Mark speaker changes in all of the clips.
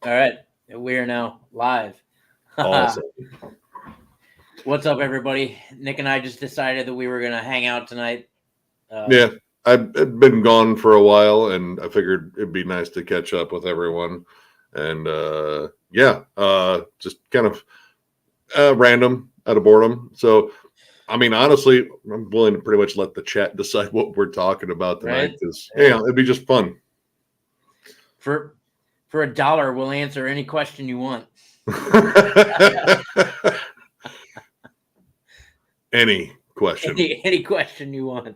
Speaker 1: All right, we are now live.
Speaker 2: Awesome.
Speaker 1: What's up, everybody? Nick and I just decided that we were going to hang out tonight.
Speaker 2: Yeah, I've been gone for a while, and I figured it'd be nice to catch up with everyone. And just kind of random out of boredom. So, I mean, honestly, I'm willing to pretty much let the chat decide what we're talking about tonight because it'd be just fun.
Speaker 1: For $1, we'll answer any question you want.
Speaker 2: Any question.
Speaker 1: Any question you want.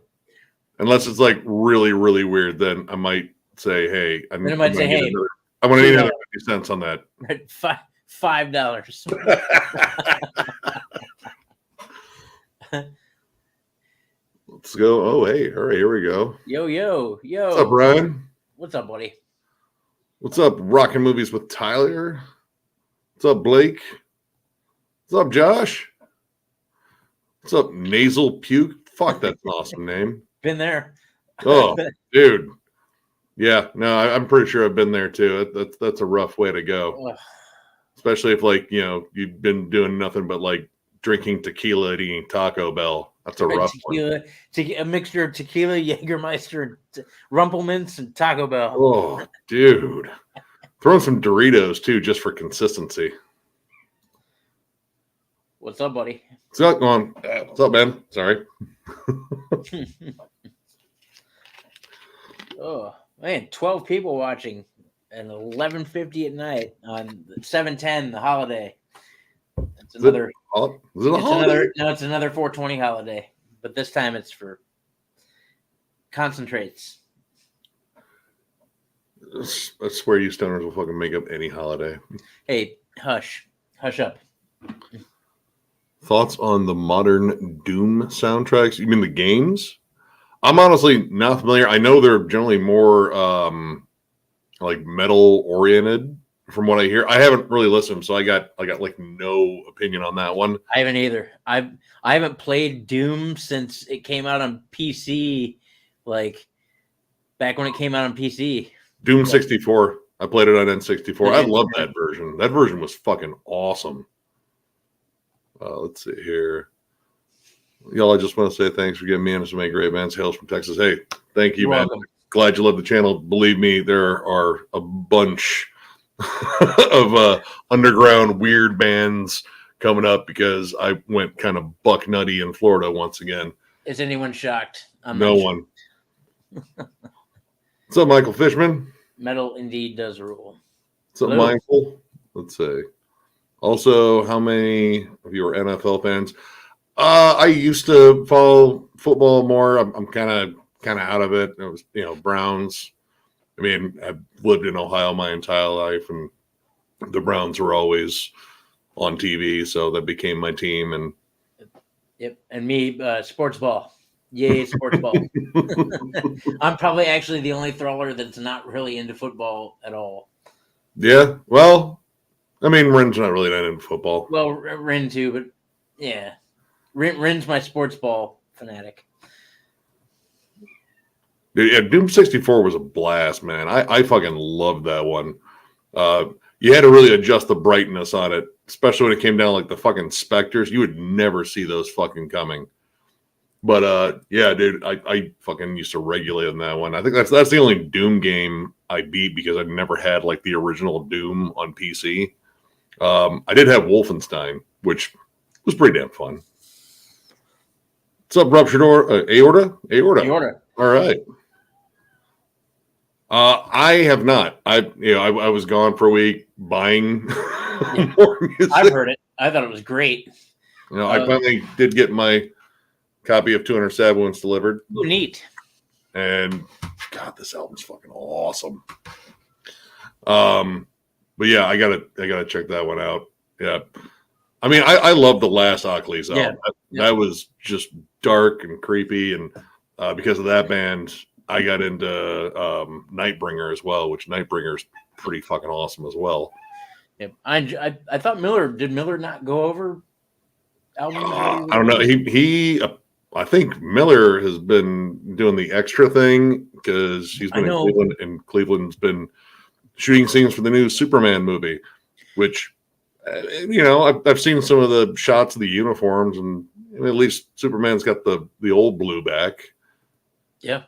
Speaker 2: Unless it's like really, really weird, then I might say, hey,
Speaker 1: I want to need
Speaker 2: another 50 cents on that.
Speaker 1: Right, $5.
Speaker 2: Let's go. Oh, hey, all right, here we go.
Speaker 1: Yo.
Speaker 2: What's up, Ryan?
Speaker 1: What's up, buddy?
Speaker 2: What's up, Rockin' Movies with Tyler? What's up, Blake? What's up, Josh? What's up, Nasal Puke? Fuck, that's an awesome name.
Speaker 1: Been there.
Speaker 2: Oh, dude. Yeah, no, I'm pretty sure I've been there too. That's a rough way to go.
Speaker 1: Ugh.
Speaker 2: Especially if, like, you know, you've been doing nothing but, like, drinking tequila and eating Taco Bell. That's a rough one.
Speaker 1: A mixture of tequila, Jägermeister, Rumpelmints, and Taco Bell.
Speaker 2: Oh, dude. Throw in some Doritos, too, just for consistency.
Speaker 1: What's up, buddy?
Speaker 2: What's up, going? What's up, man? Sorry.
Speaker 1: Oh, man, 12 people watching at 11:50 at night on 7/10, the holiday. It's another.
Speaker 2: Is it a holiday?
Speaker 1: It's another 420 holiday, but this time it's for concentrates.
Speaker 2: I swear you stoners will fucking make up any holiday.
Speaker 1: Hey, hush up.
Speaker 2: Thoughts on the modern Doom soundtracks? You mean the games? I'm honestly not familiar. I know they're generally more like metal oriented from what I hear. I haven't really listened, so I got like no opinion on that one.
Speaker 1: I haven't either. I haven't played Doom since it came out on PC, like back when it came out on PC.
Speaker 2: Doom 64. I played it on N64. I love that version. That version was fucking awesome. Let's see here. Y'all, I just want to say thanks for giving me and some great bands. Hails from Texas. Hey, thank you,
Speaker 1: You're
Speaker 2: man.
Speaker 1: welcome.
Speaker 2: Glad you love the channel. Believe me, there are a bunch of underground weird bands coming up because I went kind of buck nutty in Florida once again.
Speaker 1: Is anyone shocked?
Speaker 2: No one. What's up, Michael Fishman?
Speaker 1: Metal indeed does rule.
Speaker 2: What's up, Michael? Let's see. Also, how many of you are NFL fans? I used to follow football more. I'm kind of out of it. It was, Browns. I mean, I've lived in Ohio my entire life, and the Browns were always on TV, so that became my team. And
Speaker 1: yep, and me, sports ball. Yay, sports ball. I'm probably actually the only thrower that's not really into football at all.
Speaker 2: Yeah, well, I mean, Ren's not really that into football.
Speaker 1: Well, Ren too, but yeah. Ren's my sports ball fanatic.
Speaker 2: Dude, yeah, Doom 64 was a blast, man. I fucking loved that one. You had to really adjust the brightness on it, especially when it came down like the fucking specters. You would never see those fucking coming. But yeah, dude, I fucking used to regulate on that one. I think that's the only Doom game I beat because I never had like the original Doom on PC. I did have Wolfenstein, which was pretty damn fun. What's up, Ruptured Aorta?
Speaker 1: Aorta.
Speaker 2: All right. I have not. I was gone for a week buying more music.
Speaker 1: I've heard it. I thought it was great.
Speaker 2: I finally did get my copy of 200 Sad Wounds delivered.
Speaker 1: Ooh, neat.
Speaker 2: And God, this album's fucking awesome. But yeah, I gotta check that one out. Yeah. I mean, I love the last Oakley's album.
Speaker 1: Yeah.
Speaker 2: That was just dark and creepy, and because of that band, I got into Nightbringer as well, which Nightbringer's pretty fucking awesome as well.
Speaker 1: Yeah, I thought did Miller not go over albums?
Speaker 2: I don't know. He I think Miller has been doing the extra thing because he's been in Cleveland, and Cleveland's been shooting scenes for the new Superman movie, which, I've seen some of the shots of the uniforms, and at least Superman's got the old blue back.
Speaker 1: Yeah.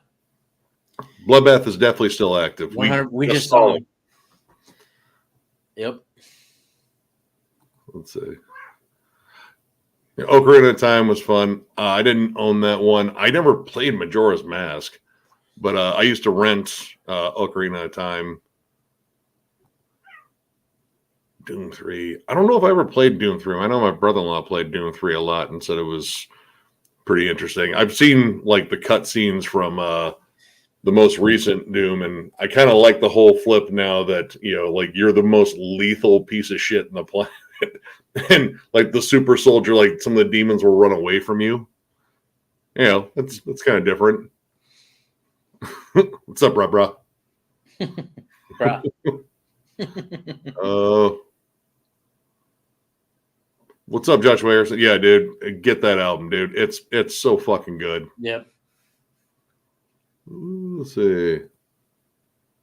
Speaker 2: Bloodbath is definitely still active.
Speaker 1: We just saw him. Yep.
Speaker 2: Let's see. Ocarina of Time was fun. I didn't own that one. I never played Majora's Mask, but I used to rent Ocarina of Time. Doom 3. I don't know if I ever played Doom 3. I know my brother-in-law played Doom 3 a lot and said it was pretty interesting. I've seen like the cutscenes from the most recent Doom, and I kind of like the whole flip now that, like you're the most lethal piece of shit in the planet. And like the super soldier, like some of the demons will run away from you. That's kind of different. What's up, bruh? What's up, Josh Harrison? Yeah, dude, get that album, dude. It's so fucking good.
Speaker 1: Yep.
Speaker 2: Let's see.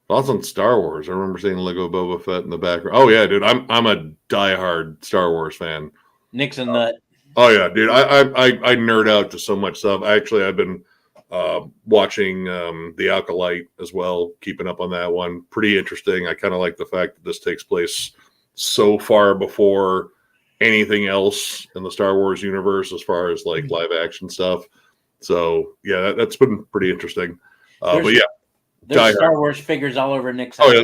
Speaker 2: Thoughts on Star Wars? I remember seeing Lego Boba Fett in the background. Oh yeah, dude, I'm a diehard Star Wars fan.
Speaker 1: Nick's a nut.
Speaker 2: Oh yeah, dude, I nerd out to so much stuff. I've been watching The Acolyte as well, keeping up on that one. Pretty interesting. I kind of like the fact that this takes place so far before anything else in the Star Wars universe as far as like live action stuff. So yeah, that's been pretty interesting. But yeah,
Speaker 1: there's Star Wars figures all over Nick's
Speaker 2: house. Oh yeah,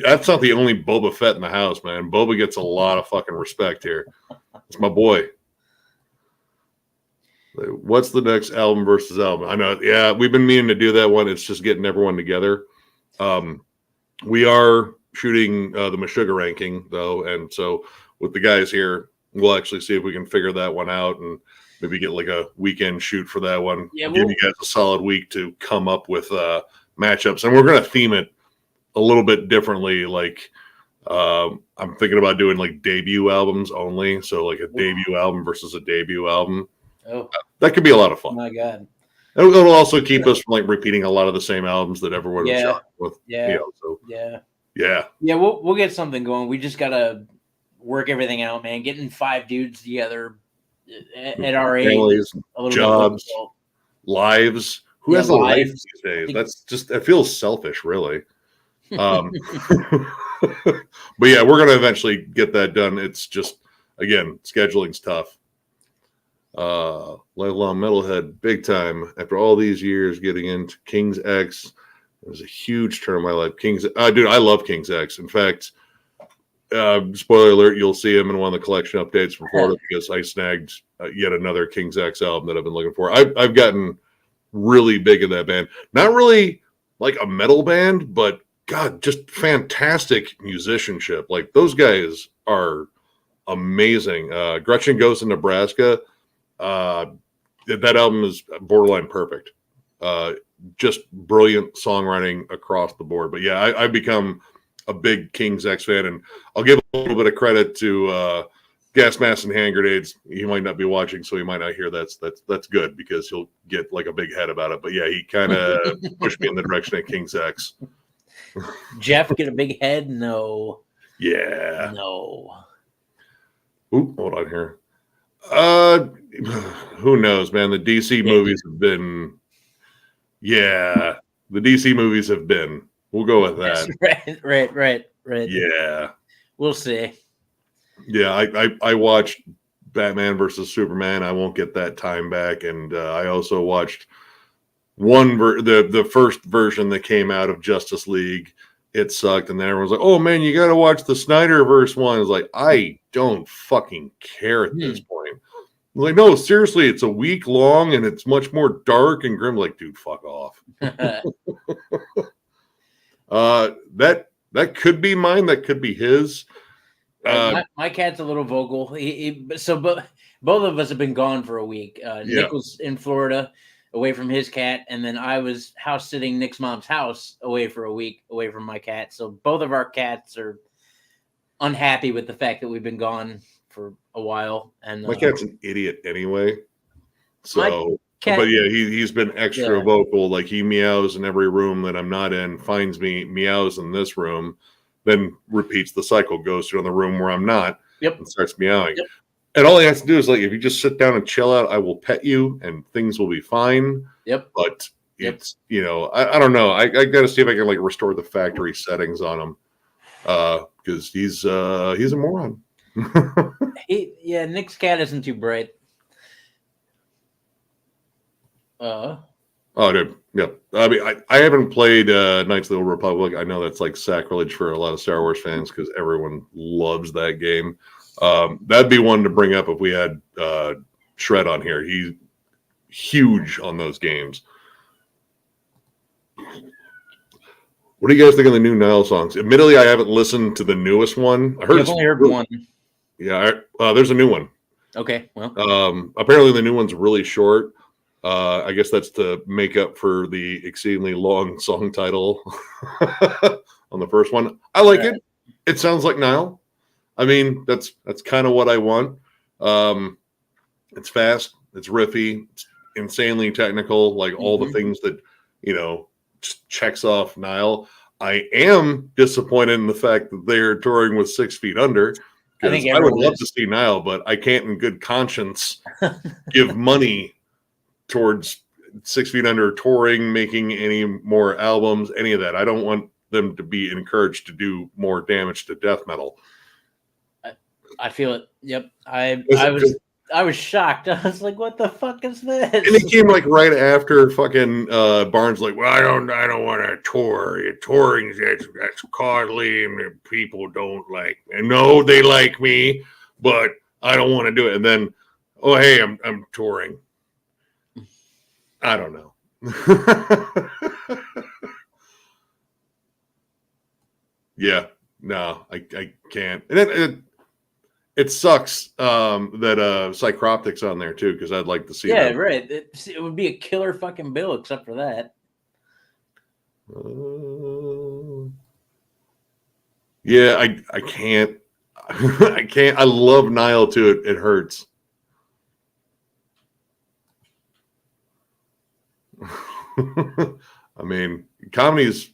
Speaker 2: that's not the only Boba Fett in the house, man. Boba gets a lot of fucking respect here. It's my boy. What's the next album versus album? I know. Yeah, we've been meaning to do that one. It's just getting everyone together. We are shooting the Meshuggah ranking though, and so with the guys here, we'll actually see if we can figure that one out and maybe get like a weekend shoot for that one. Yeah, give you guys a solid week to come up with matchups, and we're going to theme it a little bit differently. Like I'm thinking about doing like debut albums only, so like a debut album versus a debut album.
Speaker 1: Oh,
Speaker 2: that could be a lot of fun.
Speaker 1: Oh my God.
Speaker 2: It'll also keep us from like repeating a lot of the same albums that everyone was shot with.
Speaker 1: Yeah. Yeah. We'll get something going. We just gotta work everything out, man. Getting 5 dudes together at our age,
Speaker 2: jobs, lives. Who has a life these days? That's just, it feels selfish, really. But yeah, we're gonna eventually get that done. It's just, again, scheduling's tough. Lifelong Metalhead, big time. After all these years getting into King's X, it was a huge turn in my life. Dude, I love King's X. In fact, spoiler alert, you'll see him in one of the collection updates from Florida because I snagged yet another King's X album that I've been looking for. I've gotten really big in that band. Not really like a metal band, but God, just fantastic musicianship. Like those guys are amazing. Gretchen Goes to Nebraska. That album is borderline perfect. Just brilliant songwriting across the board. But yeah, I've become a big King's X fan, and I'll give a little bit of credit to Gas Masks and Hand Grenades. He might not be watching, so he might not hear that's good because he'll get like a big head about it. But yeah, he kind of pushed me in the direction of King's X.
Speaker 1: Jeff get a big head? No.
Speaker 2: Yeah.
Speaker 1: No.
Speaker 2: Ooh, hold on here. Who knows, man? The DC movies have been. Yeah, the DC movies have been. We'll go with that.
Speaker 1: Right.
Speaker 2: Yeah.
Speaker 1: We'll see.
Speaker 2: Yeah, I watched Batman versus Superman. I won't get that time back, and I also watched the first version that came out of Justice League. It sucked, and then everyone's like, "Oh man, you got to watch the Snyderverse one." It's like, I don't fucking care at this point. I'm like, no, seriously, it's a week long and it's much more dark and grim. Like, dude, fuck off. That could be mine. That could be his.
Speaker 1: My cat's a little vocal. Both of us have been gone for a week. Nick was in Florida, away from his cat, and then I was house sitting Nick's mom's house away for a week, away from my cat. So both of our cats are unhappy with the fact that we've been gone for a while. And
Speaker 2: my cat's an idiot anyway. So But yeah, he's been extra vocal. Like he meows in every room that I'm not in, finds me, meows in this room, then repeats the cycle, goes to the room where I'm not, and starts meowing. Yep. And all he has to do is like, if you just sit down and chill out, I will pet you and things will be fine.
Speaker 1: Yep.
Speaker 2: But it's, you know, I don't know. I got to see if I can like restore the factory settings on him. Because he's a moron.
Speaker 1: Nick's cat isn't too bright.
Speaker 2: Oh, dude, yeah. I mean, I haven't played Knights of the Old Republic. I know that's like sacrilege for a lot of Star Wars fans because everyone loves that game. That'd be one to bring up if we had Shred on here. He's huge on those games. What do you guys think of the new Nile songs? Admittedly, I haven't listened to the newest one.
Speaker 1: I've only heard one.
Speaker 2: Yeah, there's a new one.
Speaker 1: Okay, well.
Speaker 2: Apparently the new one's really short. I guess that's to make up for the exceedingly long song title on the first one. I like it. It sounds like Nile. I mean, that's kind of what I want. It's fast. It's riffy. It's insanely technical. Like all the things that, you know, just checks off Nile. I am disappointed in the fact that they're touring with 6 Feet Under. I would love to see Nile, but I can't in good conscience give money towards 6 Feet Under touring, making any more albums, any of that. I don't want them to be encouraged to do more damage to death metal.
Speaker 1: I feel it. Yep. I was shocked. I was like, "What the fuck is this?"
Speaker 2: And it came like right after fucking Barnes, like, "Well, I don't want to tour. Touring that's costly, and people don't like. And no, they like me, but I don't want to do it." And then, oh hey, I'm touring. I don't know. Yeah, no, I can't. And it sucks that Psycroptic's on there too, because I'd like to see.
Speaker 1: Yeah, right. It would be a killer fucking bill, except for that.
Speaker 2: Yeah, I can't. I can't. I love Nile too. It hurts. I mean, comedy is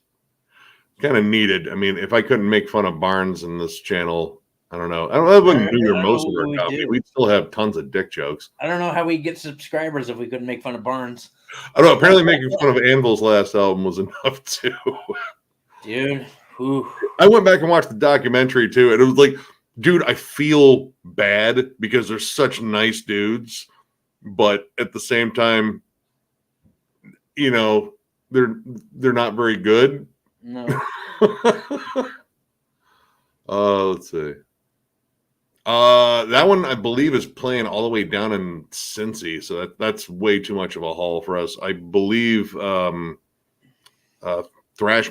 Speaker 2: kind of needed. I mean, if I couldn't make fun of Barnes in this channel, I don't know. I wouldn't do most of our comedy. We'd still have tons of dick jokes.
Speaker 1: I don't know how we'd get subscribers if we couldn't make fun of Barnes.
Speaker 2: I don't know. Apparently, making fun of Anvil's last album was enough too.
Speaker 1: Dude, whew.
Speaker 2: I went back and watched the documentary too, and it was like, dude, I feel bad because they're such nice dudes, but at the same time, you know, they're not very good.
Speaker 1: No.
Speaker 2: Let's see. That one I believe is playing all the way down in Cincy, so that's way too much of a haul for us. I believe Thrash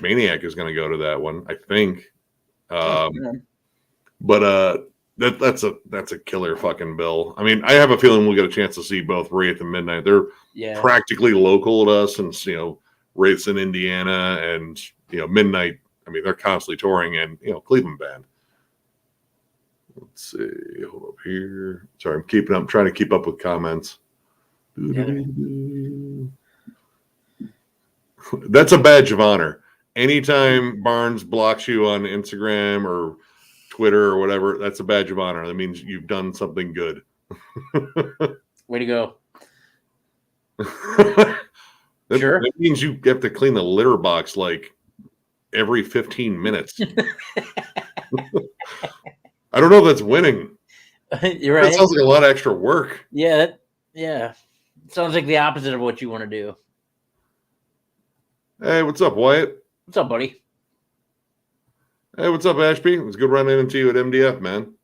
Speaker 2: Maniac is going to go to that one. I think. But that's a killer fucking bill. I mean, I have a feeling we'll get a chance to see both Wraith and Midnight. They're practically local to us, and you know, Wraith's in Indiana, and you know, Midnight. I mean, they're constantly touring, and you know, Cleveland band. Let's see. Hold up here. Sorry, I'm trying to keep up with comments. That's a badge of honor. Anytime Barnes blocks you on Instagram or Twitter or whatever, that's a badge of honor. That means you've done something good.
Speaker 1: Way to go.
Speaker 2: Sure. That means you have to clean the litter box like every 15 minutes. I don't know if that's winning.
Speaker 1: You're right.
Speaker 2: That sounds like a lot of extra work.
Speaker 1: Yeah. It sounds like the opposite of what you want to do.
Speaker 2: Hey, what's up, Wyatt?
Speaker 1: What's up, buddy?
Speaker 2: Hey, what's up, Ashby? It was good running into you at MDF, man.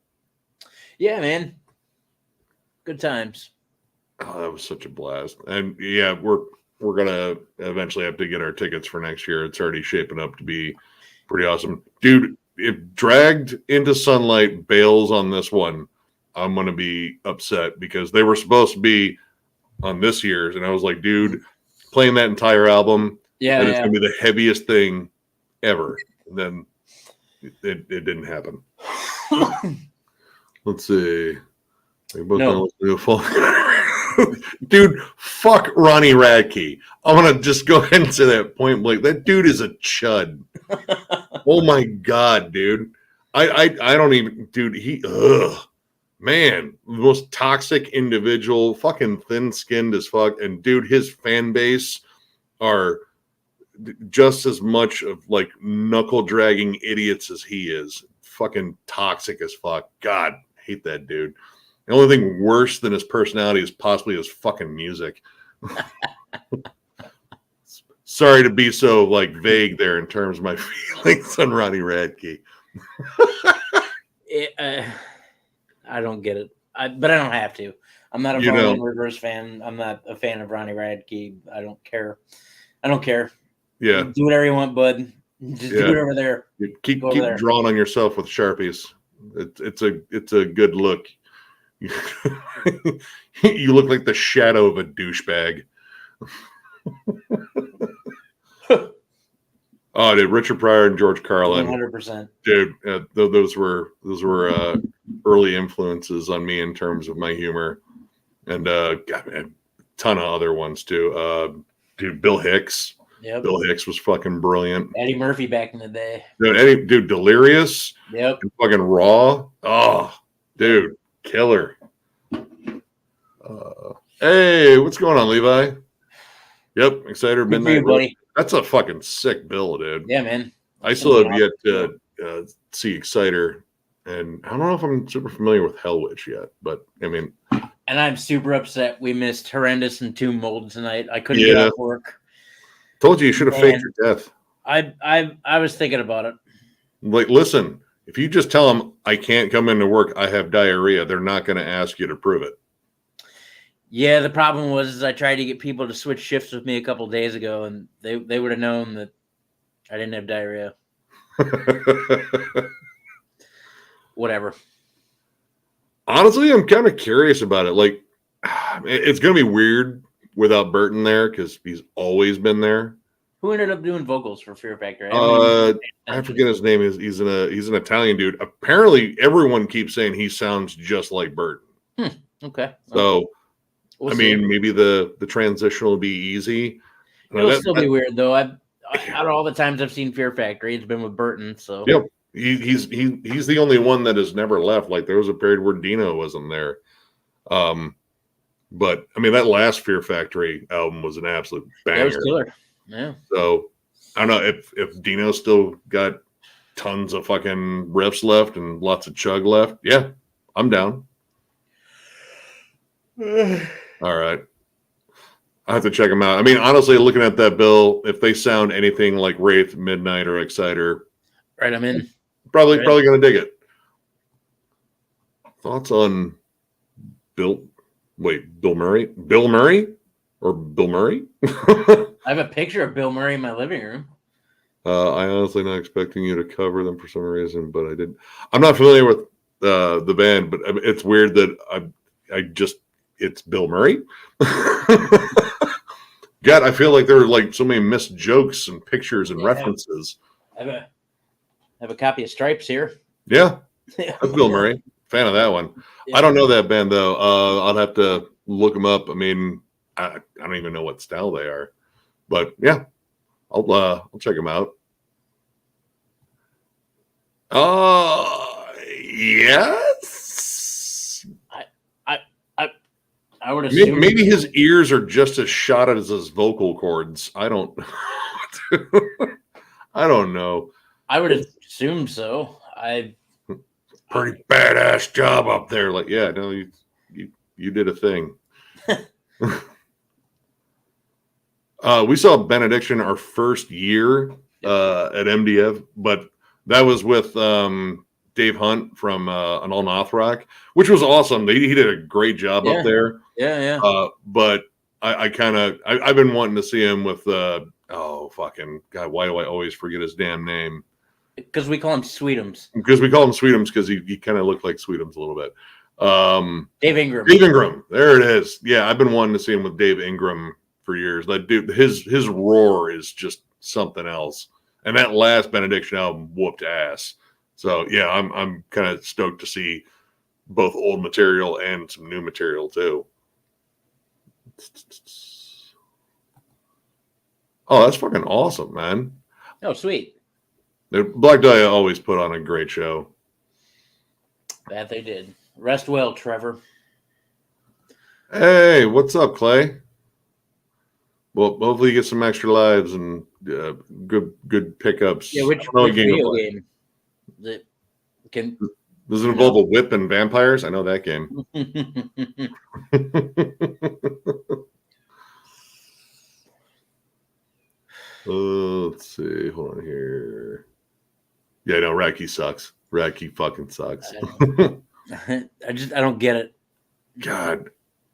Speaker 1: Yeah, man. Good times.
Speaker 2: Oh, that was such a blast. And yeah, we're gonna eventually have to get our tickets for next year. It's already shaping up to be pretty awesome. Dude, if Dragged into Sunlight bails on this one, I'm gonna be upset because they were supposed to be on this year's, and I was like, dude, playing that entire album, it's gonna be the heaviest thing ever. And then it didn't happen. Let's see. They both Dude, fuck Ronnie Radke. I want to just go ahead and say that point blank. That dude is a chud. Oh my god, dude. I don't even, dude. Man, the most toxic individual, fucking thin-skinned as fuck. And dude, his fan base are just as much of like knuckle dragging idiots as he is. Fucking toxic as fuck. God, hate that dude. The only thing worse than his personality is possibly his fucking music. Sorry to be so like vague there in terms of my feelings on Ronnie Radke.
Speaker 1: I don't get it, but I don't have to. I'm not a Fallen Reverse fan. I'm not a fan of Ronnie Radke. I don't care. Yeah, do whatever you want, bud. Just do it over there.
Speaker 2: Keep drawing on yourself with Sharpies. It's a good look. You look like the shadow of a douchebag. Oh, dude, Richard Pryor and George Carlin.
Speaker 1: 100%.
Speaker 2: Dude, those were early influences on me in terms of my humor, and God, man, a ton of other ones too. Dude, Bill Hicks.
Speaker 1: Yep.
Speaker 2: Bill Hicks was fucking brilliant.
Speaker 1: Eddie Murphy back in the day.
Speaker 2: Dude, Delirious.
Speaker 1: Yep.
Speaker 2: And fucking Raw. Oh, dude, killer. Hey, what's going on, Levi? Yep, Exciter Midnight.
Speaker 1: Buddy.
Speaker 2: That's a fucking sick bill, dude.
Speaker 1: Yeah, man.
Speaker 2: I still have yet to see Exciter, and I don't know if I'm super familiar with Hell Witch yet, but I mean.
Speaker 1: And I'm super upset we missed Horrendous and Tomb Mold tonight. I couldn't get off work.
Speaker 2: Told you should have faked your death.
Speaker 1: I was thinking about it.
Speaker 2: Like, listen, if you just tell them I can't come into work, I have diarrhea, they're not going to ask you to prove it.
Speaker 1: Yeah, the problem was I tried to get people to switch shifts with me a couple of days ago, and they would have known that I didn't have diarrhea. Whatever.
Speaker 2: Honestly, I'm kind of curious about it. Like, it's going to be weird without Burton there because he's always been there.
Speaker 1: Who ended up doing vocals for Fear Factor?
Speaker 2: I forget his name. He's an Italian dude. Apparently, everyone keeps saying he sounds just like Burton.
Speaker 1: Okay.
Speaker 2: So, we'll see. Maybe the transition will be easy.
Speaker 1: It'll still be weird though. Out of all the times I've seen Fear Factory, it's been with Burton. So
Speaker 2: yep, he's the only one that has never left. Like there was a period where Dino wasn't there. But I mean that last Fear Factory album was an absolute banger.
Speaker 1: It was killer. Yeah.
Speaker 2: So I don't know if Dino still got tons of fucking riffs left and lots of chug left. Yeah, I'm down. All right. I have to check them out. I mean, honestly, looking at that bill, if they sound anything like Wraith, Midnight, or Exciter,
Speaker 1: right, I'm in.
Speaker 2: Probably going to dig it. Thoughts on Bill Murray? Bill Murray? Or Bill Murray?
Speaker 1: I have a picture of Bill Murray in my living room.
Speaker 2: I honestly not expecting you to cover them for some reason, but I did. I'm not familiar with the band, but it's weird that it's Bill Murray. God, I feel like there are like so many missed jokes and pictures and references.
Speaker 1: I have a copy of Stripes here.
Speaker 2: Yeah, that's Bill Murray. Fan of that one. Yeah. I don't know that band though. I'll have to look them up. I mean, I don't even know what style they are, but yeah, I'll check them out. Yes.
Speaker 1: I would assume
Speaker 2: maybe his ears are just as shot as his vocal cords. I don't know.
Speaker 1: I would assume so.
Speaker 2: Pretty badass job up there. Like, yeah, no, you did a thing. We saw Benediction our first year at MDF, but that was with Dave Hunt from an All Noth Rock, which was awesome. He did a great job up there.
Speaker 1: Yeah.
Speaker 2: But I've been wanting to see him with fucking God, why do I always forget his damn name?
Speaker 1: Because we call him Sweetums.
Speaker 2: Because we call him Sweetums because he kind of looked like Sweetums a little bit.
Speaker 1: Dave Ingram.
Speaker 2: Dave Ingram. There it is. Yeah, I've been wanting to see him with Dave Ingram for years. That dude, his roar is just something else. And that last Benediction album whooped ass. So yeah, I'm kind of stoked to see both old material and some new material too. Oh, that's fucking awesome, man.
Speaker 1: Oh, sweet.
Speaker 2: Black Dahlia always put on a great show.
Speaker 1: That they did. Rest well, Trevor.
Speaker 2: Hey, what's up, Clay? Well, hopefully you get some extra lives and good pickups.
Speaker 1: Yeah, which video game? That can
Speaker 2: does it involve a whip and vampires? I know that game. Let's see. Hold on here. Yeah, no, Radke sucks. Radke fucking sucks.
Speaker 1: I don't get it.
Speaker 2: God.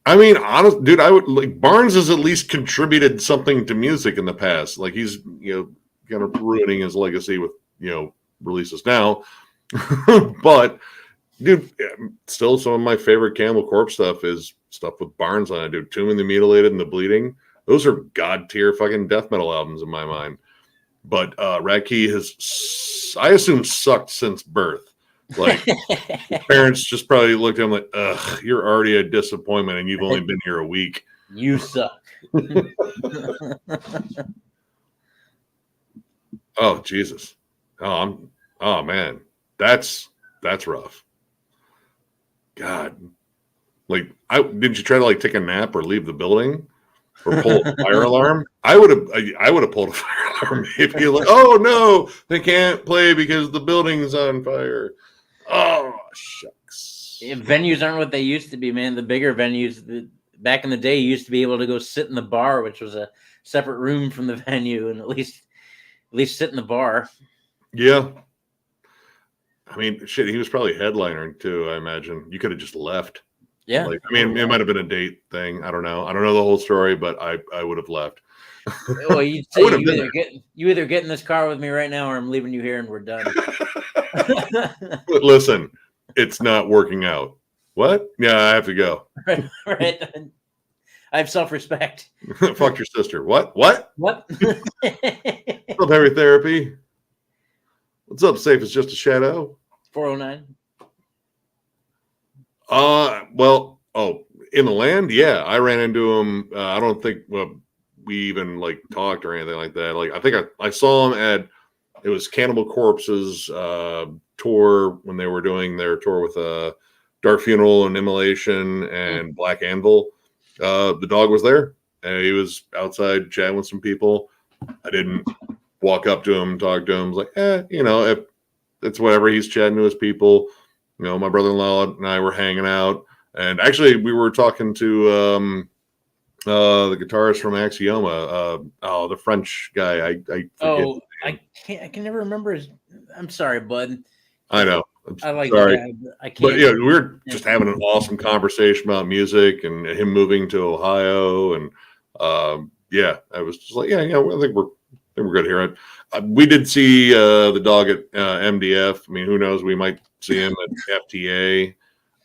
Speaker 2: I mean, honest, dude, I would like Barnes has at least contributed something to music in the past. Like he's, kind of ruining his legacy with, releases now. But dude, still some of my favorite Cannibal Corpse stuff is stuff with Barnes on it, dude. Tomb of the Mutilated and the Bleeding. Those are god tier fucking death metal albums in my mind. But Radke has, I assume, sucked since birth. Like his parents just probably looked at him like, ugh, you're already a disappointment and you've only been here a week.
Speaker 1: You suck.
Speaker 2: Oh, Jesus. Oh man. That's rough. God. Like didn't you try to take a nap or leave the building? Or pull a fire alarm? I would have pulled a fire alarm maybe. Like, oh no, they can't play because the building's on fire. Oh shucks.
Speaker 1: Yeah, venues aren't what they used to be, man. The bigger venues back in the day, you used to be able to go sit in the bar, which was a separate room from the venue, and at least sit in the bar.
Speaker 2: Yeah. I mean, shit, he was probably headliner too, I imagine. You could have just left.
Speaker 1: Yeah.
Speaker 2: It might have been a date thing. I don't know. I don't know the whole story, but I would have left.
Speaker 1: Well, you'd say you either get in this car with me right now or I'm leaving you here and we're done.
Speaker 2: But listen, it's not working out. What? Yeah, I have to go.
Speaker 1: Right. I have self-respect.
Speaker 2: Fuck your sister. What? What?
Speaker 1: What's
Speaker 2: up, Heavy Therapy? What's up, Safe as Just a Shadow?
Speaker 1: 409.
Speaker 2: In the land, yeah, I ran into him. I don't think we even talked or anything like that. I think I saw him at it was Cannibal Corpse's tour when they were doing their tour with Dark Funeral and Immolation and Black Anvil. The dog was there, and he was outside chatting with some people. I didn't walk up to him, talk to him. I was like, if it's whatever, he's chatting to his people. My brother-in-law and I were hanging out, and actually we were talking to the guitarist from Axioma, the French guy. I
Speaker 1: can never remember his. I'm sorry, bud.
Speaker 2: I know.
Speaker 1: I like
Speaker 2: sorry.
Speaker 1: That. I can't.
Speaker 2: But yeah, we were just having an awesome conversation about music and him moving to Ohio, and I was just like, I think we're good here. We did see the dog at MDF. I mean, who knows? We might see him at FTA.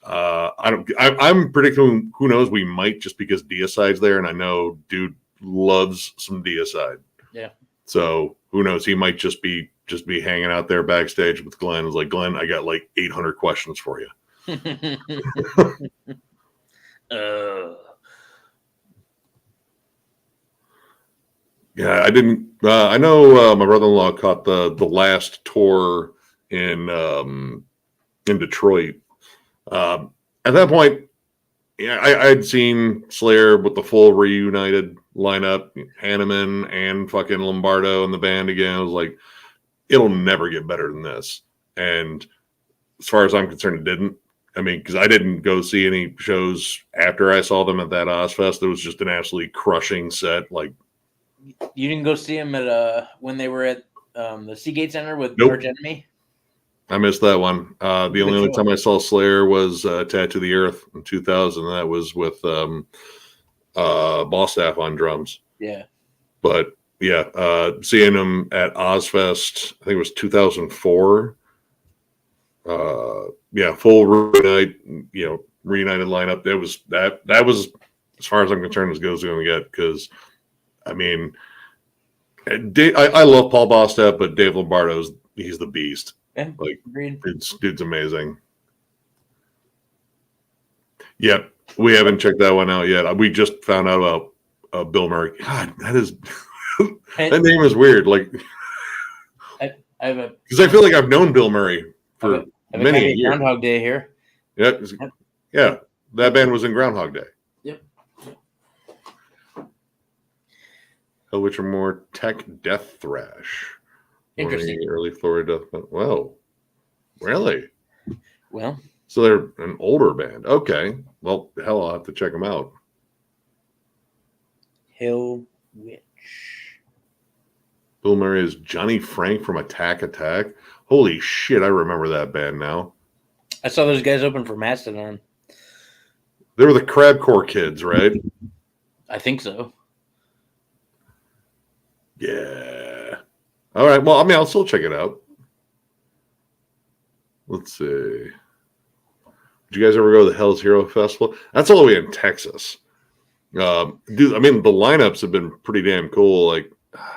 Speaker 2: I'm predicting. Who knows? We might, just because Deicide's there, and I know dude loves some Deicide.
Speaker 1: Yeah.
Speaker 2: So who knows? He might just be hanging out there backstage with Glenn. It's like, Glenn, I got 800 questions for you. Yeah, I didn't. I know my brother-in-law caught the last tour in Detroit. At that point, I'd seen Slayer with the full reunited lineup, Hanneman and fucking Lombardo in the band again. I was like, it'll never get better than this. And as far as I'm concerned, it didn't. I mean, because I didn't go see any shows after I saw them at that Ozfest. It was just an absolutely crushing set.
Speaker 1: You didn't go see them at when they were at the Seagate Center with
Speaker 2: Nope.
Speaker 1: Arch Enemy?
Speaker 2: I missed that one. The only time I saw Slayer was Tattoo the Earth in 2000. And that was with Boss Staff on drums.
Speaker 1: Yeah.
Speaker 2: But yeah, seeing them at Ozfest, I think it was 2004. Full reunited lineup. That was as far as I'm concerned as good as it's going to get, because I mean, I love Paul Bostap, but Dave Lombardo's he's the beast.
Speaker 1: Yeah,
Speaker 2: dude's amazing. Yep. We haven't checked that one out yet. We just found out about Bill Murray. God, that is that name is weird. Like, because I feel like I've known Bill Murray for many years.
Speaker 1: Groundhog Day here.
Speaker 2: Yeah, that band was in Groundhog Day.
Speaker 1: Yep.
Speaker 2: Which are more tech death thrash.
Speaker 1: Interesting.
Speaker 2: Early Florida death. Well, really?
Speaker 1: Well,
Speaker 2: so they're an older band. Okay. Well, hell, I'll have to check them out.
Speaker 1: Hill Witch.
Speaker 2: Bill Murray is Johnny Frank from Attack. Holy shit, I remember that band now.
Speaker 1: I saw those guys open for Mastodon.
Speaker 2: They were the Crabcore kids, right?
Speaker 1: I think so.
Speaker 2: Yeah. All right. Well, I mean, I'll still check it out. Let's see. Did you guys ever go to the Hell's Hero Festival? That's all the way in Texas. Dude, I mean, the lineups have been pretty damn cool. Like,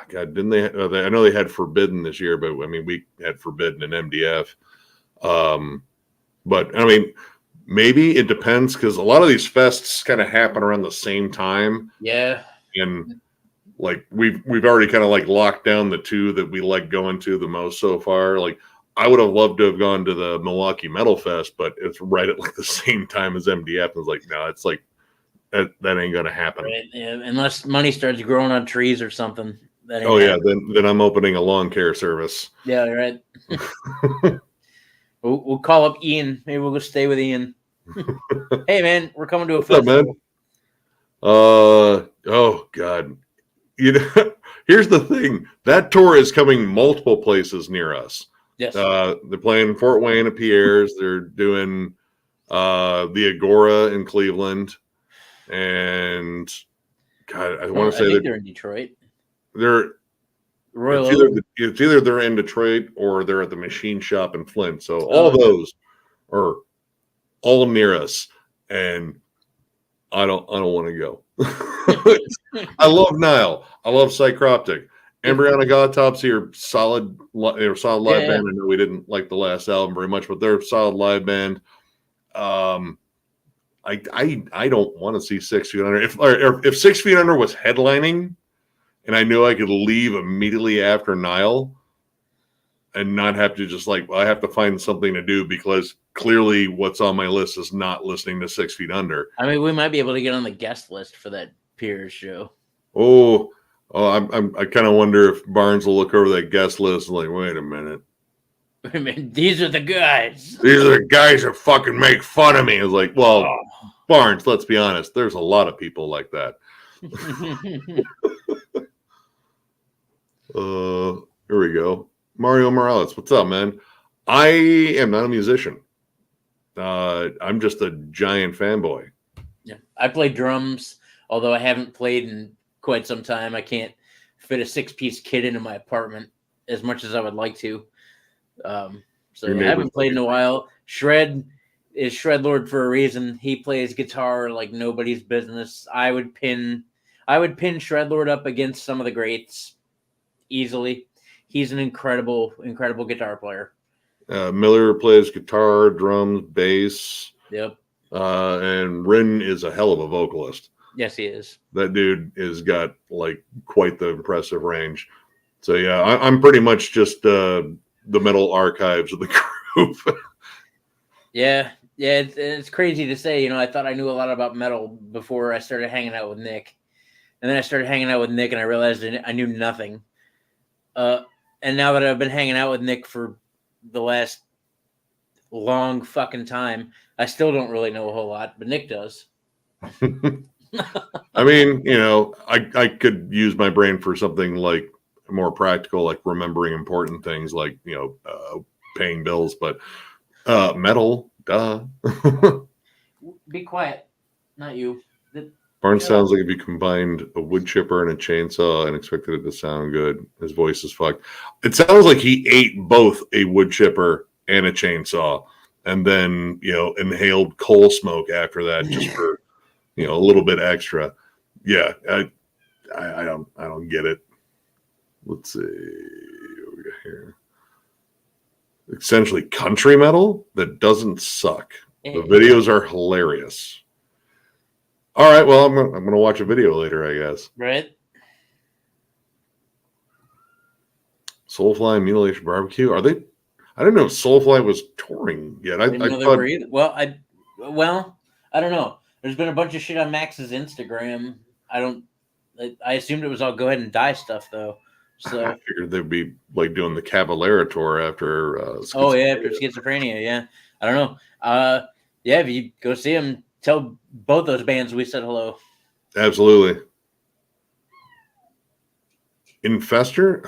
Speaker 2: God, didn't they? I know they had Forbidden this year, but I mean, we had Forbidden and MDF. But I mean, maybe it depends because a lot of these fests kind of happen around the same time.
Speaker 1: Yeah.
Speaker 2: And like we've already kind of like locked down the two that we like going to the most so far. Like, I would have loved to have gone to the Milwaukee Metal Fest, but it's right at like the same time as MDF. And it's like, no, it's like that ain't gonna happen.
Speaker 1: Right, yeah, unless money starts growing on trees or something.
Speaker 2: Oh yeah, then I'm opening a lawn care service.
Speaker 1: Yeah, right. we'll call up Ian. Maybe we'll go stay with Ian. Hey man, we're coming to a festival.
Speaker 2: What's up, man? Oh God. You know, here's the thing. That tour is coming multiple places near us.
Speaker 1: Yes.
Speaker 2: They're playing Fort Wayne at Pierre's. They're doing the Agora in Cleveland. And God, I want to say
Speaker 1: they're in Detroit.
Speaker 2: They're
Speaker 1: Royal.
Speaker 2: It's either they're in Detroit or they're at the Machine Shop in Flint. So all those are all near us, and I don't want to go. I love Nile. I love Psycroptic. Embryonic Autopsy are solid. They're a solid live band. I know we didn't like the last album very much, but they're a solid live band. I don't want to see 6 Feet Under. If 6 Feet Under was headlining, and I knew I could leave immediately after Nile, and not have to just like, well, I have to find something to do because clearly what's on my list is not listening to 6 Feet Under.
Speaker 1: I mean, we might be able to get on the guest list for that Piers show.
Speaker 2: I kind of wonder if Barnes will look over that guest list and like, wait a minute.
Speaker 1: I mean, these are the guys.
Speaker 2: These are the guys that fucking make fun of me. It's like, well, Barnes, let's be honest. There's a lot of people like that. Here we go. Mario Morales, what's up, man? I am not a musician. I'm just a giant fanboy.
Speaker 1: Yeah, I play drums, although I haven't played in quite some time. I can't fit a 6-piece kit into my apartment as much as I would like to. So I haven't played in a while. Shred is Shred Lord for a reason. He plays guitar like nobody's business. I would pin Shred Lord up against some of the greats easily. He's an incredible guitar player.
Speaker 2: Miller plays guitar, drums, bass.
Speaker 1: Yep.
Speaker 2: And Rin is a hell of a vocalist.
Speaker 1: Yes, he is.
Speaker 2: That dude has got like quite the impressive range. So yeah, I'm pretty much just the metal archives of the group. Yeah,
Speaker 1: it's crazy to say. You know, I thought I knew a lot about metal before I started hanging out with Nick, and then I started hanging out with Nick, and I realized I knew nothing. And now that I've been hanging out with Nick for the last long fucking time, I still don't really know a whole lot, but Nick does.
Speaker 2: I mean, you know, I could use my brain for something like more practical, like remembering important things, like, you know, paying bills, but metal, duh.
Speaker 1: Be quiet, not you.
Speaker 2: Barnes sounds like if you combined a wood chipper and a chainsaw and expected it to sound good. His voice is fucked. It sounds like he ate both a wood chipper and a chainsaw, and then, you know, inhaled coal smoke after that, just for, you know, a little bit extra. Yeah, I don't get it. Let's see what we got here. Essentially country metal that doesn't suck. The videos are hilarious. All right. Well, I'm gonna watch a video later, I guess.
Speaker 1: Right.
Speaker 2: Soulfly Mutilation Barbecue. Are they? I didn't know Soulfly was touring yet. I
Speaker 1: didn't know they
Speaker 2: thought,
Speaker 1: were either. Well, I don't know. There's been a bunch of shit on Max's Instagram. I assumed it was all go ahead and die stuff though. So
Speaker 2: I figured they'd be like doing the Cavalera tour after.
Speaker 1: after Schizophrenia. Yeah, I don't know. Yeah, if you go see them, tell both those bands we said hello.
Speaker 2: Absolutely. Infester?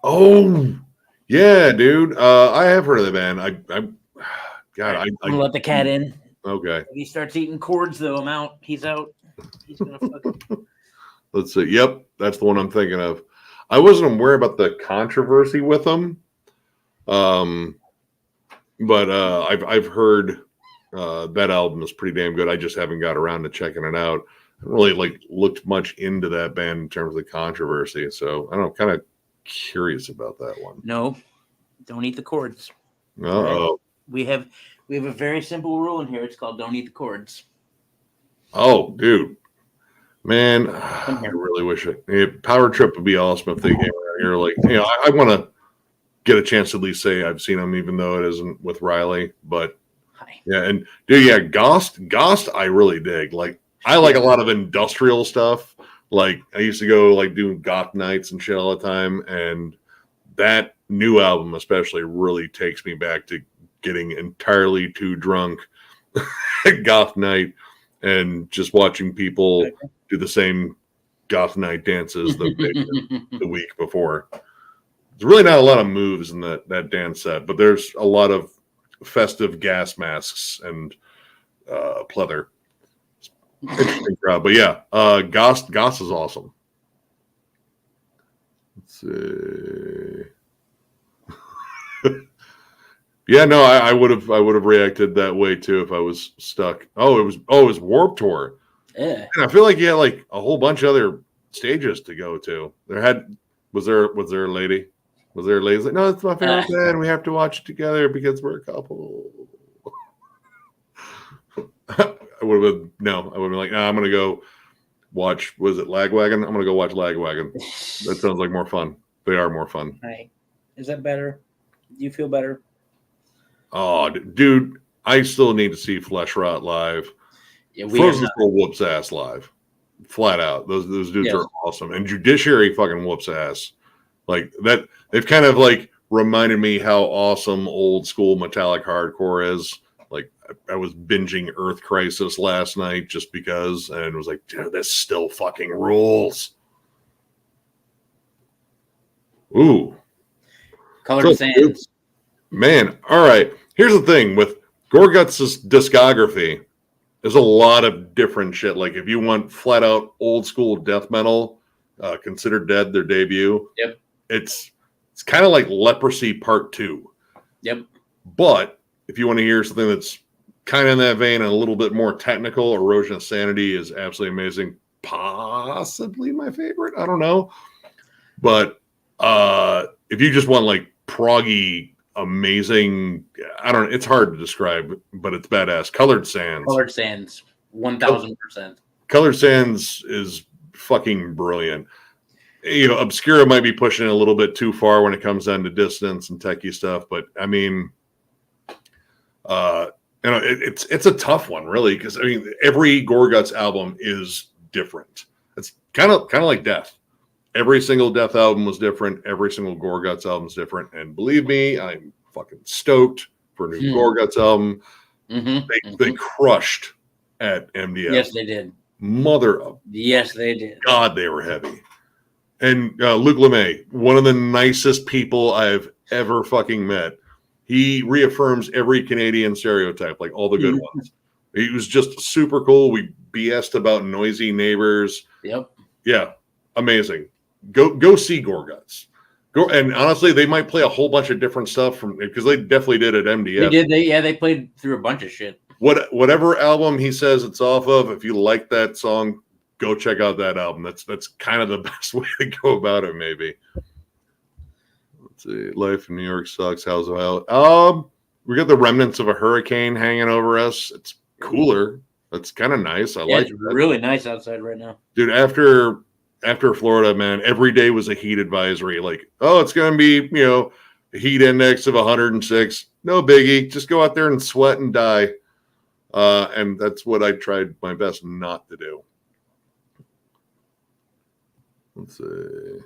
Speaker 2: Oh, yeah, dude. I have heard of the band. I'm
Speaker 1: gonna let the cat in.
Speaker 2: Okay.
Speaker 1: If he starts eating cords, though, I'm out. He's out. He's gonna fucking.
Speaker 2: Let's see. Yep, that's the one I'm thinking of. I wasn't aware about the controversy with them, but I've heard that album is pretty damn good. I just haven't got around to checking it out. I haven't really looked much into that band in terms of the controversy, so I don't know. Kind of curious about that one.
Speaker 1: No, don't eat the cords.
Speaker 2: Uh-oh.
Speaker 1: We have a very simple rule in here. It's called don't eat the cords.
Speaker 2: Oh, dude. Man, I really wish Power Trip would be awesome if they came around here. Like, I want to get a chance to at least say I've seen them, even though it isn't with Riley. But yeah, and dude, yeah, Gost, I really dig. Like, I like a lot of industrial stuff. Like, I used to go doing goth nights and shit all the time, and that new album especially really takes me back to getting entirely too drunk at goth night and just watching people do the same goth night dances that they did the week before. There's really not a lot of moves in that dance set, but there's a lot of festive gas masks and pleather. Interesting crowd, but yeah, Goss is awesome. Let's see. Yeah, no, I would have reacted that way too if I was stuck. Oh, it was Warped Tour.
Speaker 1: Yeah,
Speaker 2: and I feel like you had like a whole bunch of other stages to go to. Was there a lady? Was there a lady? Like, no, it's my favorite band. We have to watch it together because we're a couple. I would have been like, nah, I'm gonna go watch. Was it Lagwagon? I'm gonna go watch Lagwagon. That sounds like more fun. They are more fun.
Speaker 1: Hey, is that better? Do you feel better?
Speaker 2: Oh, dude, I still need to see Flesh Rot live.
Speaker 1: Yeah,
Speaker 2: Frozen Soul whoops ass live, flat out. Those dudes are awesome, and Judiciary fucking whoops ass. Like that, they've kind of like reminded me how awesome old school metallic hardcore is. Like I was binging Earth Crisis last night just because, and was like, dude, this still fucking rules. Ooh,
Speaker 1: Colored Sands.
Speaker 2: Man, all right. Here's the thing with Gorguts' discography. There's a lot of different shit. Like if you want flat out old school death metal, Considered Dead, their debut.
Speaker 1: Yep.
Speaker 2: It's kind of like Leprosy Part 2.
Speaker 1: Yep.
Speaker 2: But if you want to hear something that's kind of in that vein and a little bit more technical, Erosion of Sanity is absolutely amazing. Possibly my favorite. I don't know. But if you just want like proggy, amazing, I don't know, it's hard to describe, but it's badass. Colored Sands,
Speaker 1: 1000%.
Speaker 2: Colored Sands is fucking brilliant. Obscura might be pushing it a little bit too far when it comes down to distance and techie stuff, but I mean, it's a tough one, really, because I mean, every Gorguts album is different. It's kind of like Death. Every single Death album was different. Every single Gorguts album is different. And believe me, I'm fucking stoked for a new Gorguts album. They crushed at MDF.
Speaker 1: Yes, they did.
Speaker 2: Mother of
Speaker 1: yes, they did.
Speaker 2: God, they were heavy. And Luc Lemay, one of the nicest people I've ever fucking met. He reaffirms every Canadian stereotype, like all the good ones. He was just super cool. We BS'd about noisy neighbors.
Speaker 1: Yep.
Speaker 2: Yeah, amazing. Go see Gorguts. Go, and honestly, they might play a whole bunch of different stuff because they definitely did at MDF.
Speaker 1: They did. They played through a bunch of shit.
Speaker 2: Whatever album he says it's off of, if you like that song, go check out that album. That's kind of the best way to go about it, maybe. Let's see. Life in New York sucks. How's it? We got the remnants of a hurricane hanging over us. It's cooler. That's kind of nice. I like
Speaker 1: it's
Speaker 2: that.
Speaker 1: Really nice outside right now.
Speaker 2: Dude, after Florida, man, every day was a heat advisory. Like, oh, it's going to be, a heat index of 106. No biggie. Just go out there and sweat and die. And that's what I tried my best not to do. Let's see.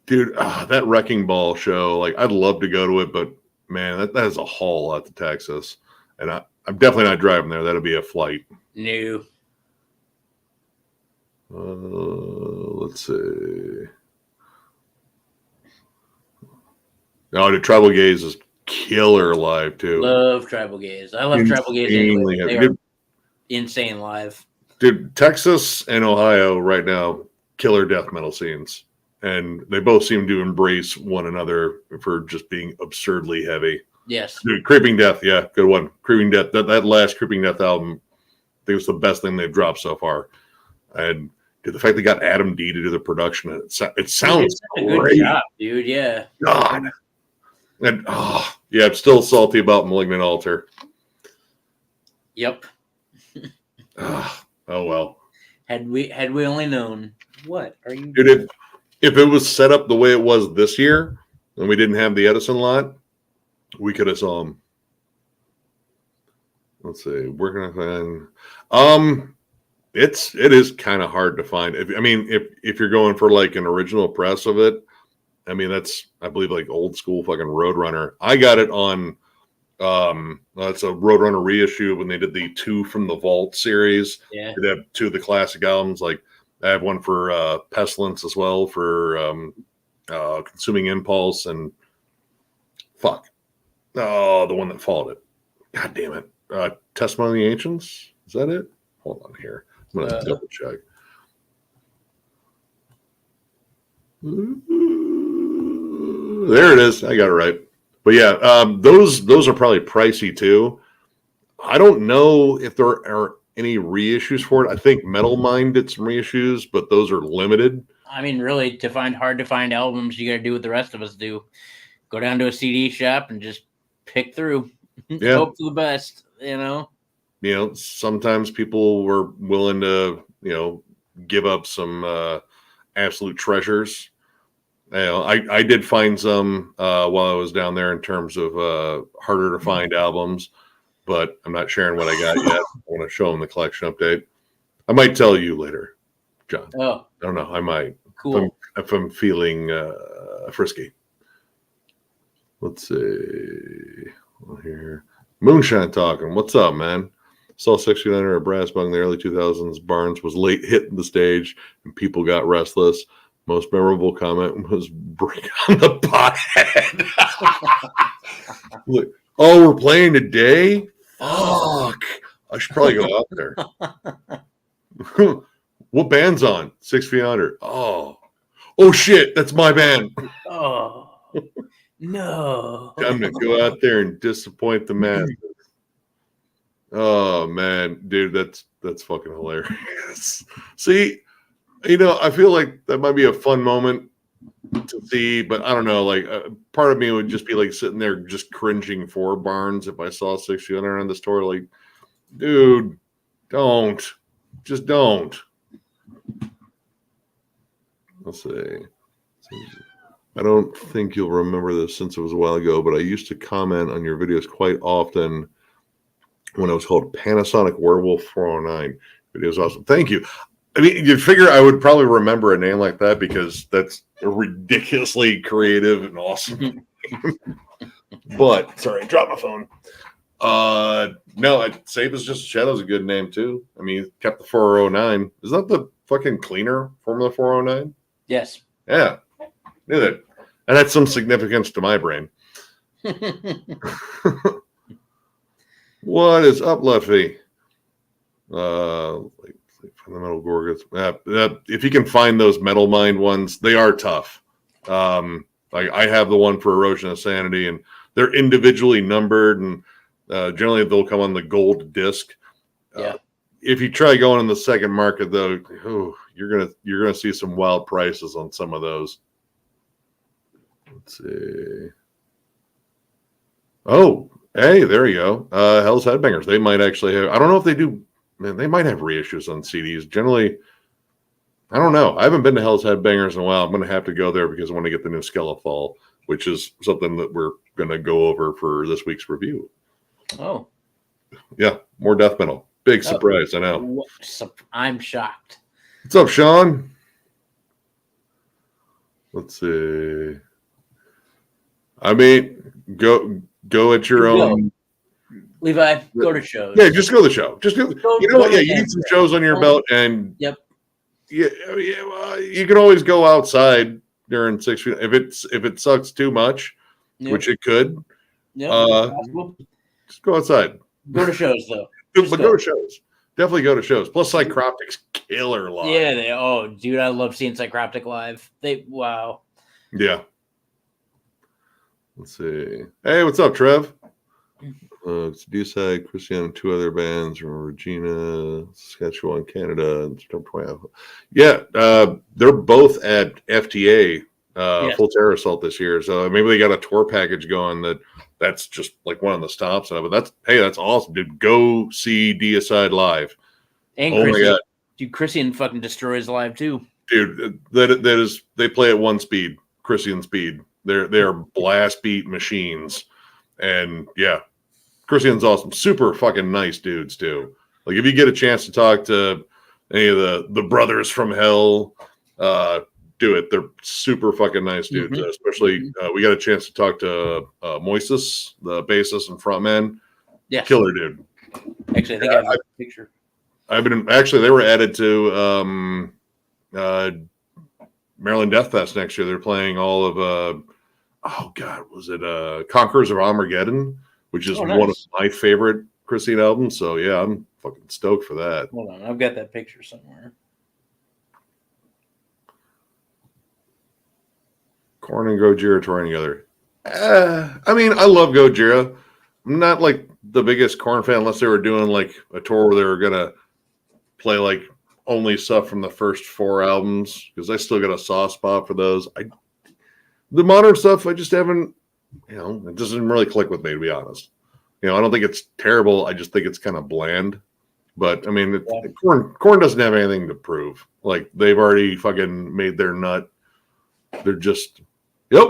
Speaker 2: Dude, that Wrecking Ball show, like, I'd love to go to it, but, man, that is a haul out to Texas. And I'm definitely not driving there. That'll be a flight.
Speaker 1: No.
Speaker 2: Let's see. Oh, the Tribal Gaze is killer live, too.
Speaker 1: Love Tribal Gaze. I love Tribal Gaze anyway. They are insane live.
Speaker 2: Dude, Texas and Ohio right now, killer death metal scenes. And they both seem to embrace one another for just being absurdly heavy.
Speaker 1: Yes.
Speaker 2: Dude, Creeping Death, yeah, good one. Creeping Death, that last Creeping Death album, I think it's the best thing they've dropped so far. And dude, the fact they got Adam D to do the production, it sounds
Speaker 1: a
Speaker 2: great.
Speaker 1: Good job, dude, yeah.
Speaker 2: God. And, yeah, I'm still salty about Malignant Altar.
Speaker 1: Yep.
Speaker 2: Oh, well.
Speaker 1: Had we only known. What are you
Speaker 2: doing? Dude, if it was set up the way it was this year, and we didn't have the Edison lot, we could have saw him. Let's see. Where can I find? It is kind of hard to find. If you're going for like an original press of it, I mean that's I believe like old school fucking Roadrunner. I got it on. It's a Roadrunner reissue when they did the 2 from the Vault series.
Speaker 1: Yeah,
Speaker 2: they have 2 of the classic albums. Like I have one for Pestilence as well for Consuming Impulse and fuck. Oh, the one that followed it. God damn it. Testimony of the Ancients? Is that it? Hold on here. I'm going to double check. There it is. I got it right. But yeah, those are probably pricey too. I don't know if there are any reissues for it. I think Metal Mind did some reissues, but those are limited.
Speaker 1: I mean, really, hard to find albums, you got to do what the rest of us do. Go down to a CD shop and just pick through. Yeah. Hope for the best,
Speaker 2: sometimes people were willing to, give up some absolute treasures. I did find some while I was down there in terms of harder to find albums, but I'm not sharing what I got yet. I want to show them the collection update. I might tell you later, John.
Speaker 1: Oh,
Speaker 2: I don't know. I might.
Speaker 1: Cool.
Speaker 2: If I'm feeling frisky. Let's see. Here. Moonshine talking. What's up, man? Saw 69 at Brass Bung in the early 2000s. Barnes was late hitting the stage, and people got restless. Most memorable comment was "Bring on the pothead." Look, oh, we're playing today? Fuck. I should probably go out there. What band's on? 6 Feet Under. Oh shit, that's my band.
Speaker 1: Oh. No.
Speaker 2: I'm gonna go out there and disappoint the masses. Oh man, dude, that's fucking hilarious. See, I feel like that might be a fun moment to see, but I don't know. Like, part of me would just be like sitting there just cringing for Barnes if I saw 6 Feet Under on the store. Like, dude, just don't. Let's see. I don't think you'll remember this since it was a while ago, but I used to comment on your videos quite often when it was called Panasonic Werewolf 409. It was awesome. Thank you. I mean, you'd figure I would probably remember a name like that because that's a ridiculously creative and awesome. But, sorry, I dropped my phone. No, Safe is Just a Shadow is a good name too. I mean, kept the 409. Is that the fucking cleaner Formula 409?
Speaker 1: Yes.
Speaker 2: Yeah. Knew that. And that's some significance to my brain. What is up, Leffy? Fundamental Gorguts. If you can find those Metal Mind ones, they are tough. Like I have the one for Erosion of Sanity, and they're individually numbered, and generally they'll come on the gold disc.
Speaker 1: Yeah.
Speaker 2: If you try going in the second market, though, you're gonna see some wild prices on some of those. Let's see. Oh, Hey, there you go. Hell's Headbangers. They might actually have. I don't know if they do. Man, they might have reissues on CDs. Generally, I don't know. I haven't been to Hell's Headbangers in a while. I'm going to have to go there because I want to get the new Skelefall, which is something that we're going to go over for this week's review.
Speaker 1: Oh.
Speaker 2: Yeah, more death metal. Big surprise, I know.
Speaker 1: I'm shocked.
Speaker 2: What's up, Sean? Let's see. I mean, go at your own.
Speaker 1: Levi, go to shows.
Speaker 2: Yeah, just go to the show. Just go. You know what? Yeah, you need some shows on your belt, and
Speaker 1: yep.
Speaker 2: Yeah, you can always go outside during 6 feet if it sucks too much, which it could.
Speaker 1: Yeah,
Speaker 2: just go outside.
Speaker 1: Go to shows though.
Speaker 2: But go to shows. Definitely go to shows. Plus, Psycroptic's killer live.
Speaker 1: Yeah, dude, I love seeing Psycroptic live. Wow.
Speaker 2: Yeah. Let's see. Hey, what's up, Trev? It's D-Side, Christian, and 2 other bands from Regina, Saskatchewan, Canada. Yeah, they're both at FTA, Full Terror Assault this year. So maybe they got a tour package going that's just like one of the stops. But that's awesome, dude. Go see D-Side live.
Speaker 1: And Christian, my God. Dude, Christian fucking destroys live too.
Speaker 2: Dude, that is they play at 1 speed, Christian speed. They're blast beat machines. And yeah. Christian's awesome. Super fucking nice dudes, too. Like, if you get a chance to talk to any of the brothers from hell, do it. They're super fucking nice dudes. Mm-hmm. Especially, we got a chance to talk to Moises, the bassist and frontman.
Speaker 1: Yeah.
Speaker 2: Killer dude.
Speaker 1: Actually, I think I have a picture.
Speaker 2: They were added to Maryland Death Fest next year. They're playing all of, was it Conquerors of Armageddon? Which is one of my favorite Christine albums. So, yeah, I'm fucking stoked for that.
Speaker 1: Hold on. I've got that picture somewhere.
Speaker 2: Korn and Gojira touring together. I mean, I love Gojira. I'm not like the biggest Korn fan unless they were doing like a tour where they were going to play like only stuff from the first 4 albums because I still got a soft spot for those. The modern stuff, I just haven't. It doesn't really click with me, to be honest. I don't think it's terrible. I just think it's kind of bland. But, I mean, Korn doesn't have anything to prove. Like, they've already fucking made their nut. They're just, yep.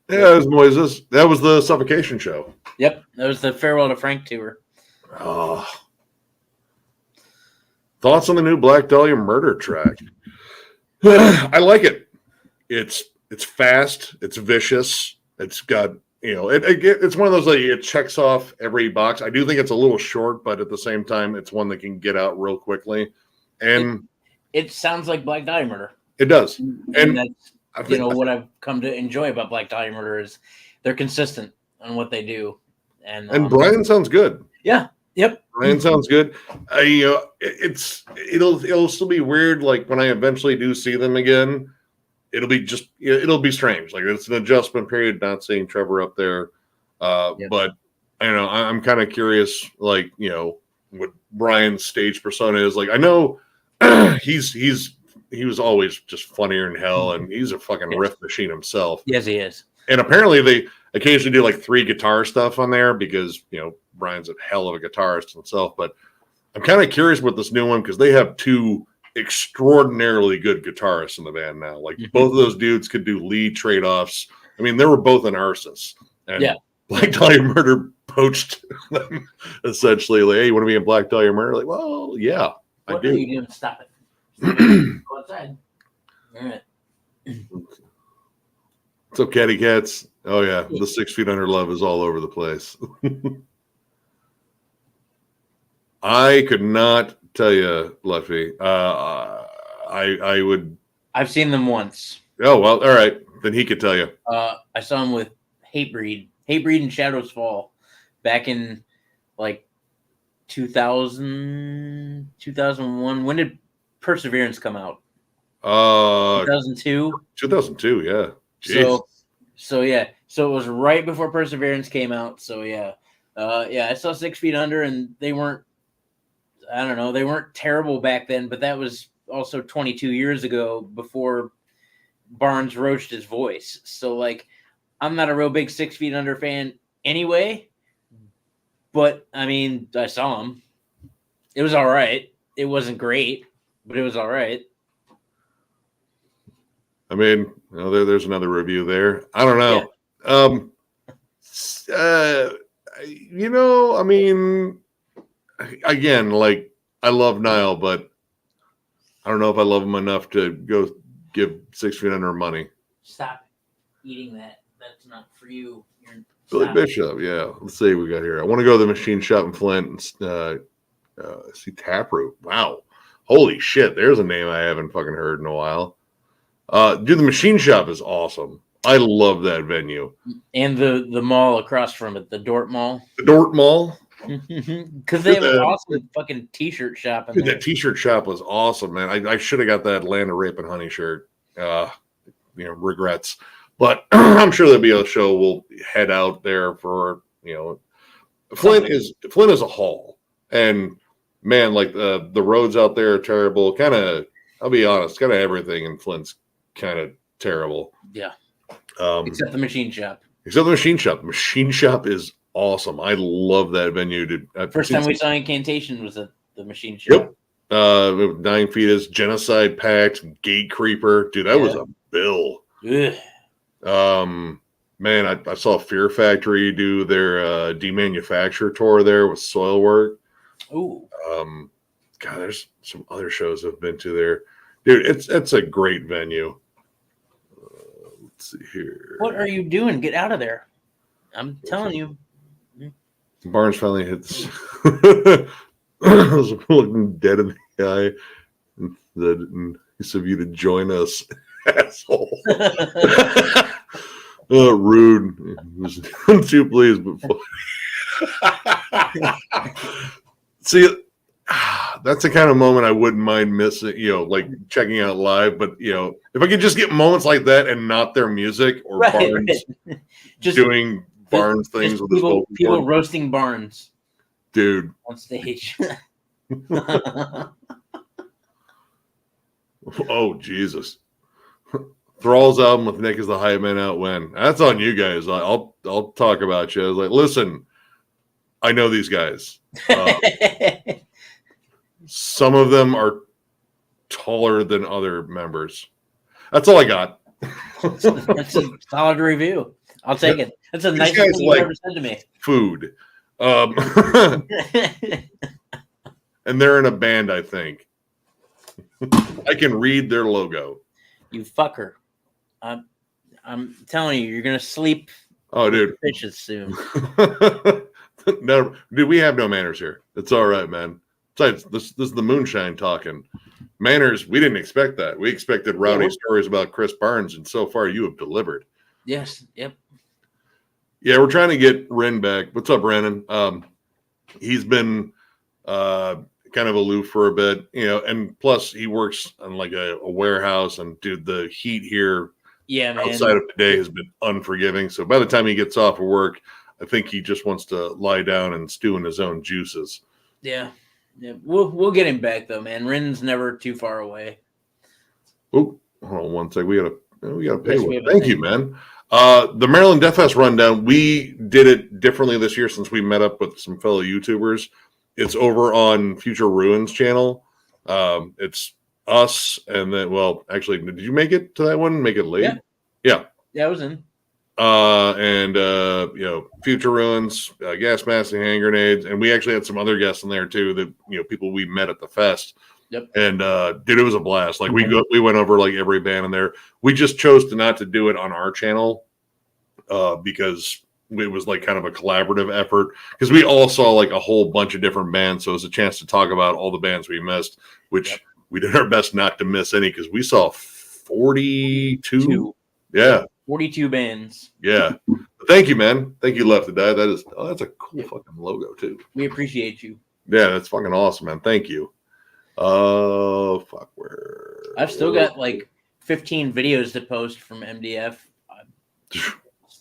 Speaker 2: Yeah, it was Moises. That was the Suffocation show.
Speaker 1: Yep, that was the Farewell to Frank tour.
Speaker 2: Oh. Thoughts on the new Black Dahlia Murder track? I like it. It's fast. It's vicious. It's got, it's one of those that it checks off every box. I do think it's a little short, but at the same time, it's one that can get out real quickly. And
Speaker 1: it sounds like Black Dahlia Murder.
Speaker 2: It does.
Speaker 1: And that's, what I've come to enjoy about Black Dahlia Murder is they're consistent on what they do. And
Speaker 2: Brian sounds good.
Speaker 1: Yeah. Yep.
Speaker 2: Brian sounds good. It'll still be weird. Like when I eventually do see them again, it'll be strange. Like it's an adjustment period, not seeing Trevor up there. But I'm kind of curious, like, what Brian's stage persona is. Like, I know he was always just funnier than hell, and he's a fucking riff machine himself.
Speaker 1: Yes, he is.
Speaker 2: And apparently they occasionally do like 3 guitar stuff on there because, Brian's a hell of a guitarist himself. But I'm kind of curious with this new one because they have 2 extraordinarily good guitarists in the band now. Like both of those dudes could do lead trade-offs. I mean, they were both in Arsis. And Black Dahlia Murder poached them essentially. Like, hey, you want to be in Black Dahlia Murder? Like, well, yeah, I do.
Speaker 1: What are you doing? Stop it. Go outside. All right.
Speaker 2: What's up, Catty Cats? Oh, yeah. The 6 Feet Under love is all over the place. I could not tell you, Luffy. I would.
Speaker 1: I've seen them once.
Speaker 2: Oh, well, all right. Then he could tell you.
Speaker 1: I saw him with Hatebreed and Shadows Fall back in like 2000, 2001. When did Perseverance come out? 2002.
Speaker 2: 2002, yeah.
Speaker 1: Jeez. So yeah. So it was right before Perseverance came out. So yeah. I saw 6 Feet Under, and they weren't. I don't know. They weren't terrible back then, but that was also 22 years ago before Barnes roached his voice. So like, I'm not a real big 6 Feet Under fan anyway, But I mean, I saw him. It was all right. It wasn't great, but it was all right.
Speaker 2: I mean, there's another review there. I don't know. Yeah. I mean, again, like, I love Nile, but I don't know if I love him enough to go give 6 feet under money.
Speaker 1: Stop eating that. That's not for you.
Speaker 2: Billy Bishop, yeah. Let's see what we got here. I want to go to the machine shop in Flint and see Taproot. Wow. Holy shit. There's a name I haven't fucking heard in a while. Dude, the machine shop is awesome. I love that venue.
Speaker 1: And the mall across from it, the Dort Mall.
Speaker 2: The Dort Mall?
Speaker 1: Because they have an awesome fucking t-shirt shop in there.
Speaker 2: That t-shirt shop was awesome, man. I should have got that Land of Rape and Honey shirt. Regrets. But I'm sure there'll be a show we'll head out there for, Flint is a haul. And man, like the roads out there are terrible. I'll be honest, kind of everything in Flint's kind of terrible.
Speaker 1: Yeah. Except the machine shop.
Speaker 2: The machine shop is awesome. I love that venue.
Speaker 1: First time we saw Incantation was at the machine shop.
Speaker 2: Yep. 9 Feet is Genocide Pact, Gate Creeper. Dude, that was a bill.
Speaker 1: Ugh.
Speaker 2: Man, I saw Fear Factory do their demanufacture tour there with Soilwork.
Speaker 1: Ooh.
Speaker 2: God, there's some other shows I've been to there. Dude, it's a great venue. Let's see here.
Speaker 1: What are you doing? Get out of there. I'm telling you.
Speaker 2: Barnes finally hits. I was looking dead in the eye. And nice of you to join us, asshole. Rude. I'm too pleased, but see, that's the kind of moment I wouldn't mind missing, like checking out live. But if I could just get moments like that and not their music or Barnes just doing Barnes things with
Speaker 1: people roasting Barnes,
Speaker 2: dude,
Speaker 1: on stage.
Speaker 2: Oh Jesus. Thralls album with Nick as the hype man out when. That's on you guys. I'll talk about you. I was like, listen, I know these guys. Some of them are taller than other members. That's all I got.
Speaker 1: That's a solid review. I'll take it. That's a nice thing you ever said to me.
Speaker 2: Food. And they're in a band, I think. I can read their logo.
Speaker 1: You fucker. I'm telling you, you're gonna sleep.
Speaker 2: Oh, dude,
Speaker 1: fishes soon.
Speaker 2: No, dude, we have no manners here. It's all right, man. Besides, this is the moonshine talking. Manners, we didn't expect that. We expected rowdy stories about Chris Barnes, and so far you have delivered.
Speaker 1: Yes. Yep.
Speaker 2: Yeah, we're trying to get Ren back. What's up, Brandon? He's been kind of aloof for a bit, and plus he works on like a warehouse, and dude, the heat here outside of today has been unforgiving. So by the time he gets off of work, I think he just wants to lie down and stew in his own juices.
Speaker 1: Yeah. We'll get him back though, man. Ren's never too far away.
Speaker 2: Oh, hold on one sec. We gotta pay one. Thank you, man. The Maryland Death Fest rundown, we did it differently this year since we met up with some fellow YouTubers. It's over on Future Ruins channel. It's us, and then, actually, did you make it to that one? Make it late? Yeah,
Speaker 1: I was in.
Speaker 2: Future Ruins, gas masks and hand grenades, and we actually had some other guests in there too. That people we met at the fest.
Speaker 1: Yep.
Speaker 2: And dude, it was a blast. Like we went over like every band in there. We just chose not to do it on our channel because it was like kind of a collaborative effort, because we all saw like a whole bunch of different bands. So it was a chance to talk about all the bands we missed, which we did our best not to miss any, because we saw 42. Yeah.
Speaker 1: 42 bands.
Speaker 2: Yeah. Thank you, man. Thank you, Left to Die. That's a cool fucking logo too.
Speaker 1: We appreciate you.
Speaker 2: Yeah, that's fucking awesome, man. Thank you. Oh, fuck.
Speaker 1: I've still got like 15 videos to post from MDF.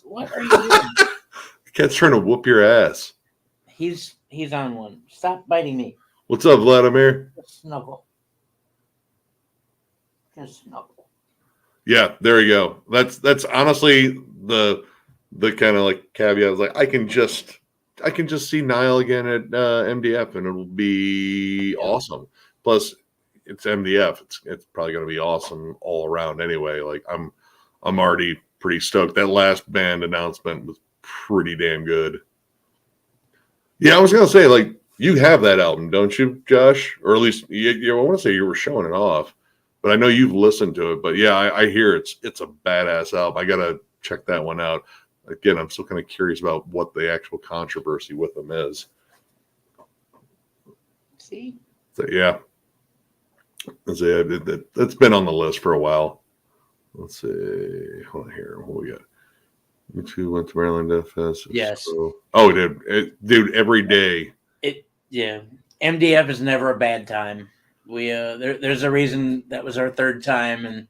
Speaker 1: What are you doing?
Speaker 2: The cat's trying to whoop your ass.
Speaker 1: He's on one. Stop biting me.
Speaker 2: What's up, Vladimir?
Speaker 1: Just snuggle.
Speaker 2: Yeah, there you go. That's honestly the kind of like caveat. Is like, I can just I can just see Nile again at MDF, and it'll be awesome. Plus, it's MDF. It's probably going to be awesome all around anyway. Like I'm already pretty stoked. That last band announcement was pretty damn good. Yeah, I was going to say, like, you have that album, don't you, Josh? Or at least I want to say you were showing it off, but I know you've listened to it. But yeah, I hear it's a badass album. I got to check that one out. Again, I'm still kind of curious about what the actual controversy with them is.
Speaker 1: See?
Speaker 2: So, yeah. It's been on the list for a while. Let's see. Hold on here. What we got? You two went to Maryland Death Fest.
Speaker 1: Yes.
Speaker 2: Oh, dude, every day.
Speaker 1: Yeah. MDF is never a bad time. We there's a reason that was our third time, and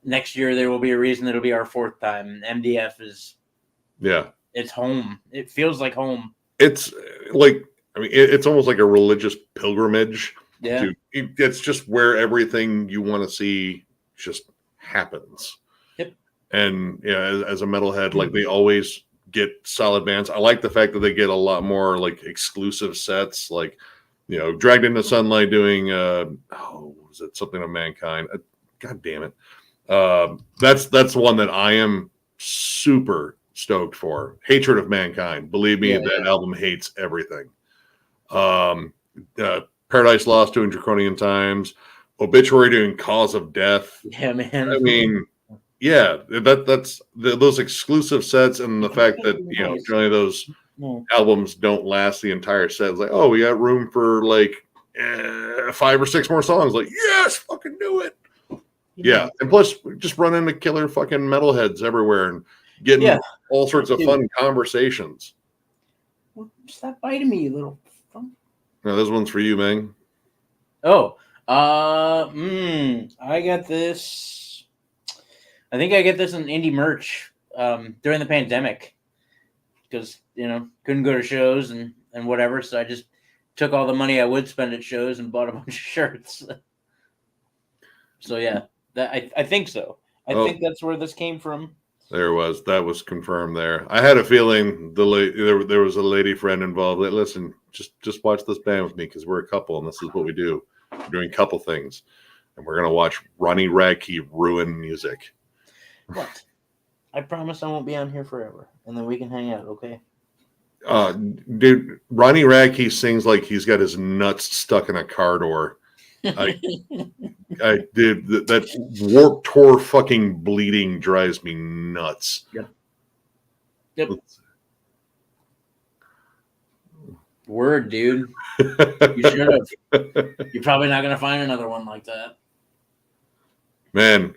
Speaker 1: next year there will be a reason it'll be our fourth time. MDF is it's home. It feels like home.
Speaker 2: It's like, I mean, it's almost like a religious pilgrimage.
Speaker 1: Yeah.
Speaker 2: Dude, it's just where everything you want to see just happens.
Speaker 1: Yep.
Speaker 2: And yeah, as a metalhead, like they always get solid bands. I like the fact that they get a lot more like exclusive sets, like, you know, Dragged into Sunlight doing was it Something of Mankind? God damn it. That's one that I am super stoked for. Hatred of Mankind. Believe me, that album hates everything. Paradise Lost doing Draconian Times. Obituary doing Cause of Death.
Speaker 1: Yeah, man.
Speaker 2: I mean, yeah, that's those exclusive sets, and the fact that, you know, generally those albums don't last the entire set. It's like, oh, we got room for like 5 or 6 more songs. Like, yes, fucking do it. Yeah, and plus, just run into killer fucking metalheads everywhere and getting all sorts of fun conversations.
Speaker 1: Well, stop biting me, you little fuck.
Speaker 2: Now, this one's for you, Meng.
Speaker 1: Oh, I got this. I think I get this in indie merch during the pandemic because, you know, couldn't go to shows and whatever. So I just took all the money I would spend at shows and bought a bunch of shirts. So yeah, I think so. I think that's where this came from.
Speaker 2: That was confirmed there. I had a feeling there was a lady friend involved. That, listen, just watch this band with me because we're a couple and this is what we do. We're doing couple things, and we're gonna watch Ronnie Radke ruin music.
Speaker 1: What? I promise I won't be on here forever, and then we can hang out, okay?
Speaker 2: Dude, Ronnie Radke sings like he's got his nuts stuck in a car door. I did that Warped Tour fucking bleeding drives me nuts.
Speaker 1: Yep. Word, dude. You should have. You're probably not gonna find another one like that.
Speaker 2: Man,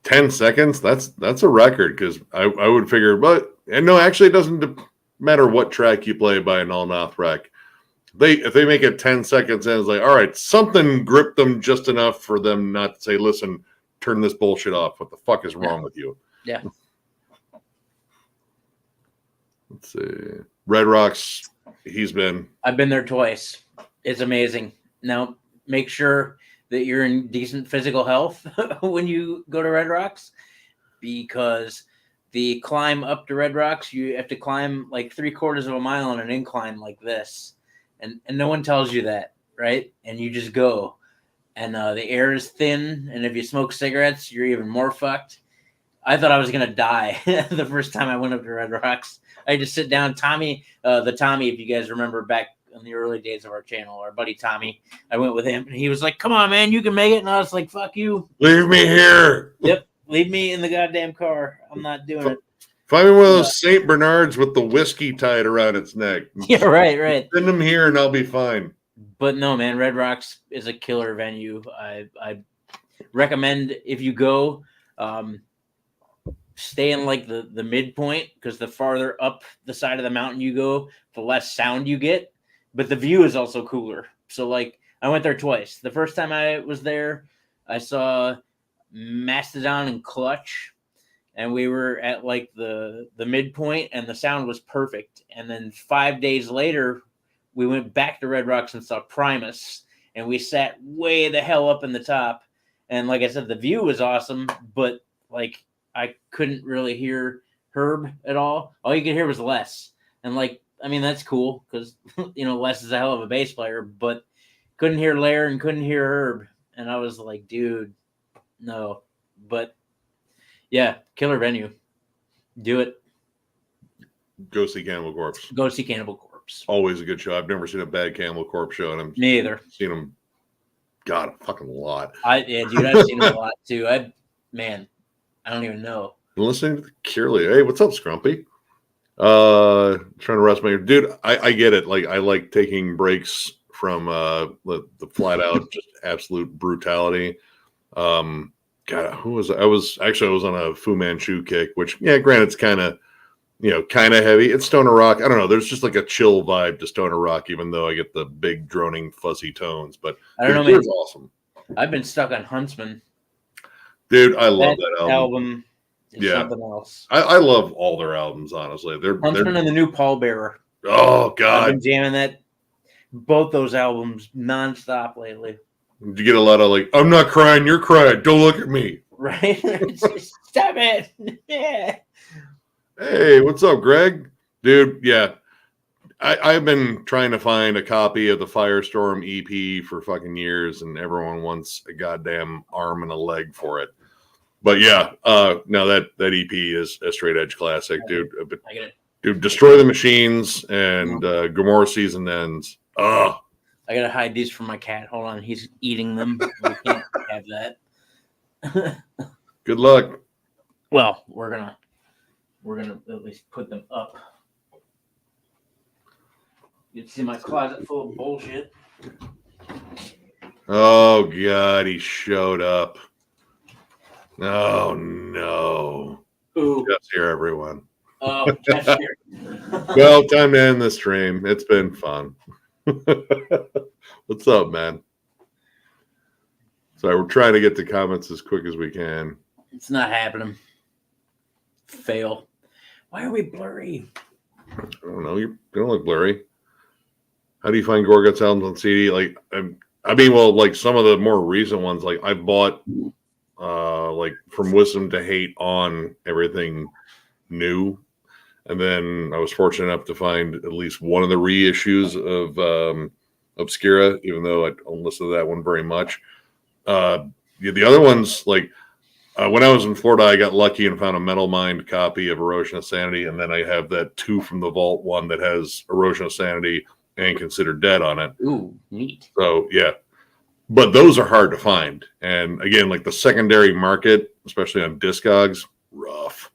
Speaker 2: 10 seconds, that's a record, because I would figure, no, actually it doesn't matter what track you play by an all-mouth wreck. If they make it 10 seconds in, it's like, all right, something gripped them just enough for them not to say, listen, turn this bullshit off. What the fuck is wrong with you?
Speaker 1: Yeah.
Speaker 2: Let's see. Red Rocks,
Speaker 1: I've been there twice. It's amazing. Now, make sure that you're in decent physical health when you go to Red Rocks, because the climb up to Red Rocks, you have to climb like 3/4 of a mile on an incline like this. And no one tells you that, right? And you just go. And the air is thin. And if you smoke cigarettes, you're even more fucked. I thought I was going to die the first time I went up to Red Rocks. I just sit down. Tommy, if you guys remember back in the early days of our channel, our buddy Tommy, I went with him. And he was like, come on, man, you can make it. And I was like, fuck you.
Speaker 2: Leave me here.
Speaker 1: Yep. Leave me in the goddamn car. I'm not doing it.
Speaker 2: Find me one of those St. Bernards with the whiskey tied around its neck.
Speaker 1: Yeah, right.
Speaker 2: Send them here and I'll be fine.
Speaker 1: But no, man, Red Rocks is a killer venue. I recommend, if you go, stay in like the midpoint, because the farther up the side of the mountain you go, the less sound you get. But the view is also cooler. So like, I went there twice. The first time I was there, I saw Mastodon and Clutch. And we were at like the midpoint, and the sound was perfect. And then 5 days later, we went back to Red Rocks and saw Primus, and we sat way the hell up in the top. And like I said, the view was awesome, but like I couldn't really hear Herb at all. All you could hear was Les. And like I mean, that's cool because Les is a hell of a bass player, but couldn't hear Lair and couldn't hear Herb, and I was like, dude, no. But yeah, killer venue, do it.
Speaker 2: Go see Cannibal Corpse.
Speaker 1: Go see Cannibal Corpse.
Speaker 2: Always a good show. I've never seen a bad Cannibal Corpse show, and I've
Speaker 1: neither
Speaker 2: seen them. God, a fucking lot.
Speaker 1: Dude, I've seen them a lot too. I don't even know.
Speaker 2: I'm listening to Curly. Hey, what's up, Scrumpy? Trying to rest my dude. I get it. Like, I like taking breaks from the flat out just absolute brutality. God, who was I was on a Fu Manchu kick, which granted it's kind of heavy. It's stoner rock. I don't know. There's just like a chill vibe to stoner rock, even though I get the big droning fuzzy tones. But
Speaker 1: I don't know.
Speaker 2: It's awesome.
Speaker 1: I've been stuck on Huntsman.
Speaker 2: Dude, I love that album.
Speaker 1: Something else.
Speaker 2: I love all their albums, honestly.
Speaker 1: Huntsman and the New Pallbearer.
Speaker 2: Oh God,
Speaker 1: I've been jamming both those albums nonstop lately.
Speaker 2: You get a lot of like, I'm not crying, you're crying. Don't look at me.
Speaker 1: Right? Stop it. Yeah.
Speaker 2: Hey, what's up, Greg? Dude, yeah. I've been trying to find a copy of the Firestorm EP for fucking years, and everyone wants a goddamn arm and a leg for it. But yeah, no, that EP is a straight edge classic, dude.
Speaker 1: I get it.
Speaker 2: Dude, Destroy the Machines and Gomorrah Season Ends. Oh.
Speaker 1: I gotta hide these from my cat. Hold on, he's eating them. We can't have that.
Speaker 2: Good luck.
Speaker 1: Well, we're gonna at least put them up. You can see my closet full of bullshit.
Speaker 2: Oh God, he showed up. Oh no.
Speaker 1: Ooh.
Speaker 2: Jeff's here, everyone.
Speaker 1: Oh, Jeff's here.
Speaker 2: Well, time to end the stream. It's been fun. What's up, man? Sorry, we're trying to get to comments as quick as we can.
Speaker 1: It's not happening. Fail. Why are we blurry?
Speaker 2: I don't know. You don't look blurry. How do you find Gorguts albums on CD? Like, I mean, well, like some of the more recent ones, like I bought, like From Wisdom to Hate on everything new. And then I was fortunate enough to find at least one of the reissues of Obscura, even though I don't listen to that one very much. The other ones, like when I was in Florida, I got lucky and found a Metal Mind copy of Erosion of Sanity. And then I have that 2 from the Vault one that has Erosion of Sanity and Considered Dead on it.
Speaker 1: Ooh, neat.
Speaker 2: So, yeah. But those are hard to find. And again, like the secondary market, especially on Discogs, rough.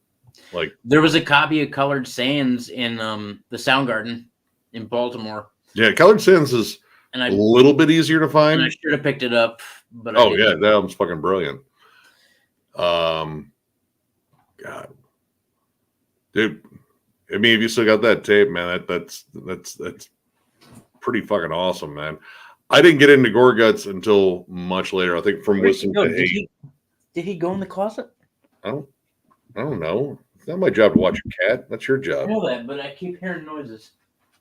Speaker 2: Like
Speaker 1: there was a copy of Colored Sands in the Soundgarden in Baltimore.
Speaker 2: Yeah, Colored Sands is a little bit easier to find.
Speaker 1: And I should have picked it up, but
Speaker 2: yeah, that album's fucking brilliant. God, dude. I mean, if you still got that tape, man, that's pretty fucking awesome, man. I didn't get into Gorguts until much later. I think From Wisdom to Hate.
Speaker 1: Did he go in the closet?
Speaker 2: I don't know. It's not my job to watch a cat. That's your job.
Speaker 1: I know that, but I keep hearing noises.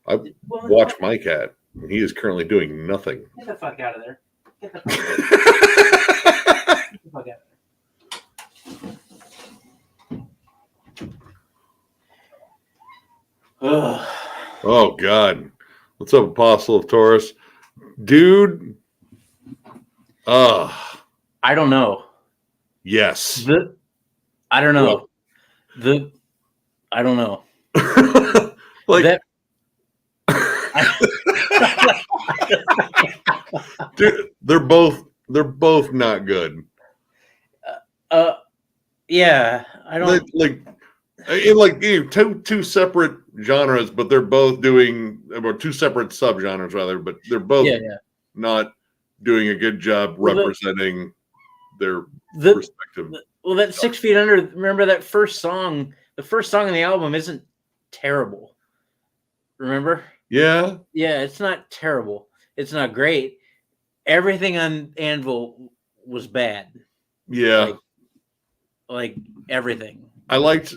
Speaker 2: I watch my cat. He is currently doing nothing.
Speaker 1: Get the fuck out of there. Get the fuck out of there. Get the fuck out of there.
Speaker 2: Oh, God. What's up, Apostle of Taurus? Dude.
Speaker 1: I don't know.
Speaker 2: Yes.
Speaker 1: I don't know. I don't know.
Speaker 2: Like
Speaker 1: that.
Speaker 2: Dude, they're both not good.
Speaker 1: Yeah, I don't
Speaker 2: two separate genres, but they're both doing, or two separate subgenres rather, but they're both not doing a good job representing their respective.
Speaker 1: Well, that 6 Feet Under. Remember that first song? The first song on the album isn't terrible. Remember?
Speaker 2: Yeah.
Speaker 1: Yeah, it's not terrible. It's not great. Everything on Anvil was bad.
Speaker 2: Yeah.
Speaker 1: Like everything.
Speaker 2: I liked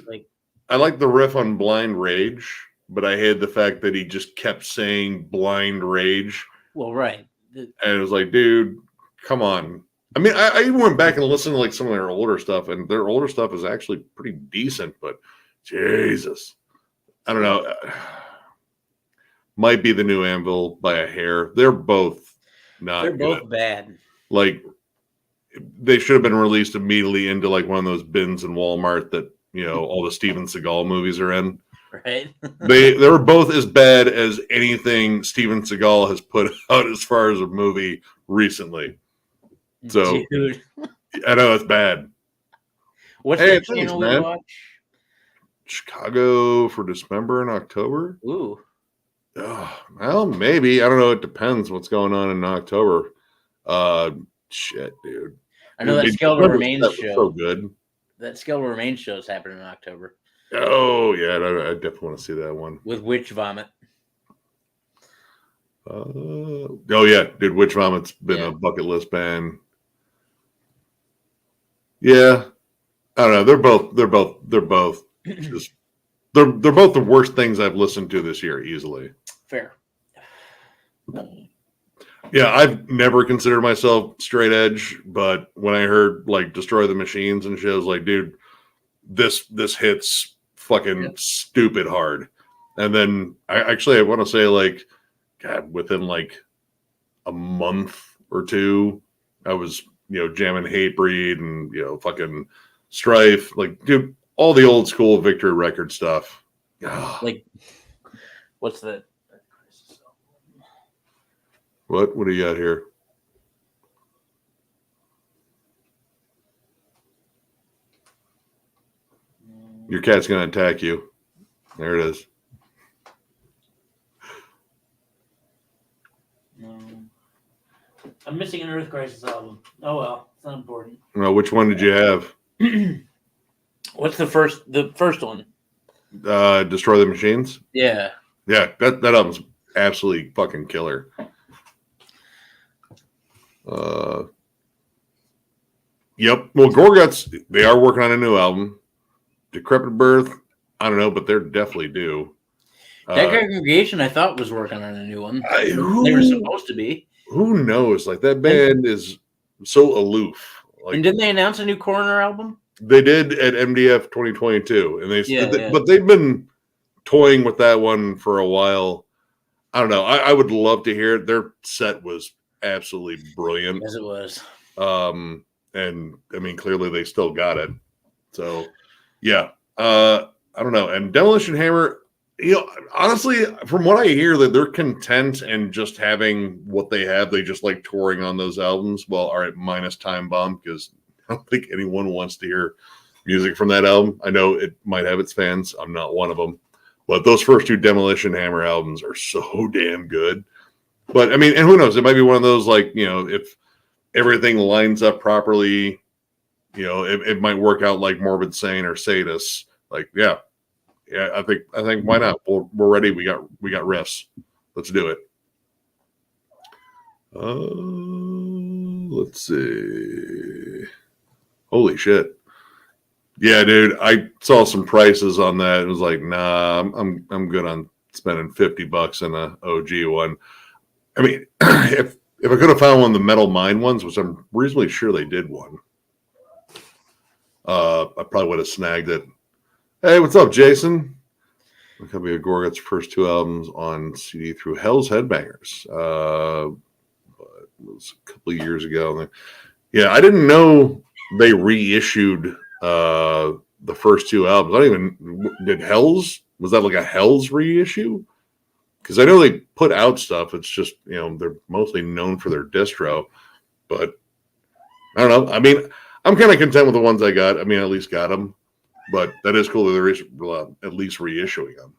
Speaker 2: the riff on Blind Rage, but I hated the fact that he just kept saying Blind Rage.
Speaker 1: Well, right.
Speaker 2: And it was like, dude, come on. I mean, I even went back and listened to like some of their older stuff, and their older stuff is actually pretty decent, but Jesus. I don't know. might be the new Anvil by a hair. They're both not.
Speaker 1: They're both bad.
Speaker 2: Like they should have been released immediately into like one of those bins in Walmart that all the Steven Seagal movies are in.
Speaker 1: Right.
Speaker 2: they were both as bad as anything Steven Seagal has put out as far as a movie recently. So
Speaker 1: dude,
Speaker 2: I know it's bad.
Speaker 1: What's the channel we watch?
Speaker 2: Chicago for December and October.
Speaker 1: Ooh.
Speaker 2: Oh, well, maybe. I don't know. It depends what's going on in October. Shit, dude.
Speaker 1: I know that Skeletal Remains show.
Speaker 2: So good.
Speaker 1: That Skeletal Remains show is happening in October.
Speaker 2: Oh yeah, I definitely want to see that one
Speaker 1: with Witch Vomit.
Speaker 2: Oh yeah, dude, Witch Vomit's been a bucket list band. Yeah, I don't know. They're both just they're both the worst things I've listened to this year easily.
Speaker 1: Fair.
Speaker 2: Yeah, I've never considered myself straight edge, but when I heard like Destroy the Machines and shit, I was like, dude, this hits fucking stupid hard. And then I want to say like, God, within like a month or two, I was, jamming Hatebreed and, fucking Strife, like, dude, all the old school Victory Record stuff.
Speaker 1: Like, what's that?
Speaker 2: What do you got here? Your cat's going to attack you. There it is.
Speaker 1: I'm missing an Earth Crisis album. Oh well, it's not important.
Speaker 2: Well, which one did you have?
Speaker 1: What's the first one?
Speaker 2: Destroy the Machines?
Speaker 1: Yeah.
Speaker 2: Yeah, that album's absolutely fucking killer. Yep. Well, Gorguts, they are working on a new album. Decrepit Birth, I don't know, but they're definitely due.
Speaker 1: That congregation I thought was working on a new one. They were supposed to be.
Speaker 2: Who knows? Like that band is so aloof. Like,
Speaker 1: and didn't they announce a new Coroner album?
Speaker 2: They did at MDF 2022, and but they've been toying with that one for a while. I don't know. I would love to hear it. Their set was absolutely brilliant.
Speaker 1: Yes, it was.
Speaker 2: And I mean, clearly they still got it. So, yeah. I don't know. And Demolition Hammer, honestly, from what I hear, that they're content and just having what they have. They just like touring on those albums. Well, all right, minus Time Bomb, because I don't think anyone wants to hear music from that album. I know it might have its fans. I'm not one of them. But those first two Demolition Hammer albums are so damn good. But, I mean, and who knows? It might be one of those, like, if everything lines up properly, it might work out like Morbid Sane or Sadist. Like, yeah, I think why not? We're ready. We got riffs. Let's do it. Let's see. Holy shit. Yeah, dude. I saw some prices on that. It was like, nah, I'm good on spending $50 on a OG one. I mean, if I could have found one of the Metal Mind ones, which I'm reasonably sure they did one, I probably would have snagged it. Hey, what's up, Jason? A copy of Gorguts' first two albums on CD through Hell's Headbangers. It was a couple of years ago. Yeah, I didn't know they reissued the first two albums. I don't even did Hell's. Was that like a Hell's reissue? Because I know they put out stuff. It's just they're mostly known for their distro, but I don't know. I mean, I'm kind of content with the ones I got. I mean, I at least got them. But that is cool that they're at least reissuing them.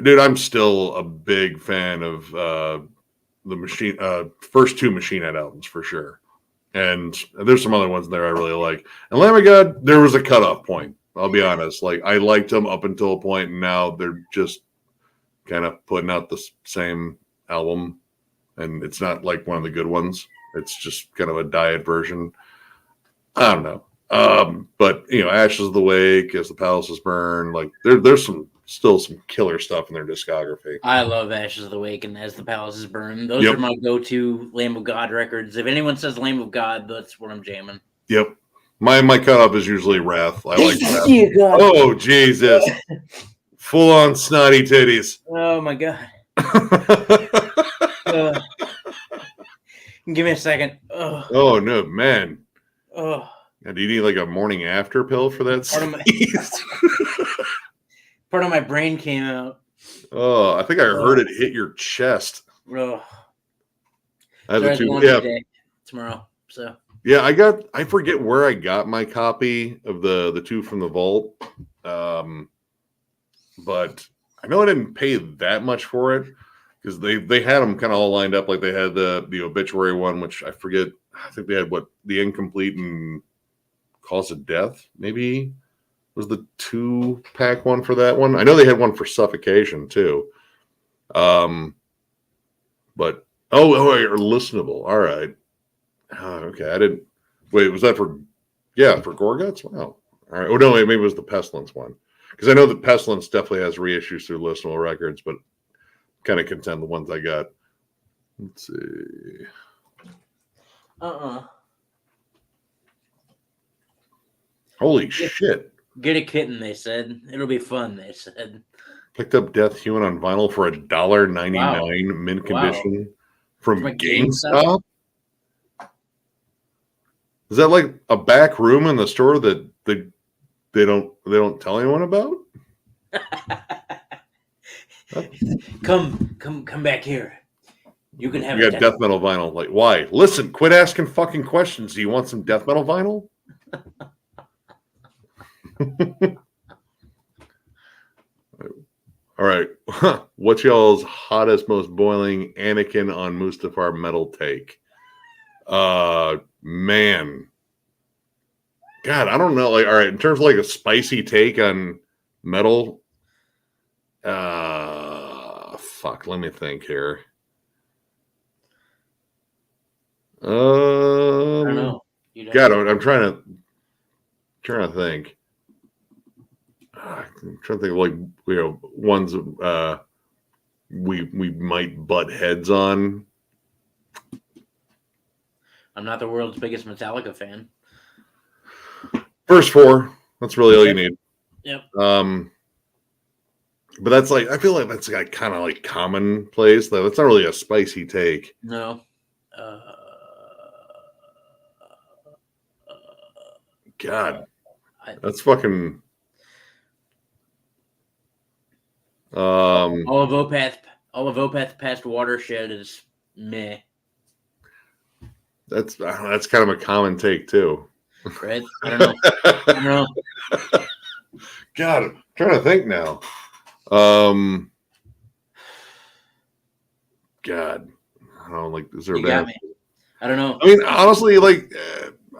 Speaker 2: Dude, I'm still a big fan of the first two Machine Head albums for sure. And there's some other ones there I really like. And Lamb of God, there was a cutoff point. I'll be honest. Like, I liked them up until a point, and now they're just kind of putting out the same album. And it's not like one of the good ones. It's just kind of a diet version. I don't know. But Ashes of the Wake, As the Palaces Burn, like there's still some killer stuff in their discography.
Speaker 1: I love Ashes of the Wake and As the Palaces Burn. Those are my go-to Lamb of God records. If anyone says Lamb of God, that's what I'm jamming.
Speaker 2: Yep. My cutoff is usually Wrath. I like Wrath.
Speaker 1: God.
Speaker 2: Oh Jesus! Full on snotty titties.
Speaker 1: Oh my God. Give me a second.
Speaker 2: Oh no, man.
Speaker 1: Oh.
Speaker 2: Do you need like a morning after pill for that?
Speaker 1: Part of my brain came out.
Speaker 2: Oh, I think I heard it hit your chest.
Speaker 1: Oh.
Speaker 2: I have the
Speaker 1: tomorrow. So
Speaker 2: yeah, I forget where I got my copy of the two from the vault. But I know I didn't pay that much for it because they had them kind of all lined up, like they had the obituary one, which I forget. I think they had the incomplete and Cause of Death maybe was the 2-pack one for that one. I know they had one for Suffocation too. But or listenable. All right. Okay, I didn't. Wait, was that for Gorguts? Wow. All right. Oh no, maybe it was the Pestilence one. Because I know that Pestilence definitely has reissues through listenable records, but kind of contend the ones I got. Let's see. Holy shit.
Speaker 1: Get a kitten, they said. It'll be fun, they said.
Speaker 2: Picked up Death Human on vinyl for $1.99 mint condition from GameStop. Is that like a back room in the store that they don't tell anyone about?
Speaker 1: Come back here. You can have.
Speaker 2: You got death metal vinyl. Like, why? Listen, quit asking fucking questions. Do you want some death metal vinyl? All right. What's y'all's hottest, most boiling Anakin on Mustafar metal take? Man. God, I don't know. Like, all right, in terms of like a spicy take on metal, fuck, let me think here.
Speaker 1: I don't know.
Speaker 2: God, I'm trying to think. I'm trying to think of like ones we might butt heads on.
Speaker 1: I'm not the world's biggest Metallica fan.
Speaker 2: First 4, that's really all you need.
Speaker 1: Yep.
Speaker 2: But that's like, I feel like that's like kind of like commonplace though. That's not really a spicy take.
Speaker 1: No.
Speaker 2: God, that's fucking.
Speaker 1: All of Opeth past Watershed is meh.
Speaker 2: That's kind of a common take too.
Speaker 1: Right? I don't know.
Speaker 2: God, I'm trying to think now. God, I don't know. Like, is there a band?
Speaker 1: I don't know.
Speaker 2: I mean, honestly, like,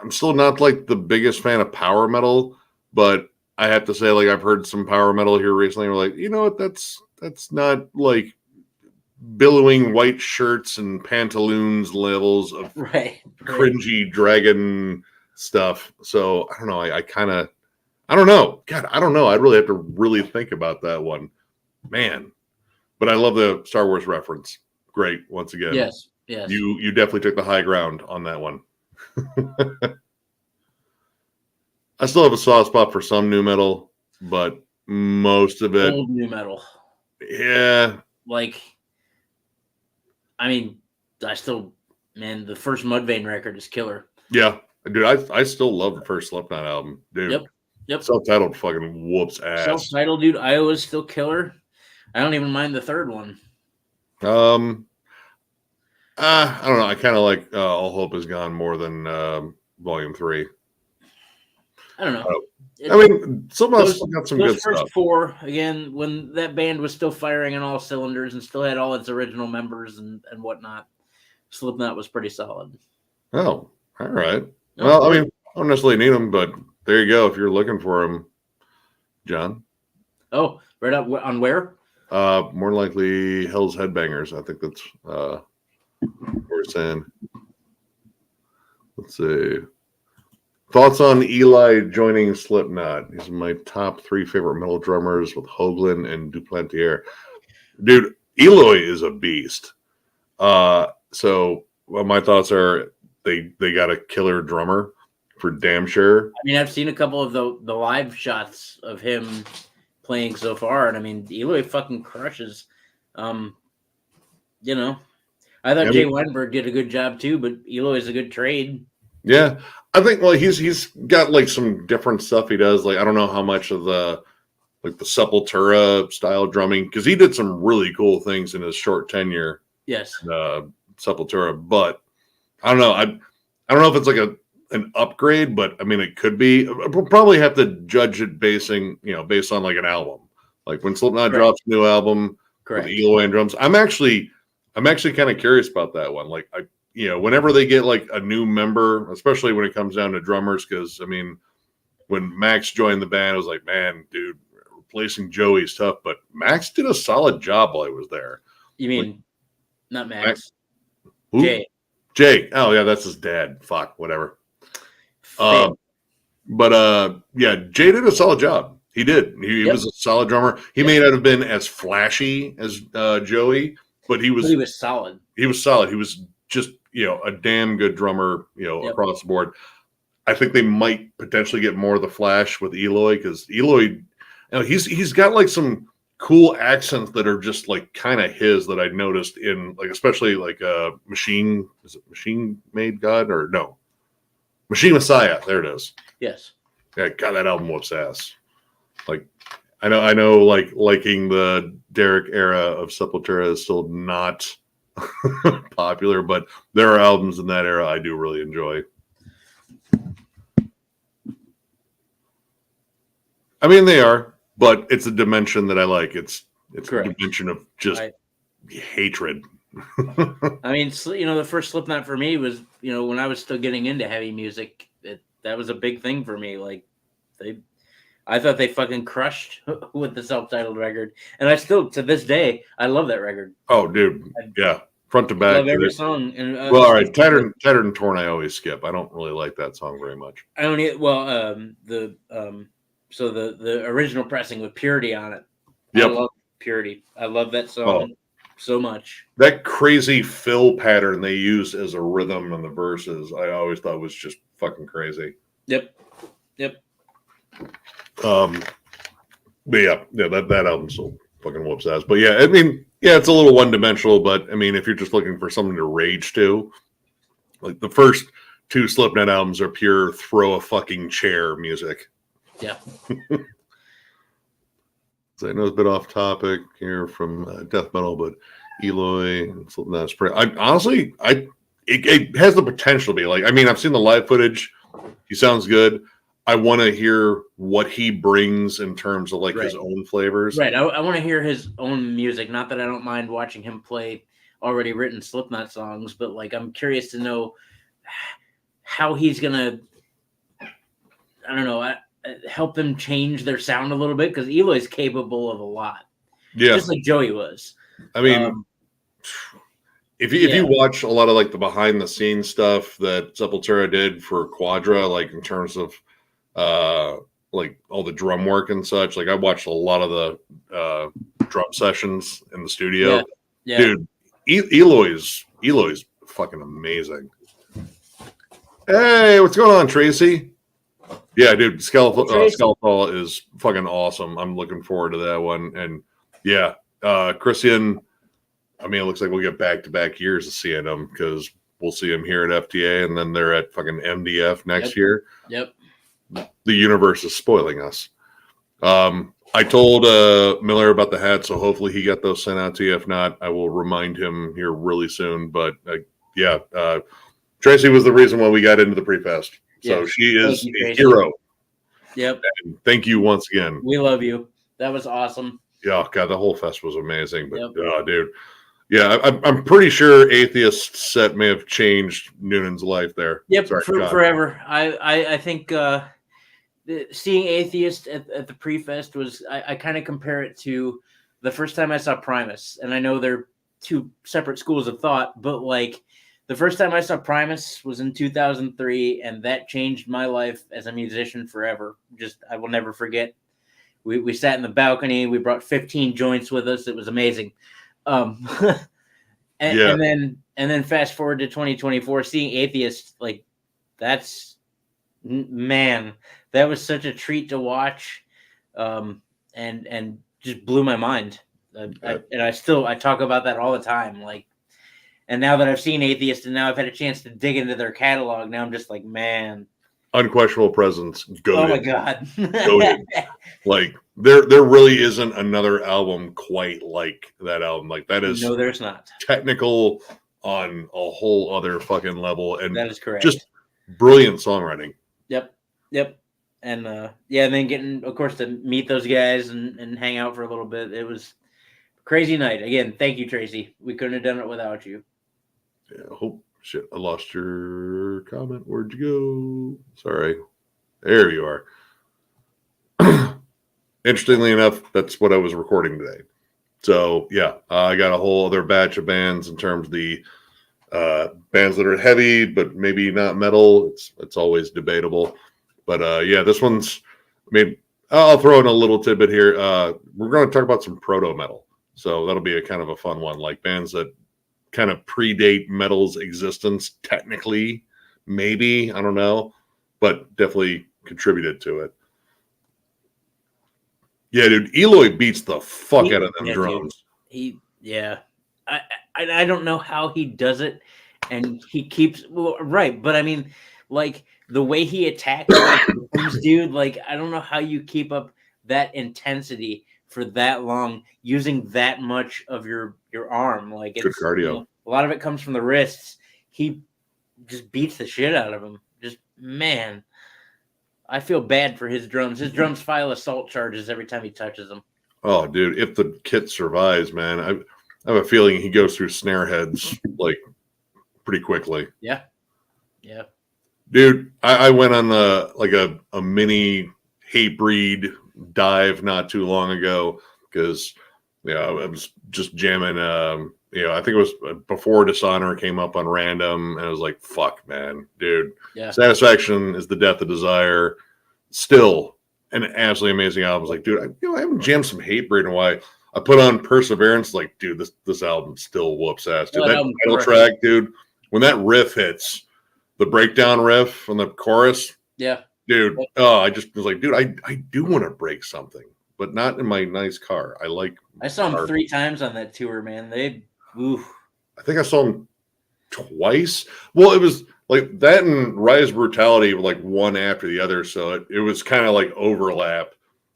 Speaker 2: I'm still not like the biggest fan of power metal, but I have to say, like, I've heard some power metal here recently. We're like, you know what? That's not like billowing white shirts and pantaloons levels of cringy dragon stuff. So I don't know. I don't know. God, I don't know. I'd really have to really think about that one, man. But I love the Star Wars reference. Great, once again.
Speaker 1: Yes.
Speaker 2: You definitely took the high ground on that one. I still have a soft spot for some new metal, but most of it
Speaker 1: old new metal.
Speaker 2: Yeah.
Speaker 1: Like, I mean, the first Mudvayne record is killer.
Speaker 2: Yeah, dude, I still love the first Slipknot album, dude.
Speaker 1: Yep.
Speaker 2: Self-titled fucking whoops ass.
Speaker 1: Self-titled, dude. Iowa's still killer. I don't even mind the third one.
Speaker 2: I don't know. I kind of like All Hope Is Gone more than Volume 3.
Speaker 1: I don't know.
Speaker 2: I mean, Slipknot's got some good stuff.
Speaker 1: First 4, again, when that band was still firing on all cylinders and still had all its original members and whatnot, Slipknot was pretty solid.
Speaker 2: Oh, all right. Well, I mean, I don't necessarily need them, but there you go. If you're looking for them, John.
Speaker 1: Oh, right up on where?
Speaker 2: More likely Hell's Headbangers. I think that's what we're saying. Let's see. Thoughts on Eli joining Slipknot? He's my top 3 favorite metal drummers with Hoagland and Duplantier. Dude, Eloy is a beast. So my thoughts are they got a killer drummer for damn sure.
Speaker 1: I mean, I've seen a couple of the live shots of him playing so far, and I mean, Eloy fucking crushes. You know, I thought Jay Weinberg did a good job too, but Eloy is a good trade.
Speaker 2: Yeah, I think he's got like some different stuff he does. Like I don't know how much of the Sepultura style drumming, because he did some really cool things in his short tenure.
Speaker 1: Yes,
Speaker 2: Sepultura, but I don't know. I don't know if it's like an upgrade, but I mean it could be. We'll probably have to judge it based on like an album. Like when Slipknot drops a new album with Eloy and drums. I'm actually kind of curious about that one. Like whenever they get like a new member, especially when it comes down to drummers, because I mean, when Max joined the band, I was like, man, dude, replacing Joey's tough, but Max did a solid job while he was there.
Speaker 1: You mean not Max?
Speaker 2: Jay. Oh yeah, that's his dad. Fuck, whatever. Jay did a solid job. He did. He was a solid drummer. He may not have been as flashy as Joey, but he was
Speaker 1: solid.
Speaker 2: He was solid. He was just a damn good drummer. Across the board. I think they might potentially get more of the flash with Eloy, because Eloy, he's got like some cool accents that are just like kind of his, that I noticed in like, especially like Machine Made God, or no, Machine Messiah. There it is.
Speaker 1: Yes.
Speaker 2: Yeah, God, that album whoops ass. Like, I know, like liking the Derek era of Sepultura is still not popular, but there are albums in that era I do really enjoy. I mean, they are, but it's a dimension that I like. It's a dimension of just hatred.
Speaker 1: I mean, the first Slipknot for me was, when I was still getting into heavy music. That was a big thing for me. Like, I thought they fucking crushed with the self-titled record, and I still, to this day, I love that record.
Speaker 2: Oh, dude, yeah, front to back.
Speaker 1: I love every song. And,
Speaker 2: all right, Tattered and Torn, I always skip. I don't really like that song very much.
Speaker 1: I don't. So the original pressing with Purity on it.
Speaker 2: Yep.
Speaker 1: I love Purity. I love that song so much.
Speaker 2: That crazy fill pattern they used as a rhythm in the verses, I always thought was just fucking crazy.
Speaker 1: Yep.
Speaker 2: But that album still fucking whoops ass. But yeah, I mean, yeah, it's a little one-dimensional, but I mean, if you're just looking for something to rage to, like the first two Slipknot albums are pure throw a fucking chair music.
Speaker 1: Yeah.
Speaker 2: So I know it's a bit off topic here from death metal, but Eloy and Slipknot's pretty. It has the potential to be like. I mean, I've seen the live footage. He sounds good. I want to hear what he brings in terms of like his own flavors.
Speaker 1: Right. I want to hear his own music. Not that I don't mind watching him play already written Slipknot songs, but like I'm curious to know how he's gonna. I don't know. Help them change their sound a little bit, because Eloy's capable of a lot.
Speaker 2: Yeah,
Speaker 1: just like Joey was.
Speaker 2: I mean, if you watch a lot of like the behind the scenes stuff that Sepultura did for Quadra, like in terms of like all the drum work and such, like I watched a lot of the drum sessions in the studio.
Speaker 1: Yeah.
Speaker 2: Dude, Eloy's fucking amazing. Hey, what's going on, Tracy? Yeah, dude, Skeletal is fucking awesome. I'm looking forward to that one. And yeah, Christian, I mean, it looks like we'll get back-to-back years of seeing him, because we'll see him here at FTA, and then they're at fucking MDF next year.
Speaker 1: Yep.
Speaker 2: The universe is spoiling us. I told Miller about the hat, so hopefully he got those sent out to you. If not, I will remind him here really soon. But Tracy was the reason why we got into the pre-fest. So she is a hero.
Speaker 1: Yep.
Speaker 2: And thank you once again.
Speaker 1: We love you. That was awesome.
Speaker 2: Yeah, God, the whole fest was amazing. But dude, yeah, I'm pretty sure Atheist set may have changed Noonan's life there.
Speaker 1: Yep, forever. I think seeing Atheist at the pre-fest was, I kind of compare it to the first time I saw Primus, and I know they're two separate schools of thought, but like. The first time I saw Primus was in 2003, and that changed my life as a musician forever. I will never forget. We sat in the balcony. We brought 15 joints with us. It was amazing. And then fast forward to 2024, seeing Atheist, like that's Man, that was such a treat to watch, and just blew my mind. I talk about that all the time. Like, and now that I've seen Atheist, and now I've had a chance to dig into their catalog, now I'm just like, man,
Speaker 2: unquestionable presence. Goated.
Speaker 1: Oh my god,
Speaker 2: goated. Like there really isn't another album quite like that album. Like that is
Speaker 1: no, there's not
Speaker 2: technical on a whole other fucking level, and
Speaker 1: that is correct.
Speaker 2: Just brilliant songwriting.
Speaker 1: Yep. And and then getting, of course, to meet those guys and hang out for a little bit. It was a crazy night. Again, thank you, Tracy. We couldn't have done it without you.
Speaker 2: Yeah, shit, I lost your comment. Where'd you go? Sorry. There you are. Interestingly enough, that's what I was recording today. So, yeah, I got a whole other batch of bands in terms of the bands that are heavy, but maybe not metal. It's always debatable. But, yeah, this one's, I'll throw in a little tidbit here. We're going to talk about some proto-metal. So that'll be a kind of a fun one, like bands that kind of predate metal's existence technically, maybe, I don't know, but definitely contributed to it. Yeah, dude, Eloy beats the fuck out of them drums.
Speaker 1: Dude, I don't know how he does it, and he keeps right, but I mean, like the way he attacks drums, dude, like I don't know how you keep up that intensity for that long using that much of your arm. Like it's
Speaker 2: good cardio.
Speaker 1: You know, a lot of it comes from the wrists. He just beats the shit out of him. Just man. I feel bad for his drums. His drums file assault charges every time he touches them.
Speaker 2: Oh, dude, if the kit survives, man, I have a feeling he goes through snare heads like pretty quickly.
Speaker 1: Yeah.
Speaker 2: Dude, I went on a mini Hatebreed dive not too long ago because I was just jamming. I think it was before Dishonor came up on random, and I was like, "Fuck, man, dude."
Speaker 1: Yeah.
Speaker 2: Satisfaction is the death of desire. Still an absolutely amazing album. I was like, dude, I haven't jammed some Hatebreed in a while. I put on Perseverance, like, dude, this album still whoops ass, dude. That title track, dude, when that riff hits, the breakdown riff on the chorus,
Speaker 1: yeah,
Speaker 2: dude. Oh, I just was like, dude, I do want to break something, but not in my nice car. I
Speaker 1: saw him 3 times on that tour, man.
Speaker 2: I think I saw him twice. Well, it was like that and Rise Brutality were like one after the other, so it was kind of like overlap.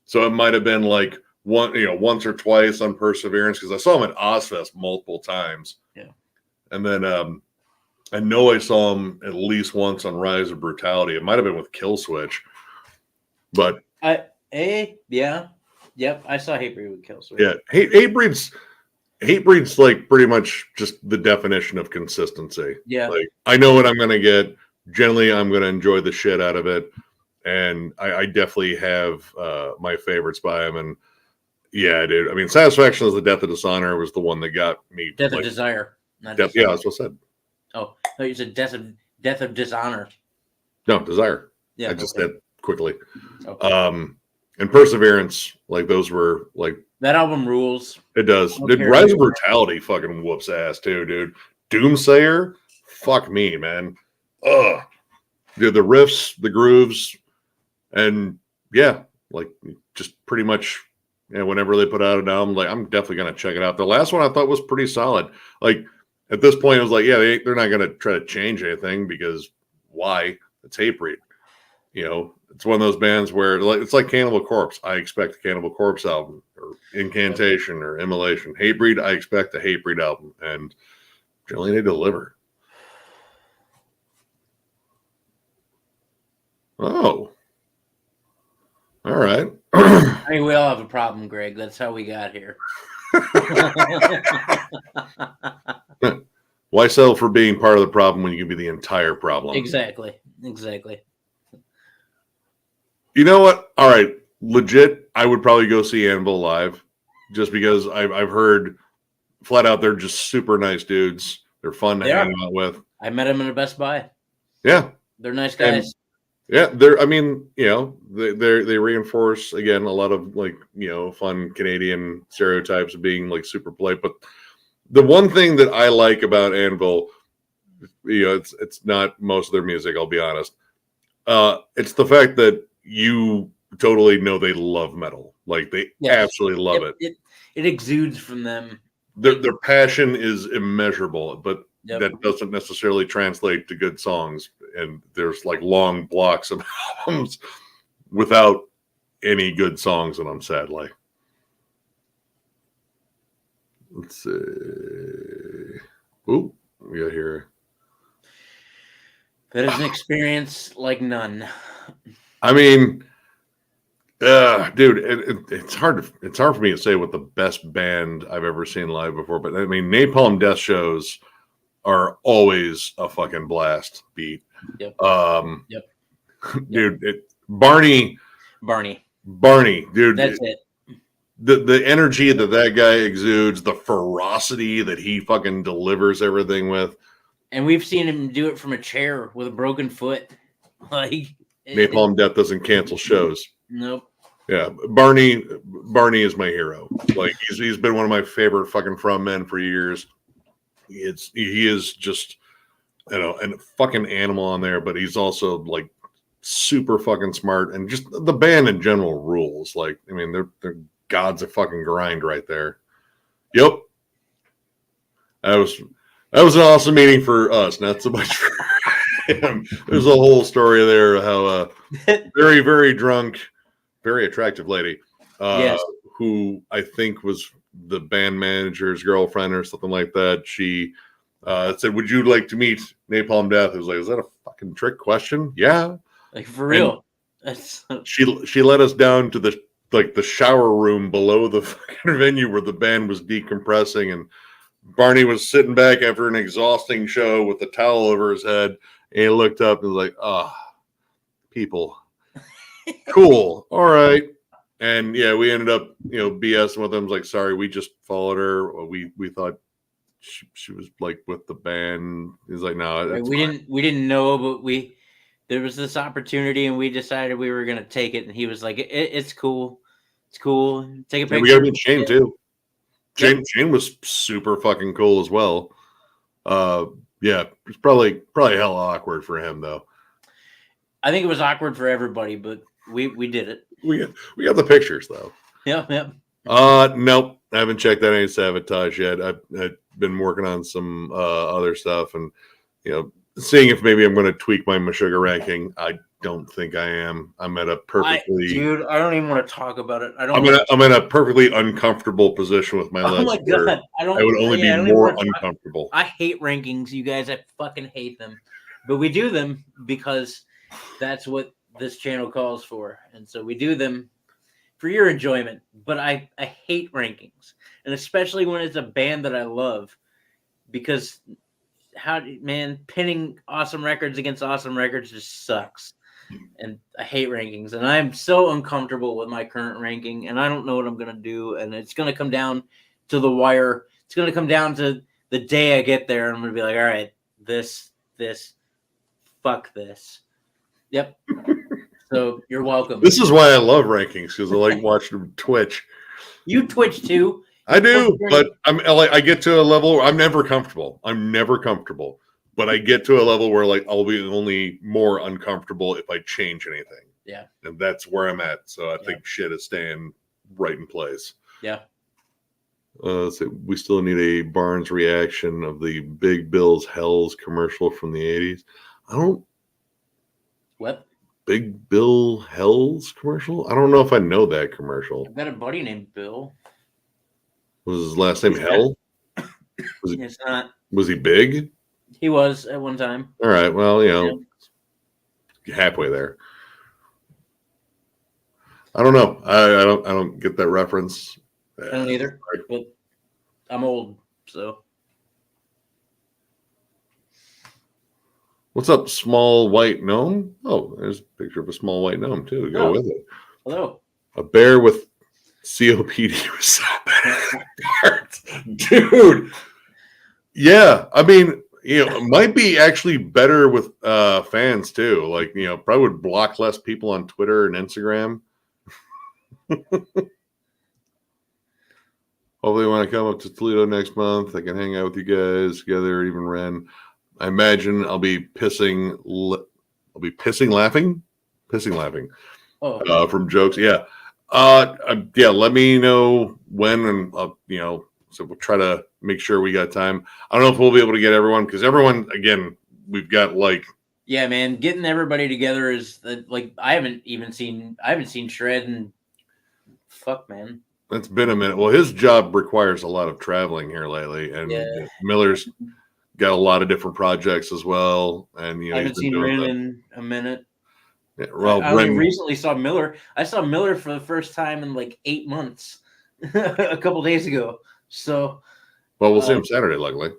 Speaker 2: So it might have been like once or twice on Perseverance because I saw him at Ozfest multiple times.
Speaker 1: Yeah,
Speaker 2: and then I know I saw him at least once on Rise of Brutality. It might have been with Killswitch, but
Speaker 1: I saw Hatebreed with Killswitch.
Speaker 2: Yeah, Hatebreed's like pretty much just the definition of consistency.
Speaker 1: Yeah.
Speaker 2: Like I know what I'm going to get. Generally, I'm going to enjoy the shit out of it. And I definitely have my favorites by him. And yeah, dude. I mean, Satisfaction is the Death of Dishonor was the one that got me.
Speaker 1: Death of Desire.
Speaker 2: Not Death, yeah, that's what I said.
Speaker 1: Oh, no, you said Death of Dishonor.
Speaker 2: No, Desire.
Speaker 1: Yeah.
Speaker 2: I just said quickly.
Speaker 1: Okay.
Speaker 2: And Perseverance, like those were like
Speaker 1: that album rules.
Speaker 2: It does. Dude, Rise of Brutality fucking whoops ass too, dude. Doomsayer, fuck me, man. Ugh. Dude, the riffs, the grooves, and yeah, like just pretty much whenever they put out an album, like I'm definitely gonna check it out. The last one I thought was pretty solid. Like at this point, it was like, yeah, they're not gonna try to change anything because why? It's Hatebreed. It's one of those bands where it's like Cannibal Corpse. I expect a Cannibal Corpse album or Incantation or Immolation. Hatebreed, I expect a Hatebreed album, and generally they deliver. Oh, all right.
Speaker 1: I mean, we all have a problem, Greg. That's how we got here.
Speaker 2: Why settle for being part of the problem when you can be the entire problem?
Speaker 1: Exactly.
Speaker 2: You know what? All right, legit. I would probably go see Anvil live, just because I've heard flat out they're just super nice dudes. They're fun to hang out with. I met them in a Best Buy. Yeah, they're nice guys. Yeah, they're. I mean, they reinforce again a lot of fun Canadian stereotypes of being like super polite. But the one thing that I like about Anvil, it's not most of their music. I'll be honest. It's the fact that you totally know they love metal. Like they absolutely love it.
Speaker 1: It exudes from them.
Speaker 2: Their passion is immeasurable, but that doesn't necessarily translate to good songs. And there's like long blocks of albums without any good songs in them, sadly. Let's see. Ooh, we got here.
Speaker 1: That is an experience like none.
Speaker 2: I mean, dude, it's hard for me to say what the best band I've ever seen live before, but I mean, Napalm Death shows are always a fucking blast beat.
Speaker 1: Yep.
Speaker 2: Dude, Barney, dude.
Speaker 1: That's it.
Speaker 2: The energy that guy exudes, the ferocity that he fucking delivers everything with.
Speaker 1: And we've seen him do it from a chair with a broken foot. Like
Speaker 2: Napalm Death doesn't cancel shows.
Speaker 1: Nope.
Speaker 2: Yeah, Barney is my hero. Like he's been one of my favorite fucking frontmen for years. He is just, you know, a fucking animal on there, but he's also like super fucking smart, and just the band in general rules. Like, I mean, they're gods of fucking grind right there. Yep. That was an awesome meeting for us, not so much for him. There's a whole story there how very, very drunk, very attractive lady, who I think was the band manager's girlfriend or something like that. She said, "Would you like to meet Napalm Death?" I was like, "Is that a fucking trick question?" Yeah,
Speaker 1: like for real.
Speaker 2: She led us down to the shower room below the fucking venue where the band was decompressing, and Barney was sitting back after an exhausting show with the towel over his head, and he looked up and was like, people. Cool. All right. And yeah, we ended up, BSing with them. Like, sorry, we just followed her. We thought she was like with the band. He's like, no,
Speaker 1: we didn't know, but there was this opportunity and we decided we were going to take it. And he was like, it's cool. It's cool. Take a picture.
Speaker 2: We got to meet Shane too. Shane was super fucking cool as well. Yeah, it's probably hella awkward for him though.
Speaker 1: I think it was awkward for everybody, but we did it.
Speaker 2: We got the pictures though.
Speaker 1: Yep.
Speaker 2: Nope. I haven't checked out any Sabotage yet. I've been working on some other stuff and seeing if maybe I'm going to tweak my Meshuggah ranking. I don't think I am. I'm at a perfectly
Speaker 1: dude. I don't even want to talk about it.
Speaker 2: I'm in a perfectly uncomfortable position with my list.
Speaker 1: Oh my god! I
Speaker 2: would only be more uncomfortable.
Speaker 1: I hate rankings, you guys. I fucking hate them, but we do them because that's what this channel calls for, and so we do them for your enjoyment. But I hate rankings, and especially when it's a band that I love, because pinning awesome records against awesome records just sucks. And I hate rankings, and I'm so uncomfortable with my current ranking, and I don't know what I'm gonna do, and it's gonna come down to the wire. It's gonna come down to the day I get there, and I'm gonna be like, all right, this, fuck this. Yep. So you're welcome.
Speaker 2: This is why I love rankings, because I like watching Twitch.
Speaker 1: You Twitch too.
Speaker 2: I do, but I get to a level where I'm never comfortable. But I get to a level where I'll be only more uncomfortable if I change anything.
Speaker 1: Yeah.
Speaker 2: And that's where I'm at. So I think shit is staying right in place.
Speaker 1: Yeah.
Speaker 2: So we still need a Barnes reaction of the Big Bill's Hells commercial from the 80s.
Speaker 1: What?
Speaker 2: Big Bill Hells commercial? I don't know if I know that commercial.
Speaker 1: I've got a buddy named Bill.
Speaker 2: Was his last name Hell?
Speaker 1: It's not.
Speaker 2: Was he big?
Speaker 1: He was at one time.
Speaker 2: All right. Well, halfway there. I don't know. I don't get that reference.
Speaker 1: I don't either. But I'm old, so.
Speaker 2: What's up, small white gnome? Oh, there's a picture of a small white gnome too. Go with it.
Speaker 1: Hello.
Speaker 2: A bear with COPD was so bad. Dude. Yeah, I mean, it might be actually better with fans too. Probably would block less people on Twitter and Instagram. Hopefully, when I come up to Toledo next month, I can hang out with you guys together, even Ren. I imagine I'll be pissing I'll be pissing laughing.
Speaker 1: Oh,
Speaker 2: from jokes. Yeah. Yeah. Let me know when, and so we'll try to make sure we got time. I don't know if we'll be able to get everyone, because everyone, again, we've got like.
Speaker 1: Yeah, man, getting everybody together is like I haven't seen Shred and fuck, man.
Speaker 2: It's been a minute. Well, his job requires a lot of traveling here lately, and Miller's got a lot of different projects as well. And
Speaker 1: I haven't seen Rin in a minute.
Speaker 2: Yeah, well,
Speaker 1: I only recently saw Miller. I saw Miller for the first time in like 8 months, a couple days ago. So,
Speaker 2: well, we'll see him Saturday, luckily.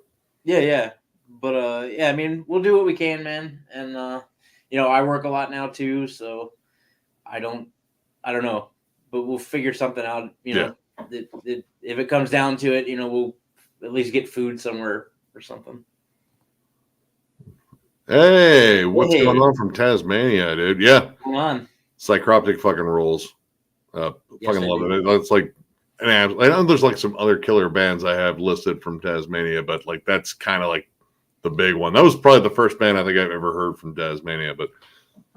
Speaker 1: Yeah. But yeah, I mean, we'll do what we can, man. And I work a lot now too, so I don't know, but we'll figure something out. If it comes down to it, we'll at least get food somewhere or something.
Speaker 2: Hey, what's going on from Tasmania, dude? Yeah,
Speaker 1: what's going on?
Speaker 2: Psycroptic fucking rules. Fucking love it. It's like I know there's like some other killer bands I have listed from Tasmania, but like that's kind of like the big one. That was probably the first band I think I've ever heard from Tasmania. But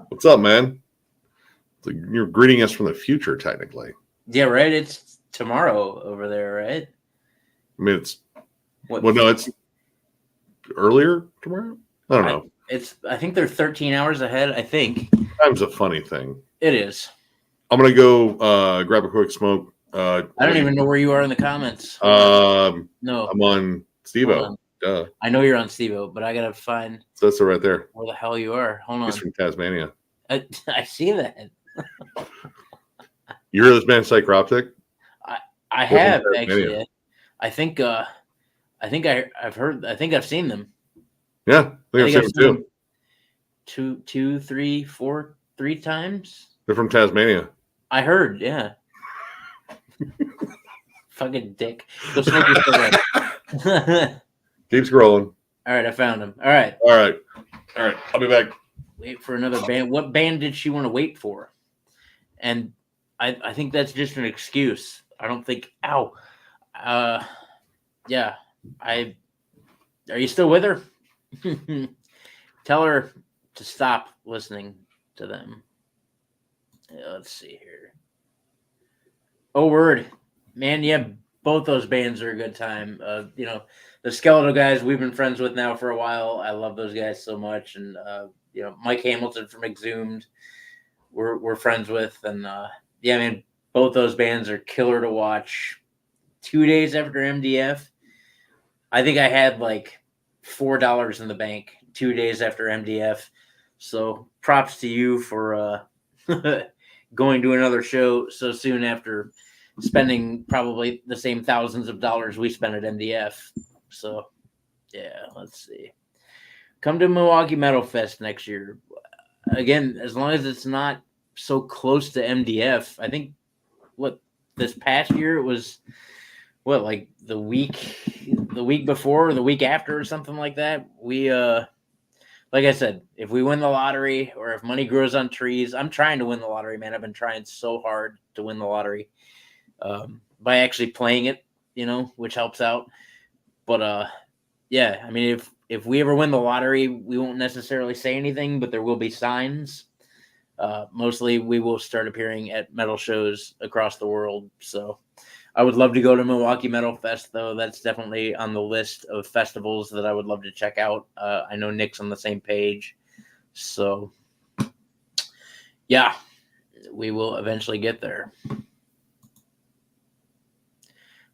Speaker 2: what's up, man? Like you're greeting us from the future, technically.
Speaker 1: Yeah, right. It's tomorrow over there, right?
Speaker 2: I mean, it's it's earlier tomorrow. I don't know.
Speaker 1: I think they're 13 hours ahead. I think
Speaker 2: time's a funny thing.
Speaker 1: It is.
Speaker 2: I'm gonna go grab a quick smoke.
Speaker 1: I don't even know where you are in the comments.
Speaker 2: No, I'm on Steve-O.
Speaker 1: I know you're on Steve-O, but I gotta find.
Speaker 2: That's right there.
Speaker 1: Where the hell you are? Hold on.
Speaker 2: He's from Tasmania.
Speaker 1: I see that.
Speaker 2: You heard this band Psycroptic?
Speaker 1: I have actually. I think I've heard. I think I've seen them.
Speaker 2: Yeah, I think I've seen them too.
Speaker 1: 2, 3, 4, 3 times.
Speaker 2: They're from Tasmania.
Speaker 1: I heard, yeah. Fucking dick. Go smoke your cigarette.
Speaker 2: Keep scrolling.
Speaker 1: All right, I found him. All right.
Speaker 2: I'll be back.
Speaker 1: Wait for another band. What band did she want to wait for? And I think that's just an excuse. I don't think. Ow. Yeah. Are you still with her? Tell her to stop listening to them. Let's see here. Oh, word. Man, yeah, both those bands are a good time. The Skeletal guys we've been friends with now for a while. I love those guys so much. And, Mike Hamilton from Exhumed, we're friends with. And, yeah, man, both those bands are killer to watch. 2 days after MDF, I think I had like $4 in the bank 2 days after MDF. So props to you for going to another show so soon after spending probably the same thousands of dollars we spent at MDF. So, yeah, let's see. Come to Milwaukee Metal Fest next year. Again, as long as it's not so close to MDF. I think, this past year it was, like the week before or the week after or something like that. We, like I said, if we win the lottery or if money grows on trees, I'm trying to win the lottery, man. I've been trying so hard to win the lottery by actually playing it, which helps out. But yeah, I mean, if we ever win the lottery, we won't necessarily say anything, but there will be signs. Mostly we will start appearing at metal shows across the world. So I would love to go to Milwaukee Metal Fest, though. That's definitely on the list of festivals that I would love to check out. I know Nick's on the same page. So, yeah, we will eventually get there.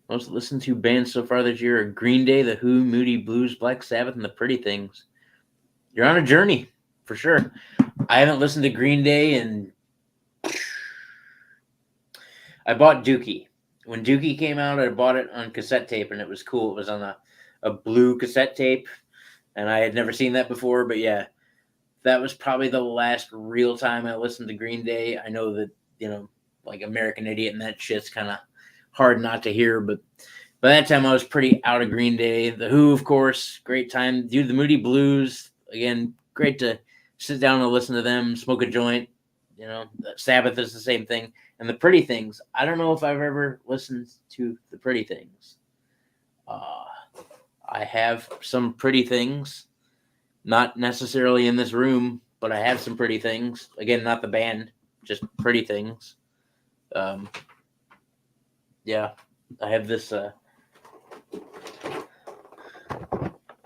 Speaker 1: Most listened to bands so far this year are Green Day, The Who, Moody Blues, Black Sabbath, and The Pretty Things. You're on a journey, for sure. I haven't listened to Green Day, and I bought Dookie. When Dookie came out, I bought it on cassette tape, and it was cool. It was on a blue cassette tape, and I had never seen that before. But, yeah, that was probably the last real time I listened to Green Day. I know that, like American Idiot and that shit's kind of hard not to hear, but by that time I was pretty out of Green Day. The Who, of course, great time. Dude, the Moody Blues, again, great to sit down and listen to them, smoke a joint. Sabbath is the same thing. And The Pretty Things, I don't know if I've ever listened to The Pretty Things. I have some Pretty Things, not necessarily in this room, but I have some pretty things. Again, not the band, just pretty things. Yeah, I have this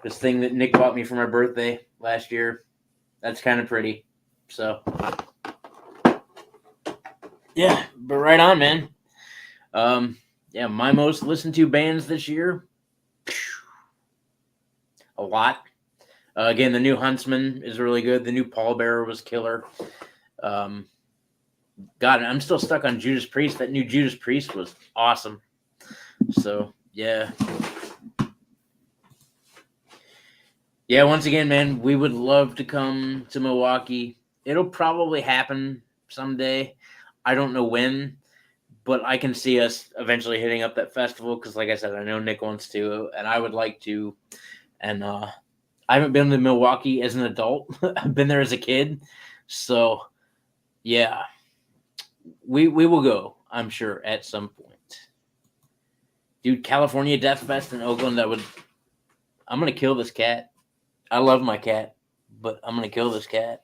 Speaker 1: this thing that Nick bought me for my birthday last year. That's kind of pretty. So, yeah, but right on, man. Yeah, my most listened to bands this year. A lot. Again, the new Huntsman is really good. The new Pallbearer was killer. God, I'm still stuck on Judas Priest. That new Judas Priest was awesome. So, yeah. Yeah, once again, man, we would love to come to Milwaukee. It'll probably happen someday. I don't know when, but I can see us eventually hitting up that festival because, like I said, I know Nick wants to, and I would like to. And I haven't been to Milwaukee as an adult. I've been there as a kid. So, yeah, we will go, I'm sure, at some point. Dude, California Death Fest in Oakland, I'm going to kill this cat. I love my cat, but I'm going to kill this cat.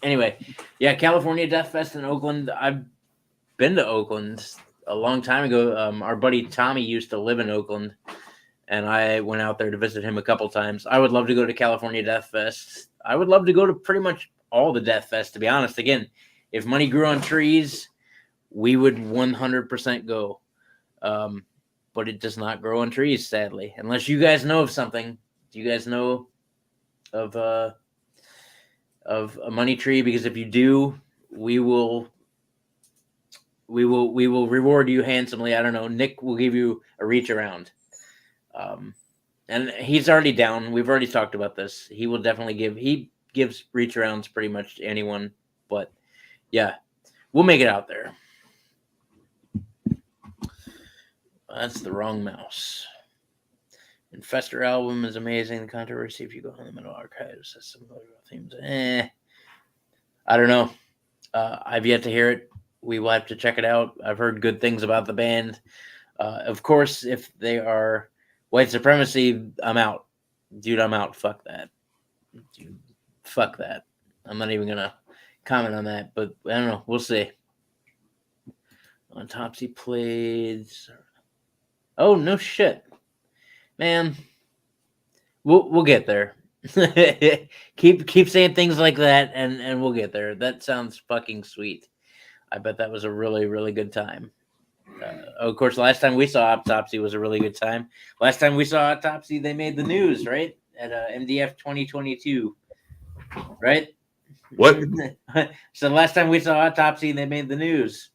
Speaker 1: Anyway, yeah, California Death Fest in Oakland. I've been to Oakland a long time ago. Our buddy Tommy used to live in Oakland, and I went out there to visit him a couple times. I would love to go to California Death Fest. I would love to go to pretty much all the Death Fest, to be honest. Again, if money grew on trees, we would 100% go. But it does not grow on trees, sadly. Unless you guys know of something. Do you guys know of a money tree? Because if you do, we will reward you handsomely. I don't know. Nick will give you a reach around. And he's already down. We've already talked about this. He will definitely he gives reach arounds pretty much to anyone. But yeah, we'll make it out there. That's the wrong mouse. Infestor album is amazing. The controversy, if you go on the Metal Archives, has some themes. I don't know. I've yet to hear it. We will have to check it out. I've heard good things about the band. Of course, if they are white supremacy, I'm out. Dude, I'm out. Fuck that. Dude, fuck that. I'm not even going to comment on that, but I don't know. We'll see. Autopsy played. Oh, no shit. Man, we'll get there. keep saying things like that, and we'll get there. That sounds fucking sweet. I bet that was a really, really good time. Of course, last time we saw Autopsy was a really good time. Last time we saw Autopsy, they made the news, right? At MDF 2022, right?
Speaker 2: What?
Speaker 1: So last time we saw Autopsy, they made the news.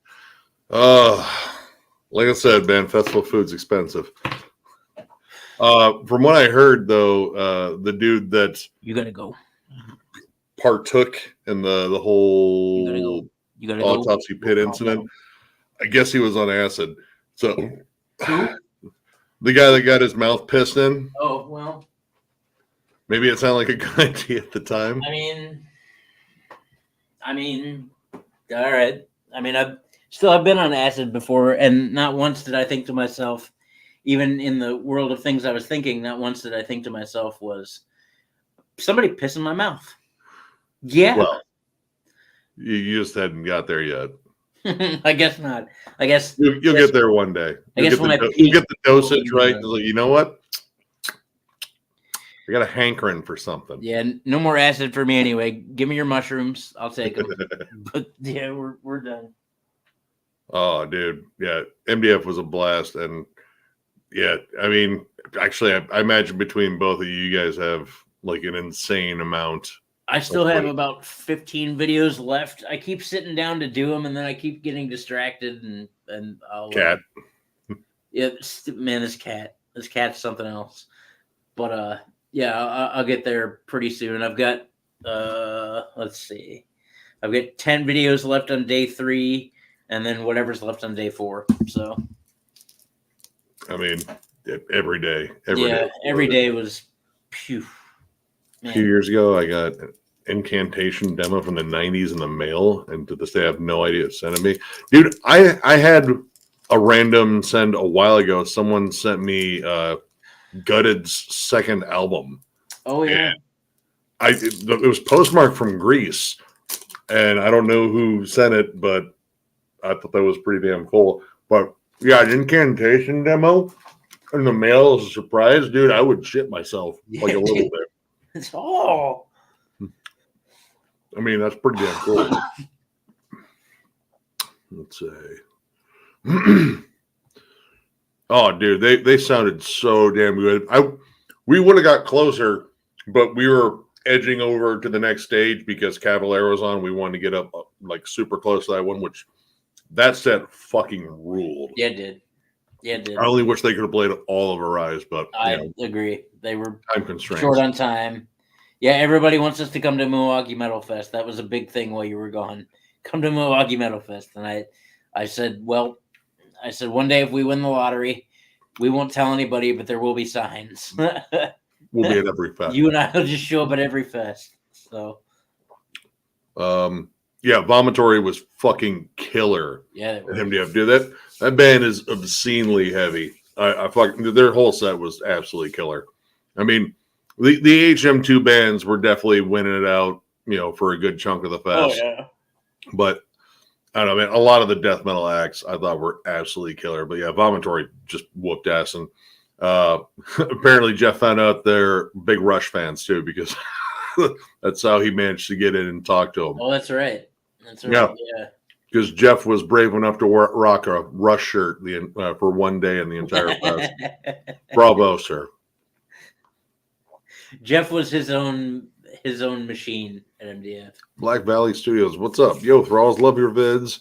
Speaker 2: Like I said, man, festival food's expensive. From what I heard, though, the dude that
Speaker 1: you gotta go
Speaker 2: partook in the whole autopsy pit incident, I guess he was on acid. So the guy that got his mouth pissed in.
Speaker 1: Oh well,
Speaker 2: maybe it sounded like a good idea at the time.
Speaker 1: I mean, all right. I mean, I've been on acid before, and not once did I think to myself, even in the world of things I was thinking, not once did I think to myself was somebody piss in my mouth. Yeah.
Speaker 2: Well, you just hadn't got there yet.
Speaker 1: I guess not. I guess
Speaker 2: you'll get there one day. You'll get the dosage right. Like, you know what? I got a hankering for something.
Speaker 1: Yeah, no more acid for me anyway. Give me your mushrooms. I'll take them. But yeah, we're done.
Speaker 2: Oh, dude. Yeah, MDF was a blast. And yeah, I mean, actually, I imagine between both of you guys have like an insane amount.
Speaker 1: I still have about 15 videos left. I keep sitting down to do them, and then I keep getting distracted. And I'll
Speaker 2: cat.
Speaker 1: Yeah, man, this cat's something else. But yeah, I'll get there pretty soon. I've got let's see, I've got 10 videos left on day 3, and then whatever's left on day 4. So,
Speaker 2: I mean, every day.
Speaker 1: Every day was phew.
Speaker 2: Man. A few years ago, I got an Incantation demo from the 90s in the mail, and to this day, I have no idea it sent it me. Dude, I had a random send a while ago. Someone sent me Gutted's second album.
Speaker 1: Oh, yeah.
Speaker 2: It was postmarked from Greece, and I don't know who sent it, but I thought that was pretty damn cool. But yeah, an Incantation demo in the mail as a surprise, dude. I would shit myself like a little bit.
Speaker 1: It's all.
Speaker 2: I mean, that's pretty damn cool. Let's say. Oh, dude, they sounded so damn good. We would have got closer, but we were edging over to the next stage because Cavaliero's on. We wanted to get up like super close to that one, which that set fucking ruled.
Speaker 1: Yeah, it did. Yeah, it did.
Speaker 2: I only wish they could have played all of Arise, but
Speaker 1: I agree. They were
Speaker 2: time constraints.
Speaker 1: Short on time. Yeah, everybody wants us to come to Milwaukee Metal Fest. That was a big thing while you were gone. Come to Milwaukee Metal Fest. And I said, one day if we win the lottery, we won't tell anybody, but there will be signs.
Speaker 2: We'll be at every fest.
Speaker 1: You and I will just show up at every fest. So,
Speaker 2: yeah, Vomitory was fucking killer.
Speaker 1: Yeah,
Speaker 2: MDF, dude, that band is obscenely heavy. I fucking their whole set was absolutely killer. I mean, the HM2 bands were definitely winning it out, for a good chunk of the fest.
Speaker 1: Oh yeah,
Speaker 2: but I don't know, man. A lot of the death metal acts I thought were absolutely killer. But yeah, Vomitory just whooped ass, and apparently Jeff found out they're big Rush fans too, because that's how he managed to get in and talk to them.
Speaker 1: Oh, that's right. That's right. Yeah.
Speaker 2: Because Jeff was brave enough to rock a Rush shirt for one day in the entire fest. Bravo, sir.
Speaker 1: Jeff was his own machine at MDF.
Speaker 2: Black Valley Studios. What's up? Yo, Thralls, love your vids.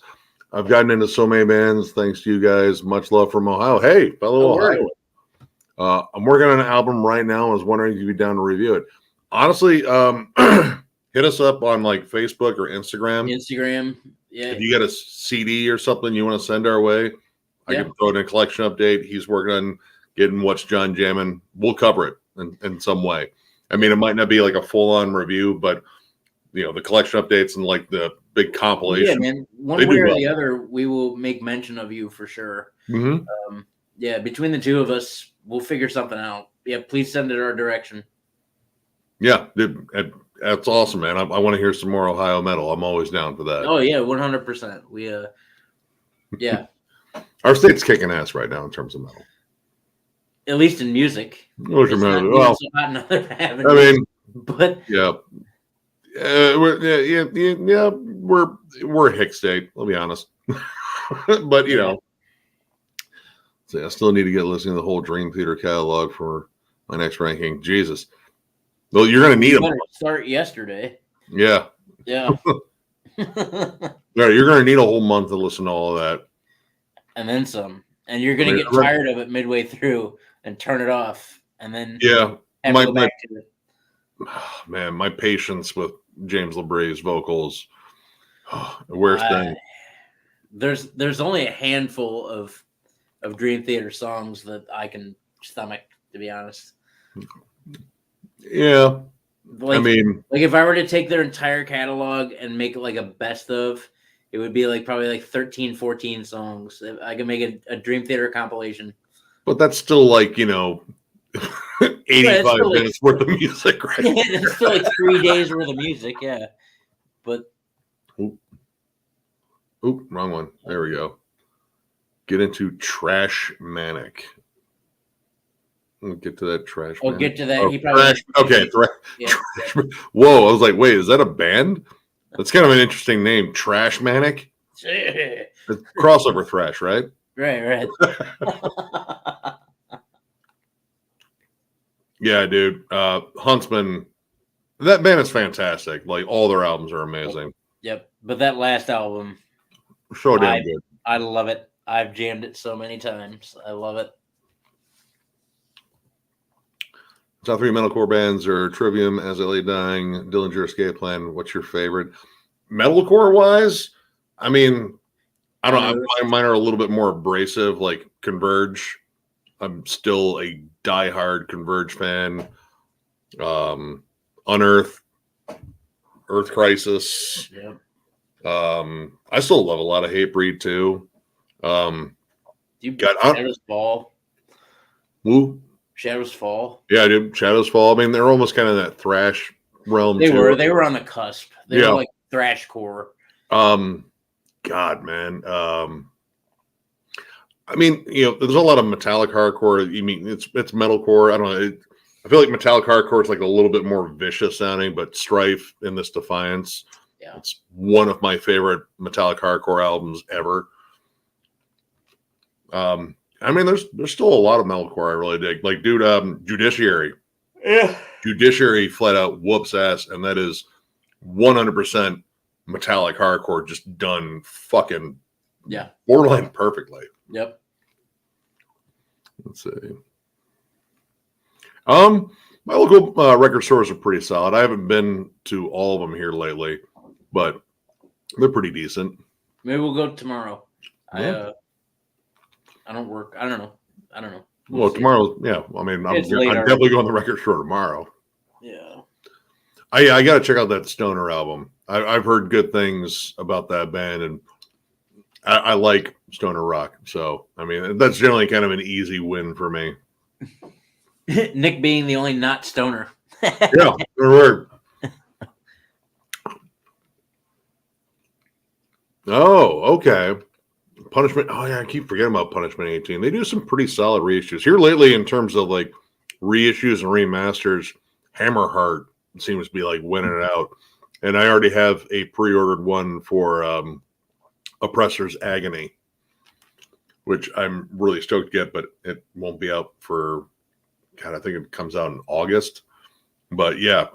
Speaker 2: I've gotten into so many bands thanks to you guys. Much love from Ohio. Hey, fellow Ohio. I'm working on an album right now. I was wondering if you'd be down to review it. Honestly, hit us up on like Facebook or Instagram.
Speaker 1: Yeah.
Speaker 2: If you got a CD or something you want to send our way, I can throw in a collection update. He's working on getting What's John Jammin'. We'll cover it in some way. I mean, it might not be like a full-on review, but the collection updates and like the big compilation.
Speaker 1: Yeah, man. One way or the other, we will make mention of you for sure.
Speaker 2: Mm-hmm.
Speaker 1: Yeah, between the two of us, we'll figure something out. Yeah, please send it our direction.
Speaker 2: Yeah, dude, that's awesome, man. I want to hear some more Ohio metal. I'm always down for that.
Speaker 1: Oh yeah, 100%. We yeah.
Speaker 2: Our state's kicking ass right now in terms of metal.
Speaker 1: At least in music.
Speaker 2: Well, I mean,
Speaker 1: but
Speaker 2: yeah. We're a hick state, I'll be honest. But so I still need to get listening to the whole Dream Theater catalog for my next ranking. Jesus. Well, you're going to need them.
Speaker 1: Start yesterday.
Speaker 2: Yeah.
Speaker 1: Yeah.
Speaker 2: Yeah, you're going to need a whole month to listen to all of that.
Speaker 1: And then some. And you're going to get tired of it midway through and turn it off. And then
Speaker 2: go
Speaker 1: back to it.
Speaker 2: Man, my patience with James LaBrie's vocals. The worst thing.
Speaker 1: There's only a handful of Dream Theater songs that I can stomach, to be honest.
Speaker 2: Yeah.
Speaker 1: Like, I mean, like if I were to take their entire catalog and make it like a best of, it would be like probably like 13, 14 songs. I could make a Dream Theater compilation.
Speaker 2: But that's still like, 85 minutes worth of music, right?
Speaker 1: Yeah, it's still like 3 days worth of music, yeah. But
Speaker 2: wrong one. There we go. Get into Trash Manic. We'll get to that Trash.
Speaker 1: We'll get to that.
Speaker 2: Oh,
Speaker 1: he probably
Speaker 2: okay. Whoa, I was like, wait, is that a band? That's kind of an interesting name, Trash Manic. It's crossover thrash, right?
Speaker 1: Right.
Speaker 2: Yeah, dude. Huntsman, that band is fantastic. Like all their albums are amazing.
Speaker 1: Yep. But that last album,
Speaker 2: so damn good.
Speaker 1: I love it. I've jammed it so many times. I love it.
Speaker 2: Top 3 metalcore bands are Trivium, As I Lay Dying, Dillinger Escape Plan. What's your favorite? Metalcore wise, I mean, I don't know. Mine are a little bit more abrasive, like Converge. I'm still a diehard Converge fan. Unearth, Earth Crisis.
Speaker 1: Yep.
Speaker 2: I still love a lot of Hatebreed too.
Speaker 1: You got Shadows Fall.
Speaker 2: Woo.
Speaker 1: Shadows Fall.
Speaker 2: Yeah, dude. Shadows Fall. I mean, they're almost kind of that thrash realm.
Speaker 1: They were on the cusp. They were like thrashcore.
Speaker 2: God, man. I mean, there's a lot of metallic hardcore. You mean it's metalcore. I don't know. I feel like metallic hardcore is like a little bit more vicious sounding, but Strife in this Defiance, it's one of my favorite metallic hardcore albums ever. I mean, there's still a lot of metalcore I really dig. Like, dude, Judiciary.
Speaker 1: Yeah.
Speaker 2: Judiciary flat out whoops ass, and that is 100% metallic hardcore, just done fucking borderline perfectly.
Speaker 1: Yep.
Speaker 2: Let's see. My local record stores are pretty solid. I haven't been to all of them here lately, but they're pretty decent.
Speaker 1: Maybe we'll go tomorrow. Yeah. I don't work. I don't know.
Speaker 2: Well, tomorrow, I mean, I'm definitely going to the record store tomorrow.
Speaker 1: Yeah.
Speaker 2: I got to check out that Stoner album. I've heard good things about that band, and I like Stoner rock. So, I mean, that's generally kind of an easy win for me.
Speaker 1: Nick being the only not stoner.
Speaker 2: Yeah, word. Oh, okay. Punishment. Oh, yeah, I keep forgetting about Punishment 18. They do some pretty solid reissues. Here lately, in terms of like reissues and remasters, Hammerheart seems to be like winning it out. And I already have a pre-ordered one for Oppressor's Agony, which I'm really stoked to get, but it won't be out for, God, I think it comes out in August. But yeah,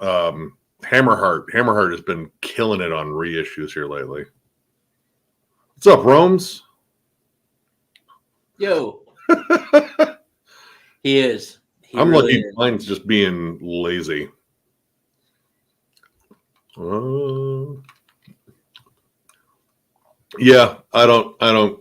Speaker 2: Hammerheart has been killing it on reissues here lately. What's up, Rome's?
Speaker 1: Yo. He is.
Speaker 2: I'm really lucky mine's just being lazy. Yeah, I don't.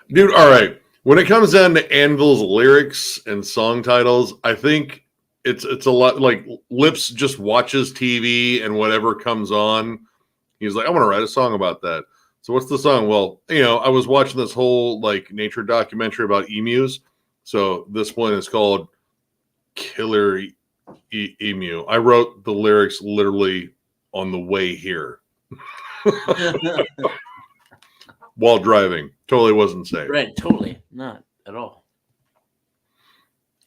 Speaker 2: Dude, all right. When it comes down to Anvil's lyrics and song titles, I think it's a lot like Lips just watches TV and whatever comes on, he's like, I want to write a song about that. So what's the song? Well, I was watching this whole like nature documentary about emus. So this one is called Killer Emu. I wrote the lyrics literally on the way here. While driving. Totally wasn't safe.
Speaker 1: Right, totally. Not at all.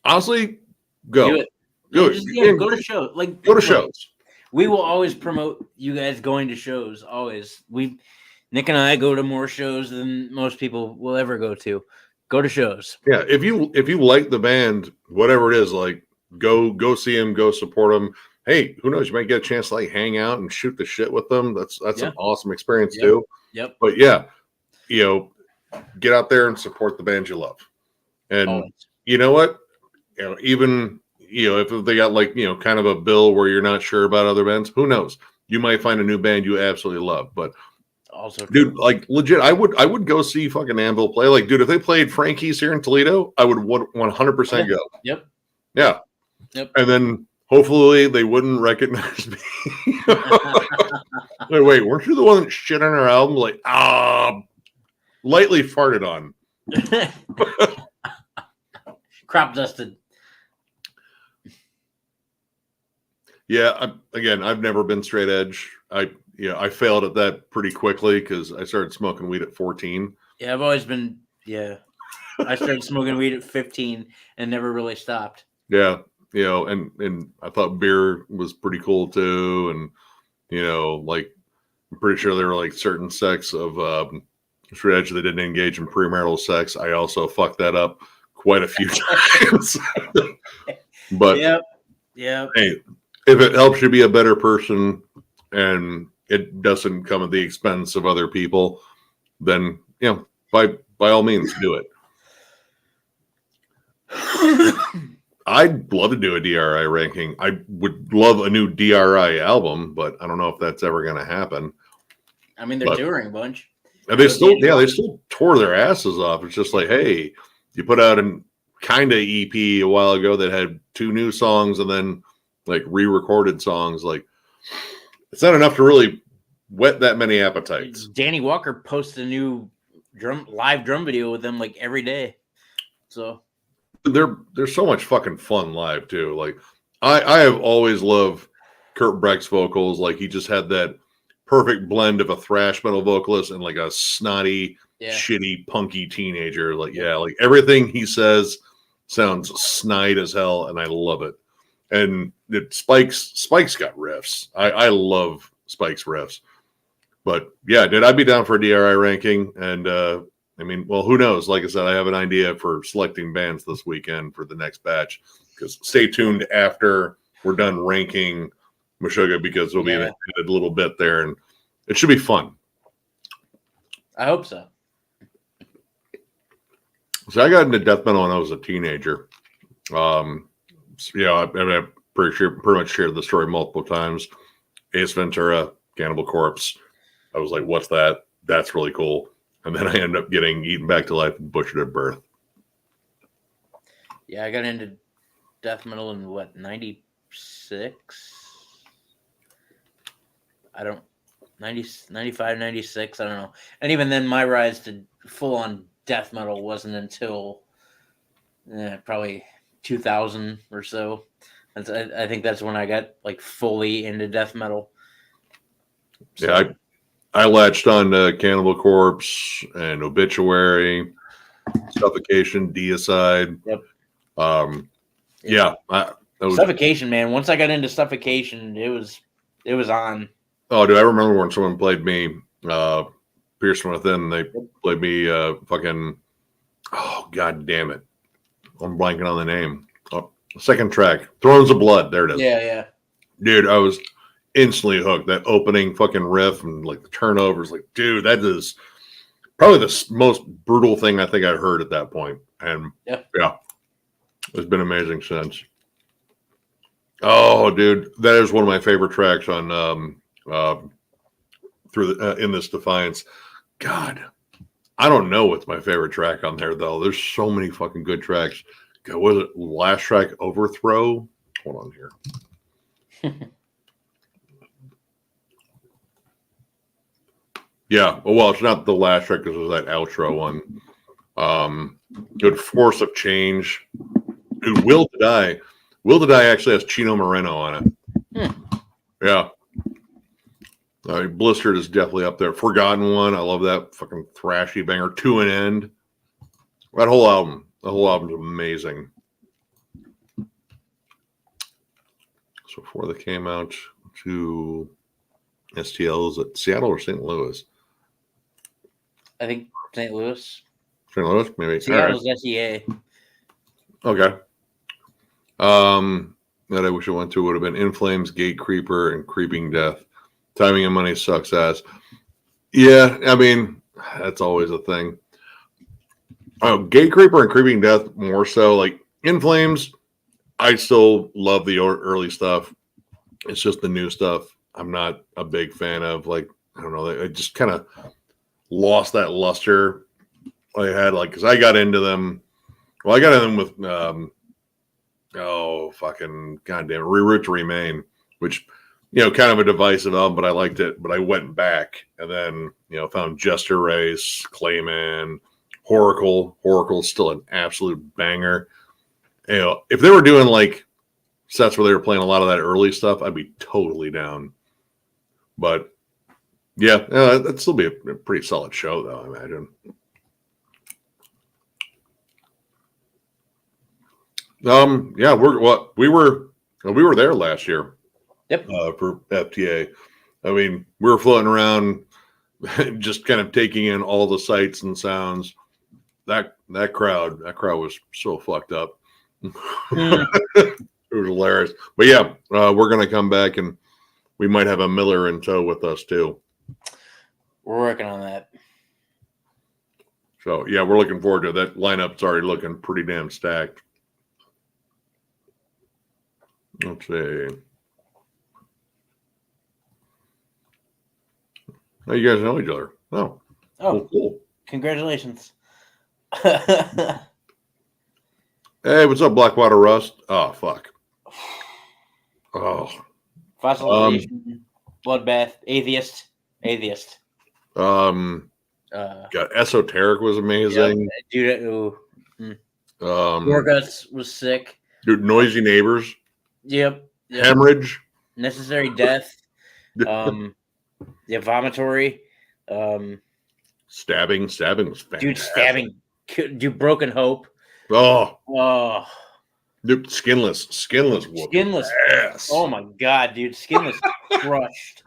Speaker 2: Honestly, go.
Speaker 1: Do it. Go to shows.
Speaker 2: Go to shows.
Speaker 1: We will always promote you guys going to shows. Always. Nick and I go to more shows than most people will ever go to. Go to shows.
Speaker 2: Yeah, if you like the band, whatever it is, like go see them, go support them. Hey, who knows? You might get a chance to like hang out and shoot the shit with them. That's an awesome experience too.
Speaker 1: Yep.
Speaker 2: But yeah, get out there and support the band you love. And you know what? Even if they got like kind of a bill where you're not sure about other bands, who knows? You might find a new band you absolutely love. But
Speaker 1: also,
Speaker 2: dude, like legit, I would go see fucking Anvil play. Like, dude, if they played Frankie's here in Toledo, I would 100% go.
Speaker 1: Yep.
Speaker 2: Yeah.
Speaker 1: Yep.
Speaker 2: And then hopefully they wouldn't recognize me. Wait, weren't you the one that shit on our album? Like, lightly farted on.
Speaker 1: Crop dusted.
Speaker 2: Yeah, I've never been straight edge. I failed at that pretty quickly because I started smoking weed at 14.
Speaker 1: Yeah, I've always been. Yeah, I started smoking weed at 15 and never really stopped.
Speaker 2: Yeah, and I thought beer was pretty cool too, and like I'm pretty sure there were like certain sects of straight edge that didn't engage in premarital sex. I also fucked that up quite a few times. But
Speaker 1: yeah.
Speaker 2: Hey, if it helps you be a better person and it doesn't come at the expense of other people, then by all means do it. I'd love to do a DRI ranking. I would love a new DRI album, but I don't know if that's ever going to happen.
Speaker 1: I mean, they're touring a bunch.
Speaker 2: And they still tore their asses off. It's just like, hey, you put out a kind of EP a while ago that had 2 new songs and then like re-recorded songs. Like, it's not enough to really whet that many appetites.
Speaker 1: Danny Walker posted a new live drum video with them like every day. So
Speaker 2: they're so much fucking fun live too. Like I have always loved Kurt Brecht's vocals. Like he just had that perfect blend of a thrash metal vocalist and like a snotty, shitty, punky teenager. Like, like everything he says sounds snide as hell, and I love it. And Spike's got riffs. I love Spike's riffs. But yeah, dude, I'd be down for a DRI ranking. And I mean, well, who knows? Like I said, I have an idea for selecting bands this weekend for the next batch. Because stay tuned after we're done ranking Meshuggah, because there'll be a little bit there, and it should be fun.
Speaker 1: I hope so.
Speaker 2: So I got into death metal when I was a teenager. I've pretty much shared the story multiple times. Ace Ventura, Cannibal Corpse. I was like, what's that? That's really cool. And then I ended up getting eaten back to life and butchered at birth.
Speaker 1: Yeah, I got into death metal in 96? 95, 96, I don't know. And even then, my rise to full-on death metal wasn't until probably 2000 or so. I think that's when I got like fully into death metal. So,
Speaker 2: yeah, I latched on to Cannibal Corpse and Obituary, Suffocation, Deicide.
Speaker 1: Yep. Suffocation, man. Once I got into Suffocation, it was on.
Speaker 2: Oh, dude, I remember when someone played me Pierce from Within. They played me fucking. Oh, god damn it! I'm blanking on the name. Oh, second track, Thrones of Blood. There it is.
Speaker 1: Yeah.
Speaker 2: Dude, I was instantly hooked. That opening fucking riff and like the turnovers. Like, dude, that is probably the most brutal thing I think I heard at that point. And yeah, it's been amazing since. Oh, dude, that is one of my favorite tracks on In This Defiance. God, I don't know what's my favorite track on there though. There's so many fucking good tracks. God, was it last track, Overthrow? Hold on here. Yeah, well, it's not the last track because it was that outro one. Good Force of Change. Dude, Will to Die. Will to Die actually has Chino Moreno on it. Yeah. Blistered is definitely up there. Forgotten One. I love that fucking thrashy banger. To an End. That whole album. The whole album's amazing. So before they came out to STLs at Seattle or St. Louis?
Speaker 1: I think St. Louis.
Speaker 2: St. Louis, maybe.
Speaker 1: Seattle's SEA.
Speaker 2: Okay. That I wish I went to would have been In Flames, Gate Creeper, and Creeping Death. Timing and Money sucks ass. Yeah, I mean, that's always a thing. Gate Creeper and Creeping Death more so. Like In Flames, I still love the early stuff. It's just the new stuff I'm not a big fan of. Like, I don't know, I just kind of lost that luster I had. Like, because I got into them. Well, I got into them with fucking goddamn Reroute to Remain, which, kind of a divisive album, but I liked it. But I went back and then, found Jester Race, Clayman, Horacle. Horacle's still an absolute banger. If they were doing like sets where they were playing a lot of that early stuff, I'd be totally down. But yeah, that'd still be a pretty solid show, though, I imagine. We were there last year.
Speaker 1: Yep.
Speaker 2: For FTA. I mean, we were floating around, just kind of taking in all the sights and sounds. That crowd was so fucked up. It was hilarious. But yeah, we're gonna come back and we might have a Miller in tow with us too.
Speaker 1: We're working on that.
Speaker 2: So yeah, we're looking forward to it. That lineup's already looking pretty damn stacked. Let's see. Oh, you guys know each other. Oh, cool.
Speaker 1: Congratulations.
Speaker 2: Hey, what's up, Blackwater Rust? Oh, fuck. Oh.
Speaker 1: Fossilization, Bloodbath, Atheist.
Speaker 2: God, Esoteric was amazing.
Speaker 1: Yep. Dude, Gorguts was sick.
Speaker 2: Dude, Noisy Neighbors.
Speaker 1: Yep.
Speaker 2: Hemorrhage.
Speaker 1: Necessary Death, yeah, Vomitory,
Speaker 2: Stabbing was fantastic.
Speaker 1: Dude, Stabbing, dude, Broken Hope.
Speaker 2: Oh, dude, Skinless.
Speaker 1: Ass. Oh my god, dude, Skinless crushed.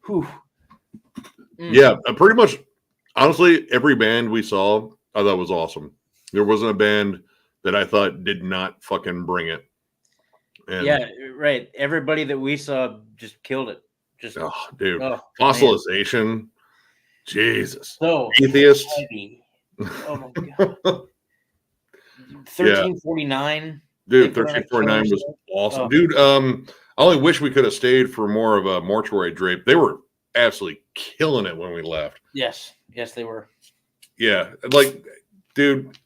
Speaker 1: Whew.
Speaker 2: Yeah, pretty much. Honestly, every band we saw, I thought was awesome. There wasn't a band that I thought did not fucking bring it. And
Speaker 1: yeah, right. Everybody that we saw just killed it. Just
Speaker 2: dude, Fossilization. Man. Jesus.
Speaker 1: So
Speaker 2: Atheist.
Speaker 1: Heavy. Oh my god. 1349.
Speaker 2: Dude, 1349 was awesome. Dude, I only wish we could have stayed for more of a mortuary drape. They were absolutely killing it when we left.
Speaker 1: Yes, they were.
Speaker 2: Yeah, like, dude,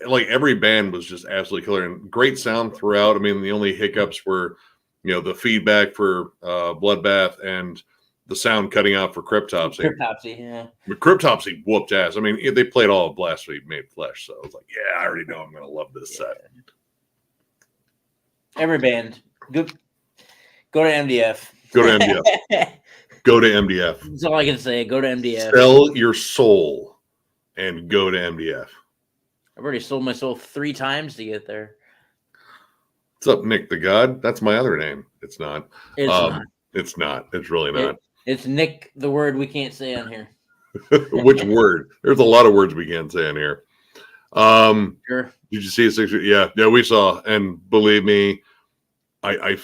Speaker 2: like every band was just absolutely killer and great sound throughout. I mean, the only hiccups were, the feedback for Bloodbath and the sound cutting out for Cryptopsy.
Speaker 1: Yeah.
Speaker 2: But Cryptopsy whooped ass. I mean, they played all of Blasphemy Made Flesh, so I was like, yeah, I already know I'm going to love this set.
Speaker 1: Every band, go to MDF.
Speaker 2: Go to MDF. Go to MDF.
Speaker 1: That's all I can say. Go to MDF.
Speaker 2: Sell your soul and go to MDF.
Speaker 1: I've already sold my soul 3 times to get there.
Speaker 2: What's up, Nick the God? That's my other name. It's not.
Speaker 1: It's not.
Speaker 2: It's not. It's really not.
Speaker 1: It's Nick, the word we can't say on here.
Speaker 2: Which word? There's a lot of words we can't say on here.
Speaker 1: Sure.
Speaker 2: Did you see a 6? Yeah, we saw. And believe me, I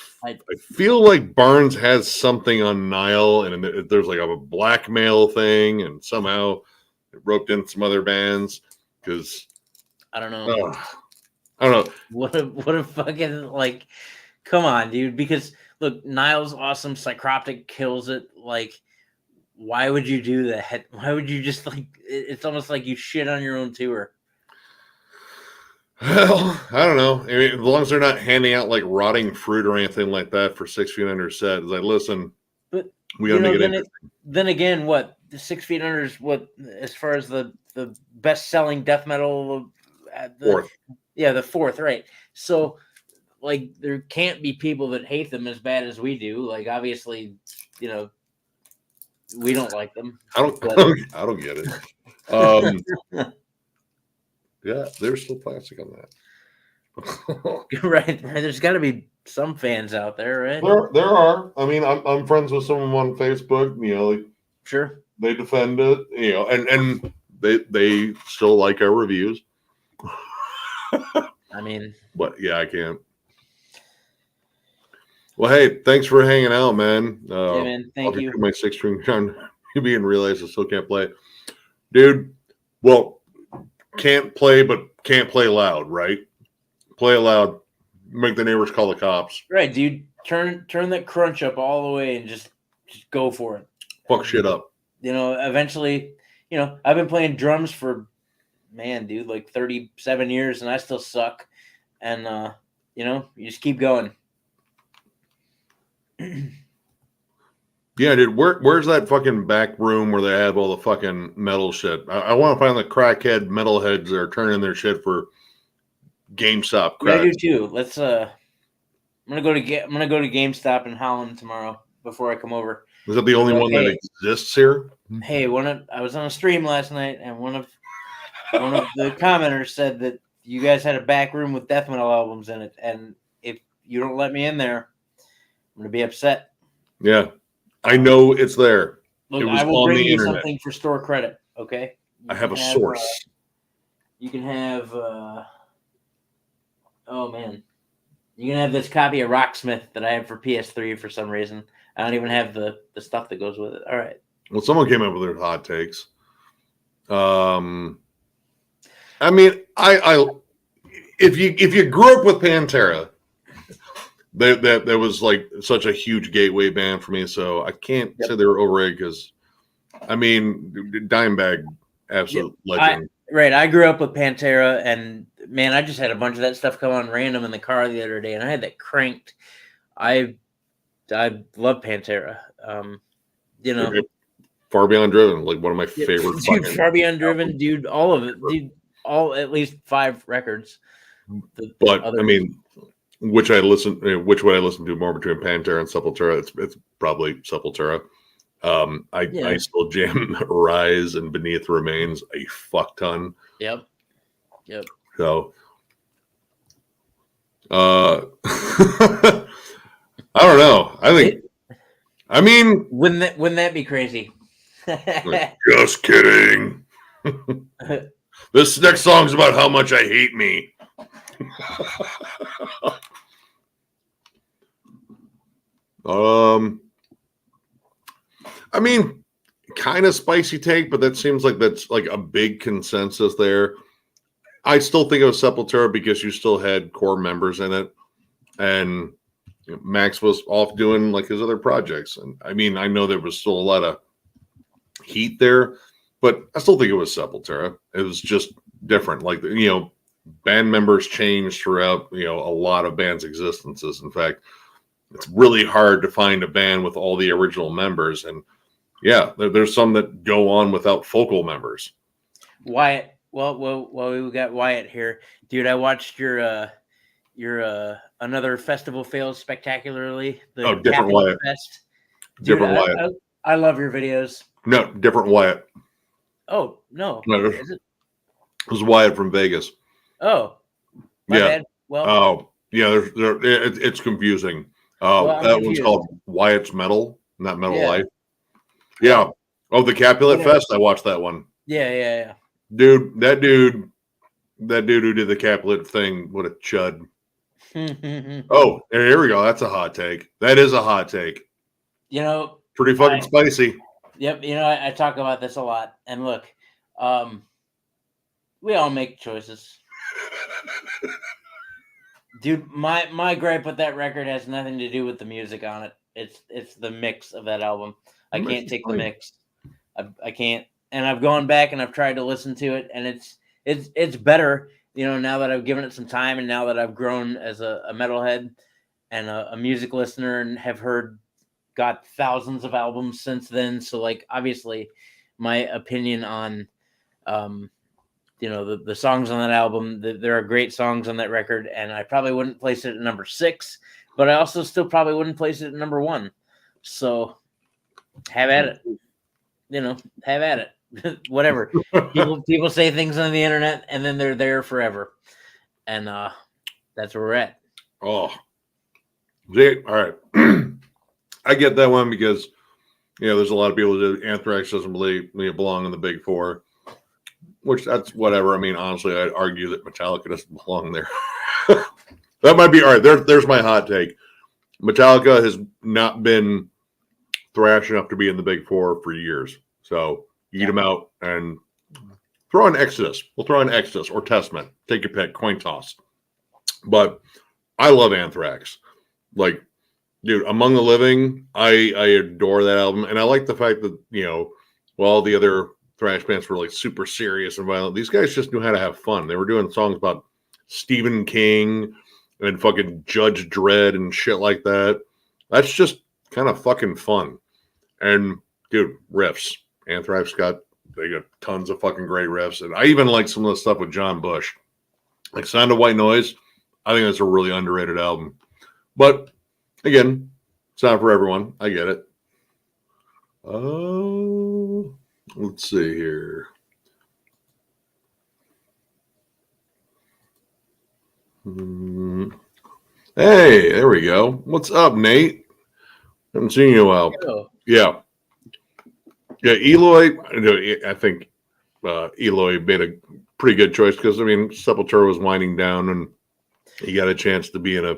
Speaker 2: feel like Barnes has something on Nile, and there's like a blackmail thing, and somehow it roped in some other bands because
Speaker 1: I don't know.
Speaker 2: I don't know.
Speaker 1: What a fucking, like, come on, dude. Because look, Nile's awesome. Psycroptic kills it. Like, why would you do that? Why would you just, like, it's almost like you shit on your own tour.
Speaker 2: Well, I don't know. I mean, as long as they're not handing out like rotting fruit or anything like that for 6 feet under set, it's like, listen,
Speaker 1: but
Speaker 2: we gotta make it.
Speaker 1: Then again, what the 6 feet under is what as far as the best selling death metal,
Speaker 2: fourth.
Speaker 1: Yeah, the fourth, right? So, like, there can't be people that hate them as bad as we do. Like, obviously, we don't like them.
Speaker 2: I don't get it. Yeah, there's still plastic on
Speaker 1: that. Right. There's got to be some fans out there, right?
Speaker 2: There are. I mean, I'm friends with some of them on Facebook. Like,
Speaker 1: sure,
Speaker 2: they defend it. And they still like our reviews.
Speaker 1: I mean,
Speaker 2: but yeah, I can't. Well, hey, thanks for hanging out, man.
Speaker 1: Yeah, man. Thank you.
Speaker 2: My 6-string trying to be and realize I still can't play, dude. Well. Can't play, but can't play loud, right? Play it loud, make the neighbors call the cops.
Speaker 1: Right, dude. Turn that crunch up all the way and just go for it.
Speaker 2: Fuck shit up.
Speaker 1: Eventually, I've been playing drums for, dude, like 37 years, and I still suck. And you just keep going.
Speaker 2: Yeah, dude, where's that fucking back room where they have all the fucking metal shit? I want to find the crackhead metalheads that are turning their shit for GameStop.
Speaker 1: Yeah, I do too. Let's. I'm gonna go to GameStop in Holland tomorrow before I come over.
Speaker 2: Is that the only one that exists here?
Speaker 1: Hey, I was on a stream last night, and one of the commenters said that you guys had a back room with death metal albums in it, and if you don't let me in there, I'm gonna be upset.
Speaker 2: Yeah. I know it's there.
Speaker 1: Look, I will bring you something for store credit, okay?
Speaker 2: I have a source.
Speaker 1: You can have, oh man. You can have this copy of Rocksmith that I have for PS3 for some reason. I don't even have the stuff that goes with it. All right.
Speaker 2: Well, someone came up with their hot takes. I mean, I if you grew up with Pantera, that was like such a huge gateway band for me, so I can't say they were overrated because, I mean, Dimebag, absolute legend.
Speaker 1: I grew up with Pantera, and man, I just had a bunch of that stuff come on random in the car the other day, and I had that cranked. I love Pantera.
Speaker 2: Far Beyond Driven, like one of my favorite.
Speaker 1: Dude, Far Beyond Driven, dude, all of it, dude, all at least 5 records.
Speaker 2: I mean, which would I listen to more between Pantera and Sepultura? It's probably Sepultura. I still jam Rise and Beneath Remains a fuck ton.
Speaker 1: Yep.
Speaker 2: So, I don't know. I mean,
Speaker 1: wouldn't that be crazy?
Speaker 2: Just kidding. This next song's about how much I hate me. I mean, kind of spicy take, but that seems like that's like a big consensus there. I still think it was Sepultura because you still had core members in it, and Max was off doing like his other projects. And I mean, I know there was still a lot of heat there, but I still think it was Sepultura. It was just different. Like, band members changed throughout, a lot of bands' existences. In fact, it's really hard to find a band with all the original members. And yeah, there's some that go on without focal members.
Speaker 1: Wyatt. Well, we got Wyatt here, dude. I watched your Another Festival Fails Spectacularly.
Speaker 2: Different Wyatt.
Speaker 1: Fest. Dude,
Speaker 2: different Wyatt.
Speaker 1: I love your videos.
Speaker 2: No, different Wyatt.
Speaker 1: Oh no,
Speaker 2: is it? It was Wyatt from Vegas.
Speaker 1: Oh, my bad. Well,
Speaker 2: it's confusing. That one's called Wyatt's Metal, not Metal Life. Yeah. Oh, the Capulet Fest. I watched that one.
Speaker 1: Yeah.
Speaker 2: Dude, that dude who did the Capulet thing, what a chud. Oh, here we go. That's a hot take. That is a hot take. Pretty fucking spicy.
Speaker 1: Yep. I talk about this a lot. And look, we all make choices. Dude, my gripe with that record has nothing to do with the music on it. It's the mix of that album. I can't take the mix. I can't. And I've gone back and I've tried to listen to it, and it's better, now that I've given it some time, and now that I've grown as a metalhead and a music listener, and have got thousands of albums since then. So, like, obviously, my opinion on, the songs on that album, there are great songs on that record, and I probably wouldn't place it at number 6, but I also still probably wouldn't place it at number 1. So, have at it. Have at it. Whatever. People say things on the internet, and then they're there forever. And that's where we're at.
Speaker 2: Oh. See, all right. I get that one because, there's a lot of people that Anthrax doesn't belong in the big 4, which that's whatever. I mean, honestly, I'd argue that Metallica doesn't belong there. That might be all right. There's my hot take. Metallica has not been thrash enough to be in the big 4 for years. So eat them out and throw in Exodus. We'll throw in Exodus or Testament. Take your pick, coin toss. But I love Anthrax. Like, dude, Among the Living, I adore that album. And I like the fact that, all the other thrash bands were like super serious and violent. These guys just knew how to have fun. They were doing songs about Stephen King and fucking Judge Dredd and shit like that. That's just kind of fucking fun. And dude, riffs. Anthrax they got tons of fucking great riffs. And I even like some of the stuff with John Bush. Like Sound of White Noise. I think that's a really underrated album. But again, it's not for everyone. I get it. Let's see here. Hey, there we go. What's up, Nate? Haven't seen you in a while.
Speaker 1: Hello.
Speaker 2: Yeah, Eloy. I think Eloy made a pretty good choice because, Sepultura was winding down and he got a chance to be in a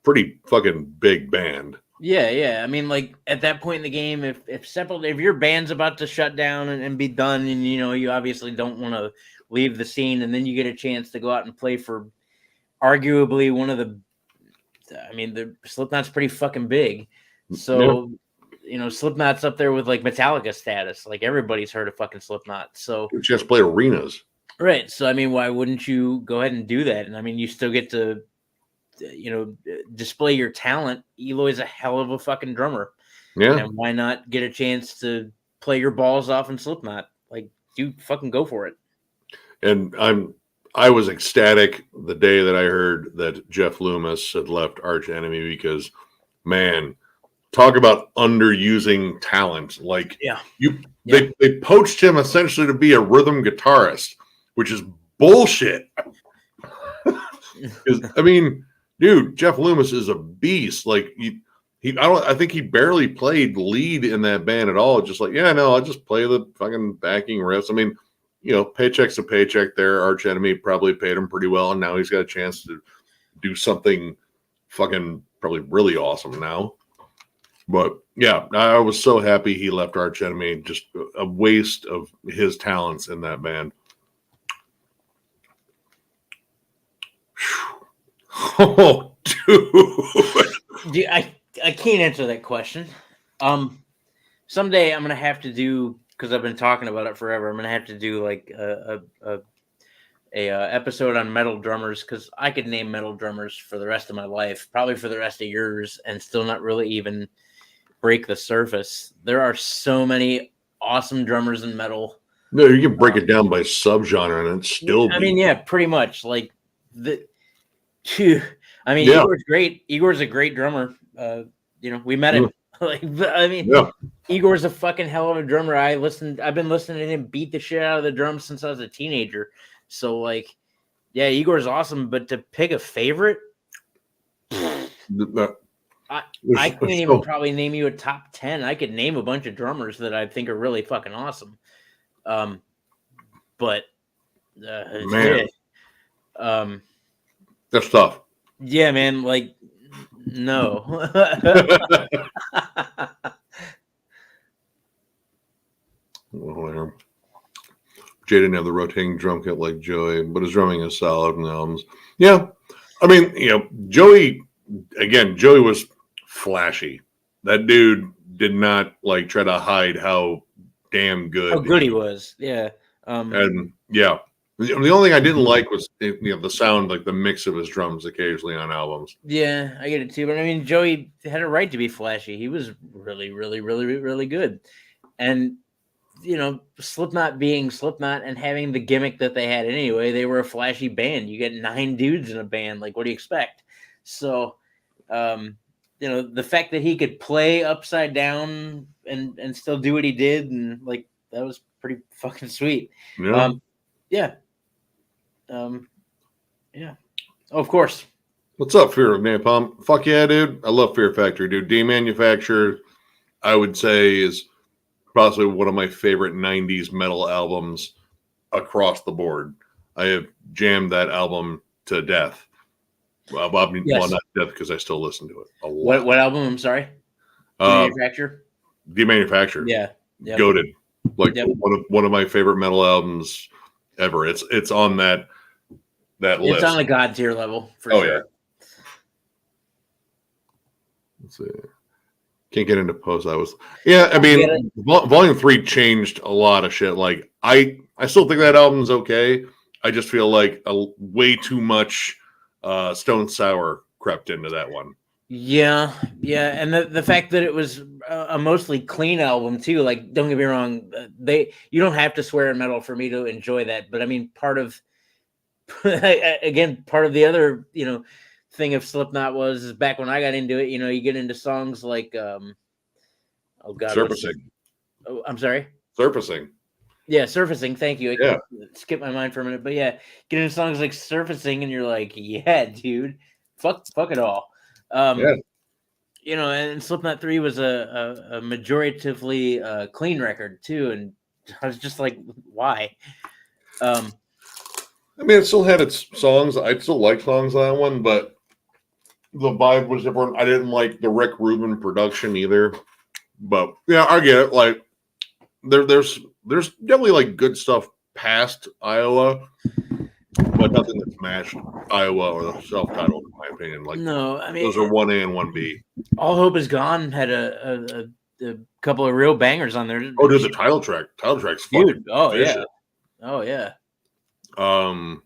Speaker 2: pretty fucking big band.
Speaker 1: Yeah. I mean, like, at that point in the game, if your band's about to shut down and be done, and you obviously don't want to leave the scene, and then you get a chance to go out and play for arguably one of the Slipknot's pretty fucking big. So, Slipknot's up there with like Metallica status. Like, everybody's heard of fucking Slipknot. So
Speaker 2: you just play arenas.
Speaker 1: Right. So, why wouldn't you go ahead and do that? And you still get to, display your talent. Eloy's a hell of a fucking drummer.
Speaker 2: Yeah.
Speaker 1: And why not get a chance to play your balls off in Slipknot? Like, dude, fucking go for it.
Speaker 2: And I was ecstatic the day that I heard that Jeff Loomis had left Arch Enemy because, man, talk about underusing talent. Like, they poached him essentially to be a rhythm guitarist, which is bullshit. I mean, dude, Jeff Loomis is a beast. Like, I think he barely played lead in that band at all. Just like, I'll just play the fucking backing riffs. I mean, paycheck's a paycheck there. Arch Enemy probably paid him pretty well, and now he's got a chance to do something fucking probably really awesome now. But yeah, I was so happy he left Arch Enemy. Just a waste of his talents in that band. Oh, dude.
Speaker 1: I can't answer that question. Someday I'm gonna have to do, because I've been talking about it forever. I'm gonna have to do like a episode on metal drummers, because I could name metal drummers for the rest of my life, probably for the rest of yours, and still not really even break the surface. There are so many awesome drummers in metal.
Speaker 2: No, you can break it down by subgenre, and it's still.
Speaker 1: I mean, yeah, pretty much. Like Igor's great. Igor's a great drummer. We met him. Igor's a fucking hell of a drummer. I've been listening to him beat the shit out of the drums since I was a teenager. So, like, yeah, Igor's awesome. But to pick a favorite, I couldn't even probably name you a top 10. I could name a bunch of drummers that I think are really fucking awesome. But
Speaker 2: man, that's tough.
Speaker 1: Yeah, man. Like, no.
Speaker 2: Jay didn't have the rotating drum kit like Joey, but his drumming is solid in the albums. Yeah, I mean, Joey was flashy. That dude did not like try to hide how damn good.
Speaker 1: How good he was. Yeah.
Speaker 2: And yeah. The only thing I didn't like was the sound, like the mix of his drums occasionally on albums.
Speaker 1: Yeah, I get it too. But I mean, Joey had a right to be flashy. He was really, really, really, really good. And, Slipknot being Slipknot and having the gimmick that they had anyway, they were a flashy band. You get 9 dudes in a band. Like, what do you expect? So, the fact that he could play upside down and still do what he did, and like, that was pretty fucking sweet.
Speaker 2: Yeah.
Speaker 1: Yeah. Yeah. Oh, of course.
Speaker 2: What's up, Fear of Napalm? Fuck yeah, dude. I love Fear Factory, dude. Demanufacture, I would say, is possibly one of my favorite 90s metal albums across the board. I have jammed that album to death. Well, not death, because I still listen to it a lot.
Speaker 1: What album? I'm sorry. Demanufacture?
Speaker 2: Demanufacture.
Speaker 1: Yeah. Yep.
Speaker 2: Goated. Like, one of my favorite metal albums ever. It's on that list.
Speaker 1: It's on the God tier level for sure.
Speaker 2: Yeah. Let's see. Can't get into post. I mean, Volume 3 changed a lot of shit. Like, I still think that album's okay. I just feel like way too much Stone Sour crept into that one.
Speaker 1: Yeah, and the fact that it was a mostly clean album too. Like, don't get me wrong, you don't have to swear in metal for me to enjoy that. But I mean, part of the other thing of Slipknot is back when I got into it. You get into songs like
Speaker 2: Surfacing.
Speaker 1: Oh, I'm sorry.
Speaker 2: Surfacing.
Speaker 1: Yeah, Surfacing. Thank you. I skipped my mind for a minute, but yeah, get into songs like Surfacing, and you're like, yeah, dude, fuck it all. And Slipknot 3 was a majoritively clean record too, and I was just like, why?
Speaker 2: I mean, it still had its songs. I still like songs on that one, but the vibe was different. I didn't like the Rick Rubin production either. But yeah, I get it. Like, there's definitely like good stuff past Iowa, but nothing that smashed Iowa or the self-titled, in my opinion. Like,
Speaker 1: no, I mean,
Speaker 2: those are 1A and 1B.
Speaker 1: All Hope Is Gone had a couple of real bangers on there.
Speaker 2: Oh, dude, the title track's fucking vicious.
Speaker 1: Oh yeah.
Speaker 2: And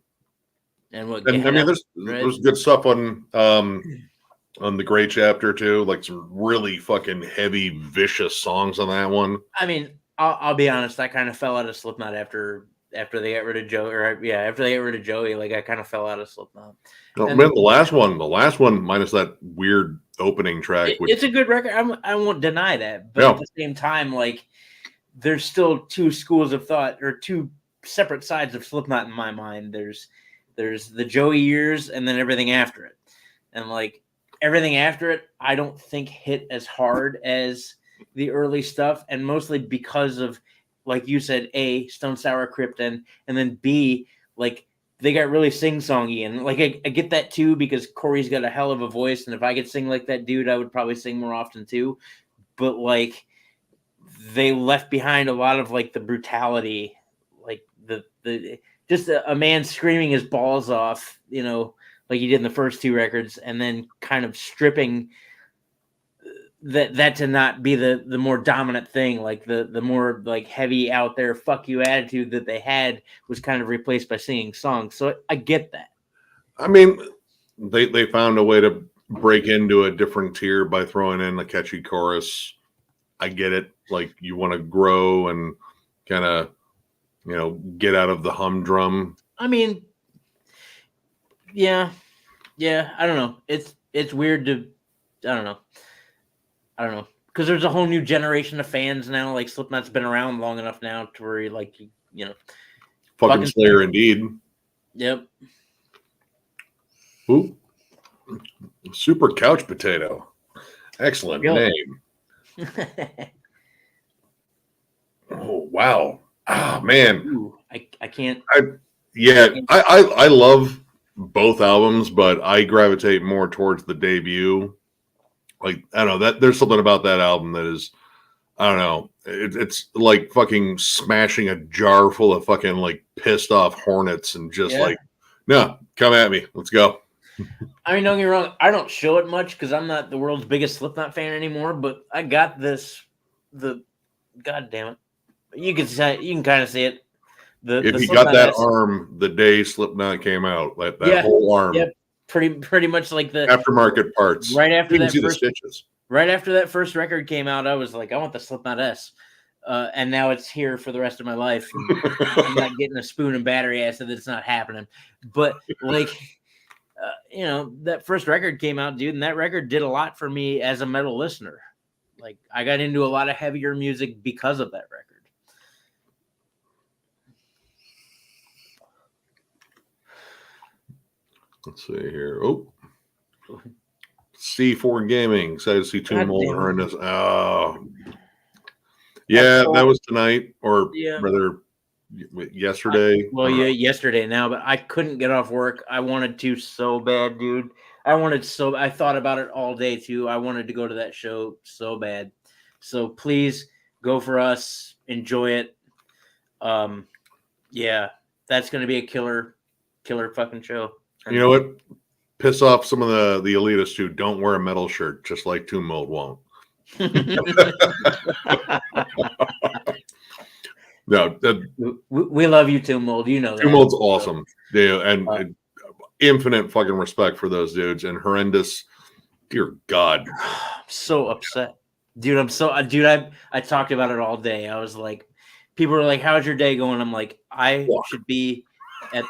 Speaker 2: I mean, there's good stuff on the Gray Chapter too, like some really fucking heavy, vicious songs on that one.
Speaker 1: I mean, I'll be honest, I kind of fell out of Slipknot after after they got rid of Joey, after they got rid of Joey, like I kind of fell out of Slipknot.
Speaker 2: Oh, man, the last one minus that weird opening track.
Speaker 1: It's a good record. I won't deny that, but at the same time, like there's still two schools of thought or two separate sides of Slipknot in my mind. There's the Joey years and then everything after it, and like everything after it, I don't think hit as hard as the early stuff, and mostly because of, like you said, A, Stone Sour Krypton, and then B, like they got really sing-songy, and like I get that too because Corey's got a hell of a voice, and if I could sing like that dude, I would probably sing more often too. But like they left behind a lot of like the brutality, like the just a man screaming his balls off, you know, like he did in the first two records, and then kind of stripping that to not be the more dominant thing, like the more like heavy out there fuck you attitude that they had was kind of replaced by singing songs. So I get that.
Speaker 2: I mean, they found a way to break into a different tier by throwing in a catchy chorus. I get it. Like you want to grow and kind of, you know, get out of the humdrum.
Speaker 1: I mean, yeah. I don't know. It's weird to, I don't know. Because there's a whole new generation of fans now. Like Slipknot's been around long enough now to where like you know,
Speaker 2: fucking Slayer indeed.
Speaker 1: Yep.
Speaker 2: Ooh. Super Couch Potato. Excellent name. Oh wow. Ah man.
Speaker 1: Ooh, I can't.
Speaker 2: I love both albums, but I gravitate more towards the debut. Like I don't know that there's something about that album that is, I don't know. It's like fucking smashing a jar full of fucking like pissed off hornets and just like, no, come at me, let's go.
Speaker 1: I mean, don't get me wrong. I don't show it much because I'm not the world's biggest Slipknot fan anymore. But I got this. God damn it, you can kind of see it.
Speaker 2: If you got that arm the day Slipknot came out, that whole arm.
Speaker 1: Yep. Pretty much like the
Speaker 2: aftermarket parts.
Speaker 1: Right after that,
Speaker 2: the stitches.
Speaker 1: Right after that first record came out, I was like, I want the Slipknot S, and now it's here for the rest of my life. I'm not getting a spoon and battery acid. It's not happening. But like, you know, that first record came out, dude, and that record did a lot for me as a metal listener. Like, I got into a lot of heavier music because of that record.
Speaker 2: Let's see here. Oh, C4 Gaming says see Tomb Mold horrendous. Oh, yeah, that was tonight, or rather yesterday.
Speaker 1: Yesterday now, but I couldn't get off work. I wanted to so bad, dude. I thought about it all day too. I wanted to go to that show so bad. So please go for us. Enjoy it. Yeah, that's going to be a killer fucking show.
Speaker 2: You know what? Piss off some of the elitists who don't wear a metal shirt, just like Tomb Mold won't. No,
Speaker 1: we love you, Tomb Mold. You know that.
Speaker 2: Tomb Mold's awesome. Yeah, and infinite fucking respect for those dudes. And horrendous, dear God,
Speaker 1: I'm so upset, dude. I talked about it all day. I was like, people were like, "How's your day going?" I'm like, I should be at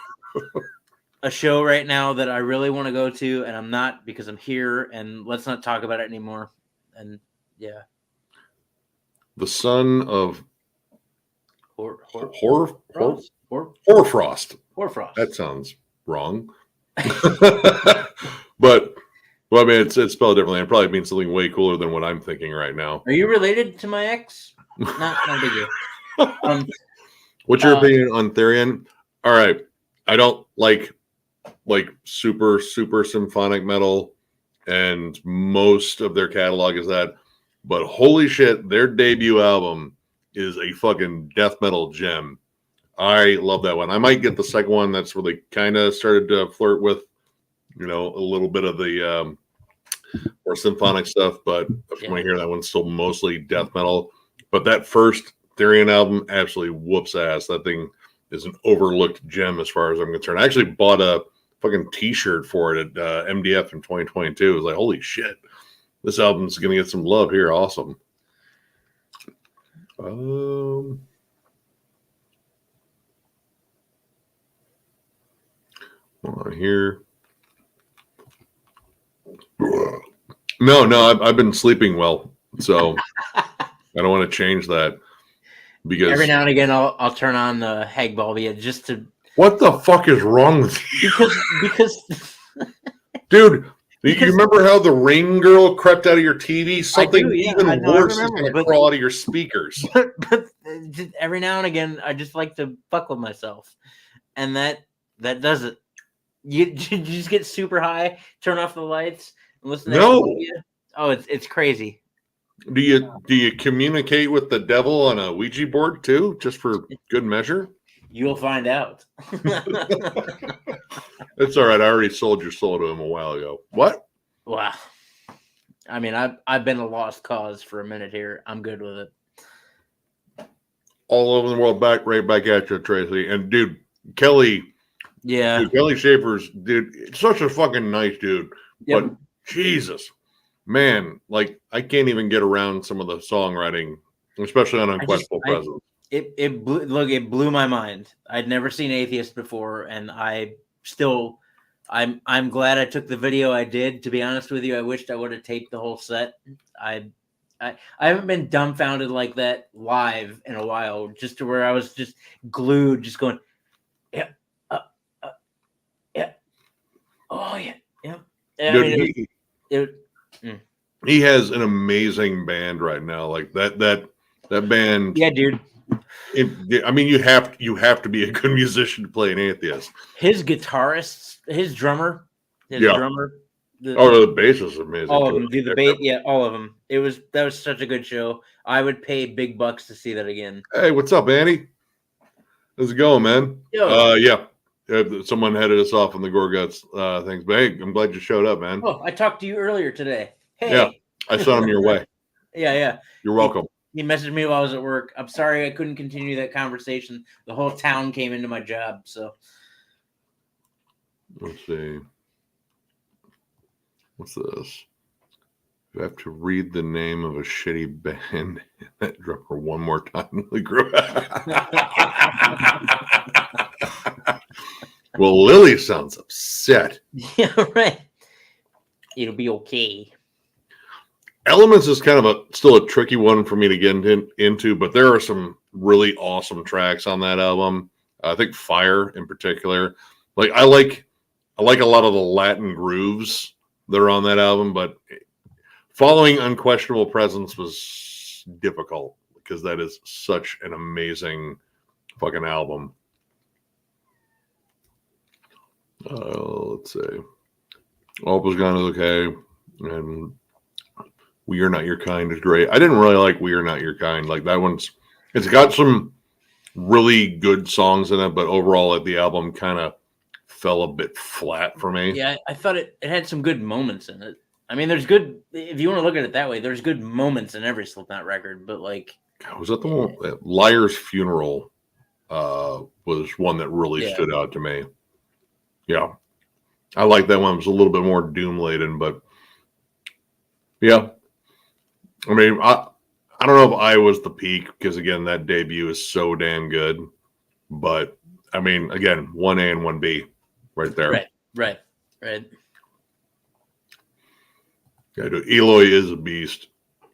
Speaker 1: a show right now that I really want to go to, and I'm not because I'm here, and let's not talk about it anymore. And yeah,
Speaker 2: the son of Horfrost. That sounds wrong. But well, I mean, it's spelled differently. It probably means something way cooler than what I'm thinking right now.
Speaker 1: Are you related to my ex? Not big deal.
Speaker 2: What's your opinion on Therian? All right, I don't like super symphonic metal, and most of their catalog is that. But holy shit, their debut album is a fucking death metal gem. I love that one. I might get the second one. That's where they kind of started to flirt with, you know, a little bit of the more symphonic stuff. But if you want to hear that one's still mostly death metal. But that first Therian album absolutely whoops ass. That thing is an overlooked gem as far as I'm concerned. I actually bought a fucking t-shirt for it at MDF in 2022. It was like, holy shit, this album's gonna get some love here. Awesome. Hold on here. No, I've been sleeping well, so I don't want to change that because
Speaker 1: every now and again I'll turn on the Hagbalbia just to.
Speaker 2: What the fuck is wrong with you?
Speaker 1: Because
Speaker 2: dude, you remember how the Ring Girl crept out of your TV? Something even worse is going to crawl out of your speakers.
Speaker 1: But every now and again, I just like to fuck with myself, and that does it. You just get super high, turn off the lights, and listen to Hagbalbia. Oh, it's crazy.
Speaker 2: Do you communicate with the devil on a Ouija board too, just for good measure?
Speaker 1: You'll find out.
Speaker 2: It's all right. I already sold your soul to him a while ago. What?
Speaker 1: Wow. I mean, I've been a lost cause for a minute here. I'm good with it.
Speaker 2: All over the world, right back at you, Tracy. And dude, Kelly.
Speaker 1: Yeah.
Speaker 2: Dude, Kelly Schaefer's dude, such a fucking nice dude. Yep. But Jesus, man, like I can't even get around some of the songwriting, especially on Unquestionable Presence.
Speaker 1: It blew my mind. I'd never seen Atheist before, and I'm glad I took the video I did. To be honest with you, I wished I would have taped the whole set. I haven't been dumbfounded like that live in a while, just to where I was just glued, just going, yeah, yeah, oh yeah, yeah.
Speaker 2: Dude, he has an amazing band right now. Like that band.
Speaker 1: Yeah, dude.
Speaker 2: I mean, you have to be a good musician to play an Atheist.
Speaker 1: His guitarist, his drummer. The
Speaker 2: bass is amazing.
Speaker 1: All of them, dude. The bass, yeah, all of them. That was such a good show. I would pay big bucks to see that again.
Speaker 2: Hey, what's up, Andy? How's it going, man? Yeah. Someone headed us off on the Gorguts things, but hey, I'm glad you showed up, man.
Speaker 1: Oh, I talked to you earlier today. Hey.
Speaker 2: Yeah, I sent him your way.
Speaker 1: Yeah.
Speaker 2: You're welcome.
Speaker 1: He messaged me while I was at work. I'm sorry I couldn't continue that conversation. The whole town came into my job, so.
Speaker 2: Let's see. What's this? You have to read the name of a shitty band that drummer one more time. Well, Lily sounds upset.
Speaker 1: Yeah, right. It'll be okay.
Speaker 2: Elements is kind of still a tricky one for me to get into, but there are some really awesome tracks on that album. I think Fire in particular. Like I like a lot of the Latin grooves that are on that album, but following Unquestionable Presence was difficult because that is such an amazing fucking album. Let's see. All Was Gone is okay, and We Are Not Your Kind is great. I didn't really like We Are Not Your Kind. Like that it's got some really good songs in it, but overall, like the album kind of fell a bit flat for me.
Speaker 1: Yeah, I thought it had some good moments in it. I mean, there's good, if you want to look at it that way, there's good moments in every Slipknot record, but like.
Speaker 2: God, was that the one? Liar's Funeral was one that really stood out to me. Yeah. I like that one. It was a little bit more doom laden, but yeah. I mean, I don't know if I was the peak because again, that debut is so damn good. But I mean, again, 1A and 1B right there.
Speaker 1: Right.
Speaker 2: Yeah, dude, Eloy is a beast.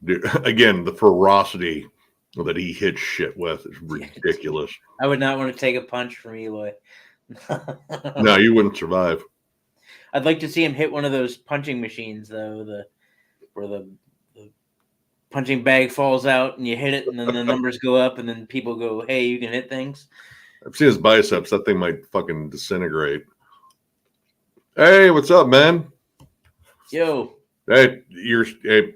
Speaker 2: Dude, again, the ferocity that he hits shit with is ridiculous.
Speaker 1: I would not want to take a punch from Eloy.
Speaker 2: No, you wouldn't survive.
Speaker 1: I'd like to see him hit one of those punching machines, though, where the punching bag falls out and you hit it, and then the numbers go up, and then people go, "Hey, you can hit things."
Speaker 2: I've seen his biceps. That thing might fucking disintegrate. Hey, what's up, man?
Speaker 1: Yo.
Speaker 2: Hey,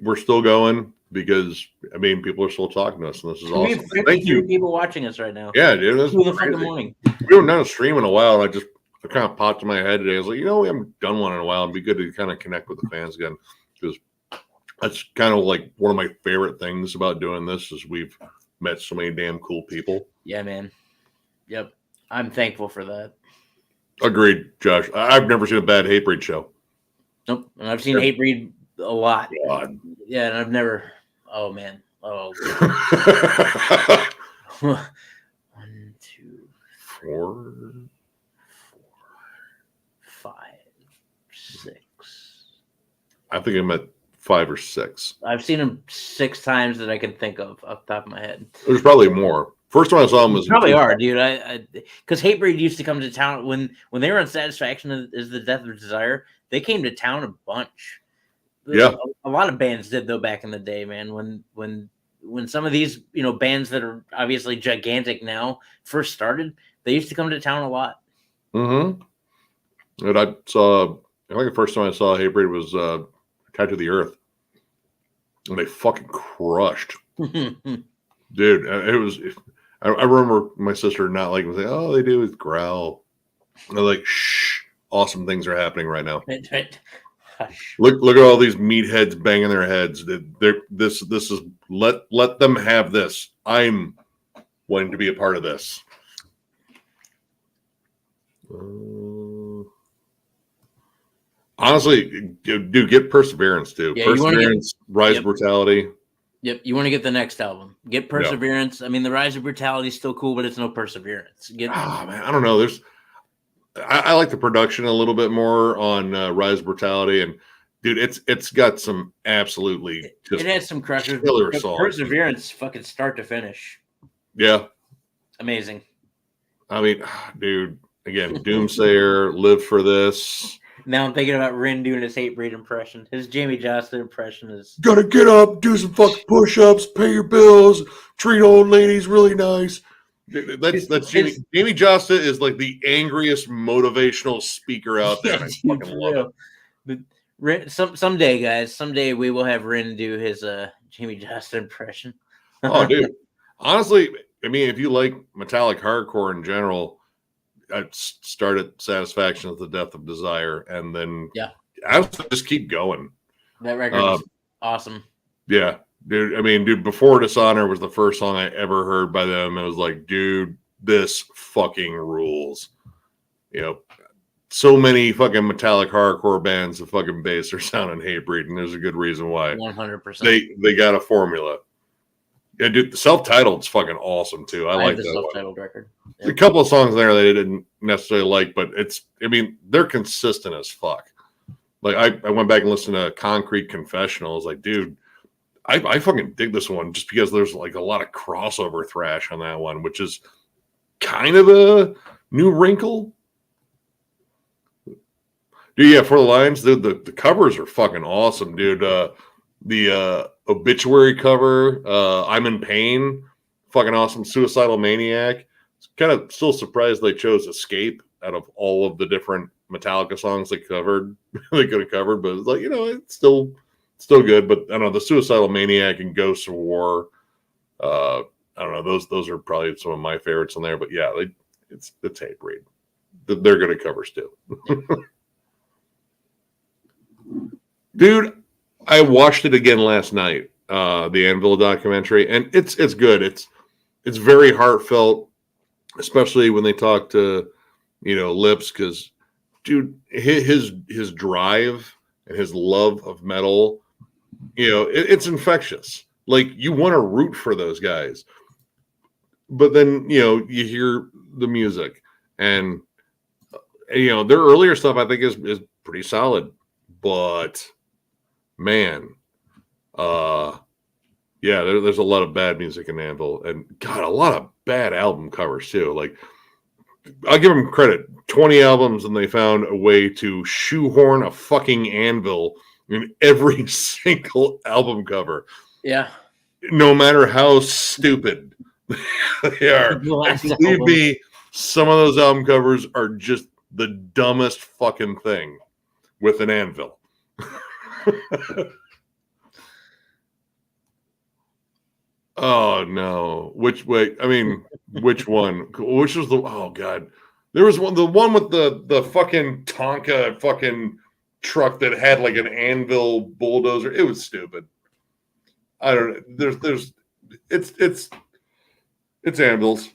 Speaker 2: we're still going because I mean people are still talking to us, and this is awesome. Thank you.
Speaker 1: People watching us right now.
Speaker 2: Yeah, dude. This is
Speaker 1: the fucking morning.
Speaker 2: We haven't done a stream in a while, and it kind of popped in my head today. I was like, we haven't done one in a while. It'd be good to kind of connect with the fans again because that's kind of like one of my favorite things about doing this is we've met so many damn cool people.
Speaker 1: Yeah, man. Yep, I'm thankful for that.
Speaker 2: Agreed, Josh. I've never seen a bad Hatebreed show.
Speaker 1: Nope, and I've seen Hatebreed a lot.
Speaker 2: God.
Speaker 1: Yeah, and I've never. Oh man. Oh. 1, 2,
Speaker 2: 4,
Speaker 1: 5, 6.
Speaker 2: I think I'm at 5 or 6.
Speaker 1: I've seen him 6 times that I can think of off the top of my head.
Speaker 2: There's probably more. First time I saw him was
Speaker 1: probably are, dude. Because Hatebreed used to come to town when they were on Satisfaction is the Death of Desire. They came to town a bunch.
Speaker 2: Yeah,
Speaker 1: a lot of bands did though back in the day, man. When some of these bands that are obviously gigantic now first started, they used to come to town a lot.
Speaker 2: Mm-hmm. And I think the first time I saw Hatebreed was Tied to the Earth, and they fucking crushed, dude. It was. I remember my sister not liking it. Oh, they do is growl. And they're like, shh, awesome things are happening right now.
Speaker 1: Hush.
Speaker 2: Look at all these meatheads banging their heads. This is let them have this. I'm wanting to be a part of this. Honestly, dude, get Perseverance too.
Speaker 1: Yeah,
Speaker 2: Perseverance, Rise of Brutality.
Speaker 1: Yep, you want to get the next album. Get Perseverance. Yep. I mean, the Rise of Brutality is still cool, but it's no Perseverance. Man,
Speaker 2: I don't know. I like the production a little bit more on Rise of Brutality, and dude, it's got some absolutely
Speaker 1: it has some crushers. Perseverance, fucking start to finish.
Speaker 2: Yeah,
Speaker 1: amazing.
Speaker 2: I mean, dude, again, Doomsayer, Live for This.
Speaker 1: Now I'm thinking about Rin doing his Hatebreed impression. His Jamie Johnson impression is
Speaker 2: gotta get up, do some fucking push-ups, pay your bills, treat old ladies really nice. That's Jamie Johnson is like the angriest motivational speaker out there. I fucking love
Speaker 1: it. Rin, someday, guys, we will have Rin do his Jamie Johnson impression.
Speaker 2: Oh, dude. Honestly, I mean, if you like metallic hardcore in general, I started Satisfaction with the Death of Desire, and then I just keep going.
Speaker 1: That record is awesome.
Speaker 2: Yeah, dude. I mean, dude, Before Dishonor was the first song I ever heard by them. It was like, dude, this fucking rules. So many fucking metallic hardcore bands of fucking bass are sounding Hatebreed, and there's a good reason why.
Speaker 1: 100%.
Speaker 2: They got a formula. Yeah, dude, the self-titled's fucking awesome too. I like
Speaker 1: the
Speaker 2: that
Speaker 1: self-titled record.
Speaker 2: Yep. A couple of songs there they didn't necessarily like, but they're consistent as fuck. Like I went back and listened to Concrete Confessional. I was like, dude, I fucking dig this one just because there's like a lot of crossover thrash on that one, which is kind of a new wrinkle. Dude, yeah, For the Lions, the covers are fucking awesome, dude. The Obituary cover, I'm in Pain, fucking awesome. Suicidal Maniac. Kind of still surprised they chose Escape out of all of the different Metallica songs they covered. They could have covered, but it's like, it's still good. But I don't know, the Suicidal Maniac and Ghosts of War. I don't know, those are probably some of my favorites on there. But yeah, it's Hatebreed. They're good at covers too. Dude, I watched it again last night, the Anvil documentary, and it's good. It's very heartfelt, especially when they talk to Lips, because dude, his drive and his love of metal, it's infectious. Like, you want to root for those guys, but then you hear the music, and their earlier stuff I think is pretty solid, but man, there's a lot of bad music in Anvil, and God, a lot of bad album covers too. Like, I'll give them credit, 20 albums, and they found a way to shoehorn a fucking Anvil in every single album cover.
Speaker 1: Yeah,
Speaker 2: no matter how stupid they are. Believe me, some of those album covers are just the dumbest fucking thing with an anvil. Oh no! Which way? I mean, which one? Which was the? Oh god! There was the one with the fucking Tonka fucking truck that had like an anvil bulldozer. It was stupid. I don't know. There's it's anvils.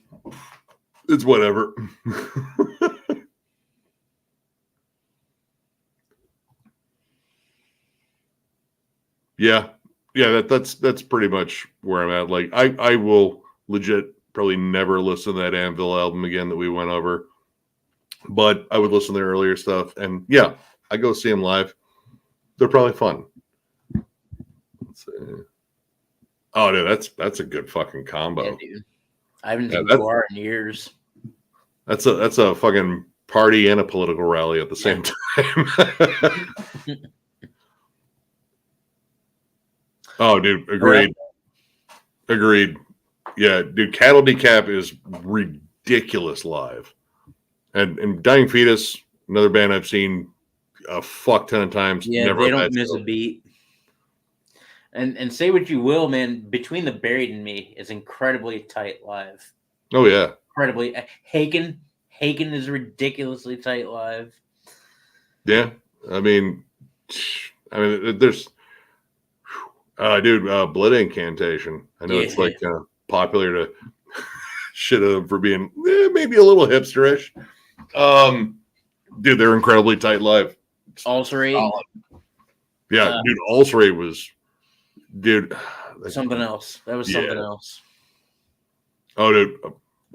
Speaker 2: It's whatever. Yeah. That's pretty much where I'm at. Like, I will legit probably never listen to that Anvil album again that we went over. but I would listen to their earlier stuff, and yeah, I go see them live. They're probably fun. Let's see. Oh, dude, that's a good fucking combo.
Speaker 1: Yeah, dude. I haven't seen Guar in years.
Speaker 2: That's a fucking party and a political rally at the same time. Oh, dude, agreed. Agreed. Yeah, dude, Cattle Decap is ridiculous live. And Dying Fetus, another band I've seen a fuck ton of times.
Speaker 1: Yeah,
Speaker 2: never
Speaker 1: they don't miss a beat. And say what you will, man, Between the Buried and Me is incredibly tight live.
Speaker 2: Oh, yeah.
Speaker 1: Incredibly. Haken is ridiculously tight live.
Speaker 2: Yeah. I mean, there's... dude, Blood Incantation. I know it's like popular to shit on them for being maybe a little hipsterish. Dude, they're incredibly tight live.
Speaker 1: Ulcerate.
Speaker 2: Yeah, dude, Ulcerate was, dude,
Speaker 1: something else. That was something else.
Speaker 2: Oh, dude,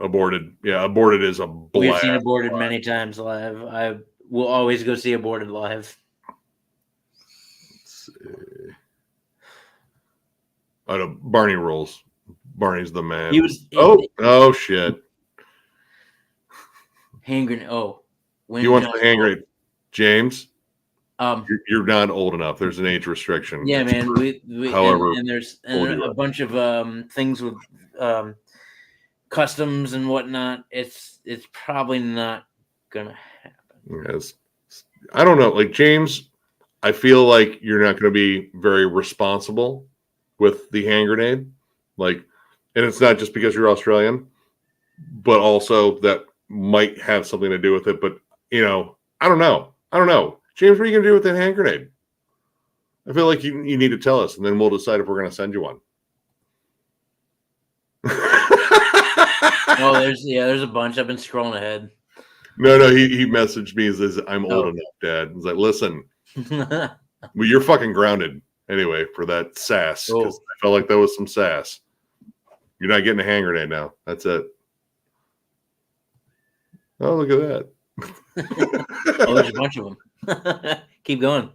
Speaker 2: Aborted. Yeah, Aborted is a blast.
Speaker 1: We've seen Aborted many times live. I will always go see Aborted live.
Speaker 2: Let's see. I know Barney rules. Barney's the man.
Speaker 1: He was.
Speaker 2: Oh shit.
Speaker 1: Hand grenade. Oh,
Speaker 2: he wants the hand grenade. James, you're not old enough. There's an age restriction.
Speaker 1: Yeah, man. We
Speaker 2: however,
Speaker 1: and there's a bunch of things with customs and whatnot. It's probably not gonna happen.
Speaker 2: Yes. I don't know. Like James, I feel like you're not going to be very responsible with the hand grenade. Like, and it's not just because you're Australian, but also that might have something to do with it. But, I don't know. James, what are you going to do with that hand grenade? I feel like you need to tell us, and then we'll decide if we're going to send you one.
Speaker 1: Oh, there's a bunch. I've been scrolling ahead.
Speaker 2: No, he messaged me and says, I'm old enough, Dad. He's like, listen, well, you're fucking grounded anyway for that sass. Because I felt like that was some sass. You're not getting a hand grenade now. That's it. Oh, look at that.
Speaker 1: Oh, there's a bunch of them. Keep going.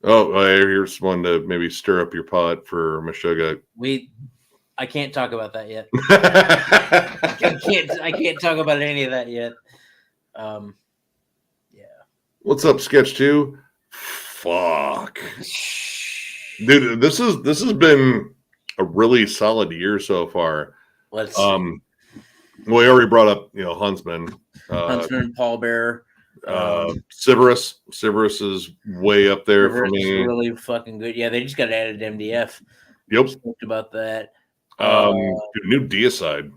Speaker 2: Here's one to maybe stir up your pot for Meshuggah.
Speaker 1: I can't talk about that yet. I can't talk about any of that yet. Yeah.
Speaker 2: What's up, Sketch 2? Fuck. Dude, this has been a really solid year so far. We already brought up, Huntsman.
Speaker 1: Huntsman, Pallbearer.
Speaker 2: Sybaris. Sybaris is way up there for me.
Speaker 1: Is really fucking good. Yeah, they just got added to MDF.
Speaker 2: Yep.
Speaker 1: Spoke about that.
Speaker 2: New Deicide.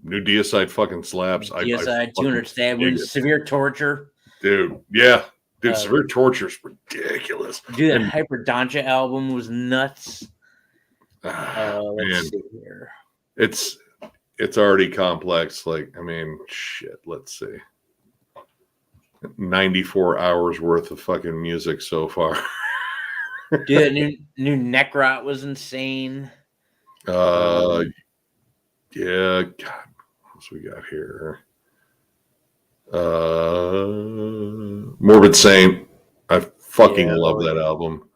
Speaker 2: New Deicide fucking slaps.
Speaker 1: Deicide, 200 stab wounds, severe torture.
Speaker 2: Dude, yeah. Dude, severe torture is ridiculous.
Speaker 1: Dude, that Hyperdontia album was nuts. Let's see here.
Speaker 2: It's already complex. Like, shit, let's see. 94 hours worth of fucking music so far.
Speaker 1: Dude, new Necrot was insane.
Speaker 2: Yeah, God, what else we got here? Morbid Saint. I fucking love that album.